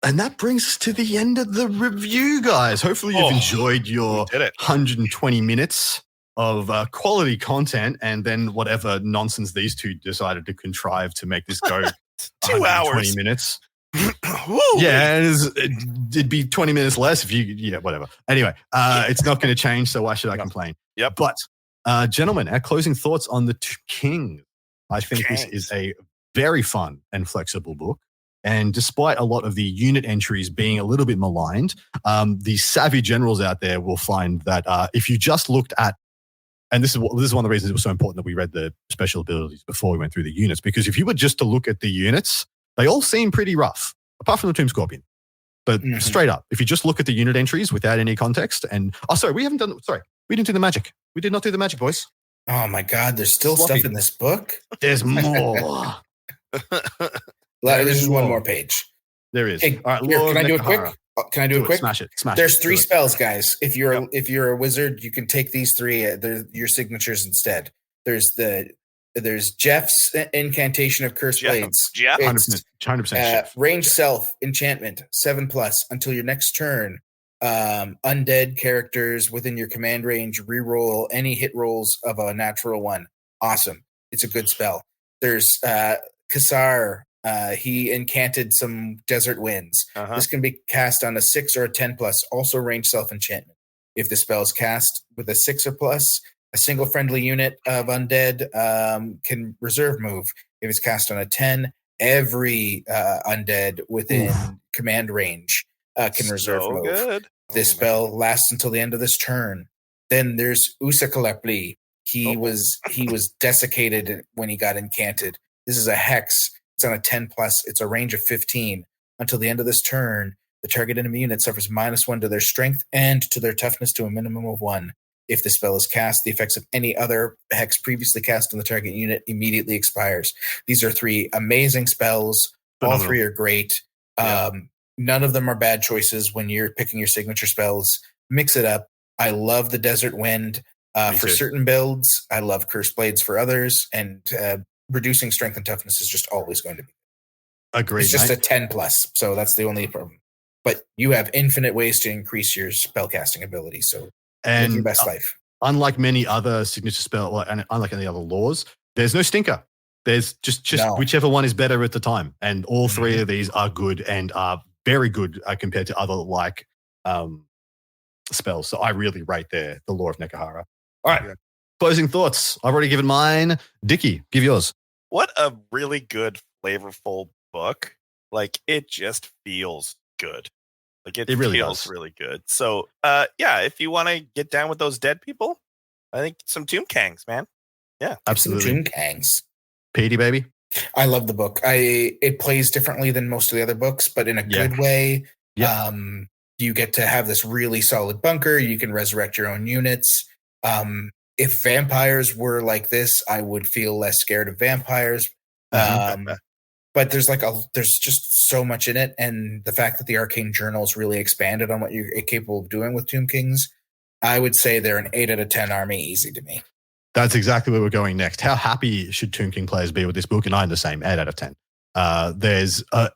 And that brings us to the end of the review, guys. Hopefully you've enjoyed your 120 minutes of quality content and then whatever nonsense these two decided to contrive to make this go 2 hours. 20 minutes. Yeah, it'd be 20 minutes less if whatever. Anyway, it's not going to change, so why should I complain? Yep. But, gentlemen, our closing thoughts on the Two Kings. I think this is a very fun and flexible book. And despite a lot of the unit entries being a little bit maligned, the savvy generals out there will find that if you just looked at, and this is one of the reasons it was so important that we read the special abilities before we went through the units, because if you were just to look at the units, they all seem pretty rough, apart from the Tomb Scorpion. But straight up, if you just look at the unit entries without any context, and we didn't do the magic. We did not do the magic, boys. Oh my God, there's still stuff in this book? There's more. This is one more page. There is. Hey, all right, here, can I do it quick? Can I do it quick? Smash it. There's 3 spells, guys. If you're a wizard, you can take these 3. They're your signatures instead. There's Jeff's incantation of Cursed Blades. Jeff, 100%. Range Self enchantment 7+ until your next turn. Undead characters within your command range reroll any hit rolls of a natural 1. Awesome. It's a good spell. There's Kassar. He incanted some desert winds. This can be cast on a 6 or a 10+, also range self enchantment. If the spell is cast with a 6 or plus, a single friendly unit of undead can reserve move. If it's cast on a 10, every undead within command range can reserve move. Good. This spell lasts until the end of this turn. Then there's Usakalepli. He was desiccated when he got incanted. This is a hex. It's on a 10+. It's a range of 15. Until the end of this turn, the target enemy unit suffers -1 to their strength and to their toughness to a minimum of 1. If the spell is cast, the effects of any other hex previously cast on the target unit immediately expires. These are 3 amazing spells. All 3 are great. None of them are bad choices when you're picking your signature spells. Mix it up. I love the Desert Wind for certain builds. I love Cursed Blades for others. And reducing strength and toughness is just always going to be. Agreed. It's just a 10+, so that's the only problem. But you have infinite ways to increase your spellcasting ability, so live your best life. Unlike many other signature spells, and unlike any other laws, there's no stinker. There's just whichever one is better at the time. And all 3 of these are good and are very good compared to other spells. So I really rate the Law of Nekahara. All right. Closing thoughts. I've already given mine. Dickie, give yours. What a really good, flavorful book. Like, it just feels good. Like, it really feels really good. So, if you want to get down with those dead people, I think some Tomb Kangs, man. Yeah, absolutely. Tomb Kangs. Petey, baby. I love the book. It plays differently than most of the other books, but in a good way. Yeah. You get to have this really solid bunker. You can resurrect your own units. If vampires were like this, I would feel less scared of vampires. But there's just so much in it, and the fact that the Arcane Journals really expanded on what you're capable of doing with Tomb Kings, I would say they're an 8 out of 10 army easy to me. That's exactly where we're going next. How happy should Tomb King players be with this book? And I'm the same, 8 out of 10. The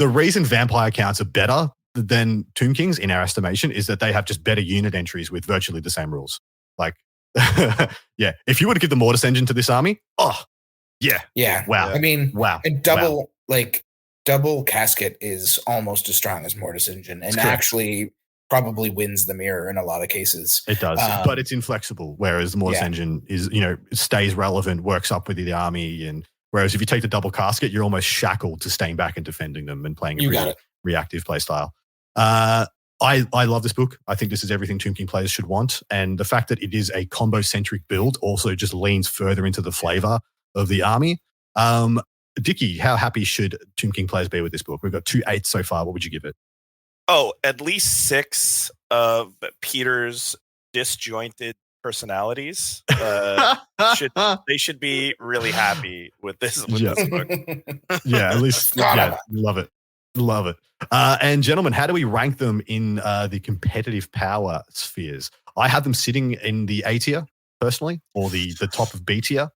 reason vampire counts are better than Tomb Kings in our estimation is that they have just better unit entries with virtually the same rules. Like, if you were to give the Mortis engine to this army, wow. Wow. And double casket is almost as strong as Mortis engine, and actually probably wins the mirror in a lot of cases. It does, but it's inflexible, whereas the Mortis engine is, stays relevant, works up with the army, and whereas if you take the double casket, you're almost shackled to staying back and defending them and playing a really reactive play style. I love this book. I think this is everything Tomb King players should want, and the fact that it is a combo-centric build also just leans further into the flavor of the army. Dickie, how happy should Tomb King players be with this book? We've got 2 8s so far. What would you give it? Oh, at least 6 of Peter's disjointed personalities. They should be really happy with this book. Yeah, at least love it. And gentlemen, how do we rank them in the competitive power spheres? I have them sitting in the A tier personally, or the top of B tier,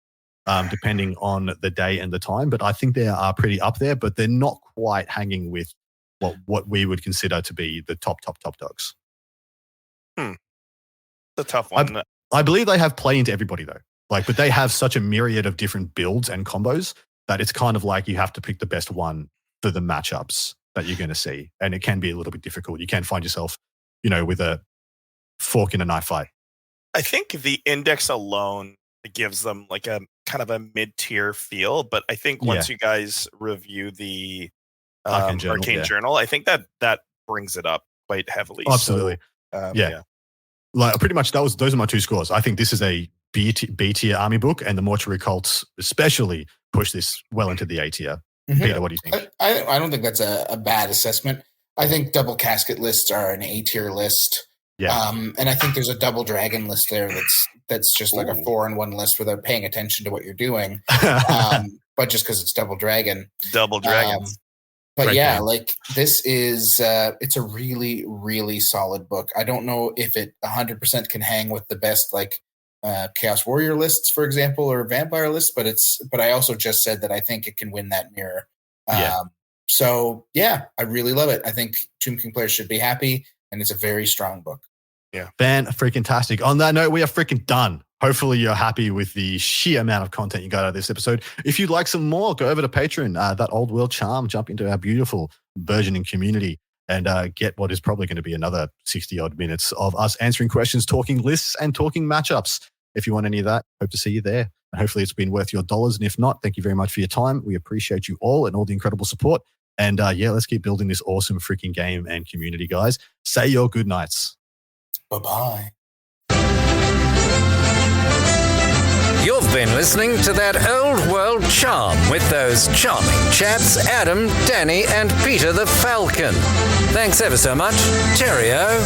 depending on the day and the time. But I think they are pretty up there, but they're not quite hanging with what we would consider to be the top dogs. The tough one. I believe they have play into everybody though. But they have such a myriad of different builds and combos that it's kind of like you have to pick the best one for the matchups that you're going to see. And it can be a little bit difficult. You can find yourself, with a fork in a knife fight. I think the index alone gives them like a kind of a mid-tier feel, but I think once you guys review the Arcane Journal, I think that brings it up quite heavily. Absolutely. So, like pretty much those are my 2 scores. I think this is a B tier army book, and the Mortuary Cults especially push this well into the A tier. Peter, what do you think? I don't think that's a bad assessment. I think double casket lists are an A tier list. Yeah. And I think there's a double dragon list there that's just like a 4-in-1 list without paying attention to what you're doing. But just because it's double dragon. Double dragons. But this is it's a really, really solid book. I don't know if it 100% can hang with the best Chaos Warrior lists, for example, or Vampire lists, but I also just said that I think it can win that mirror. So I really love it. I think Tomb King players should be happy, and it's a very strong book. Yeah. Fan-freaking-tastic. On that note, we are freaking done. Hopefully you're happy with the sheer amount of content you got out of this episode. If you'd like some more, go over to Patreon, that old world charm, jump into our beautiful burgeoning community and get what is probably going to be another 60-odd minutes of us answering questions, talking lists, and talking matchups. If you want any of that, hope to see you there. And hopefully it's been worth your dollars. And if not, thank you very much for your time. We appreciate you all and all the incredible support. And let's keep building this awesome freaking game and community, guys. Say your good nights. Bye-bye. You've been listening to That Old World Charm with those charming chaps, Adam, Danny, and Peter the Falcon. Thanks ever so much. Cheerio.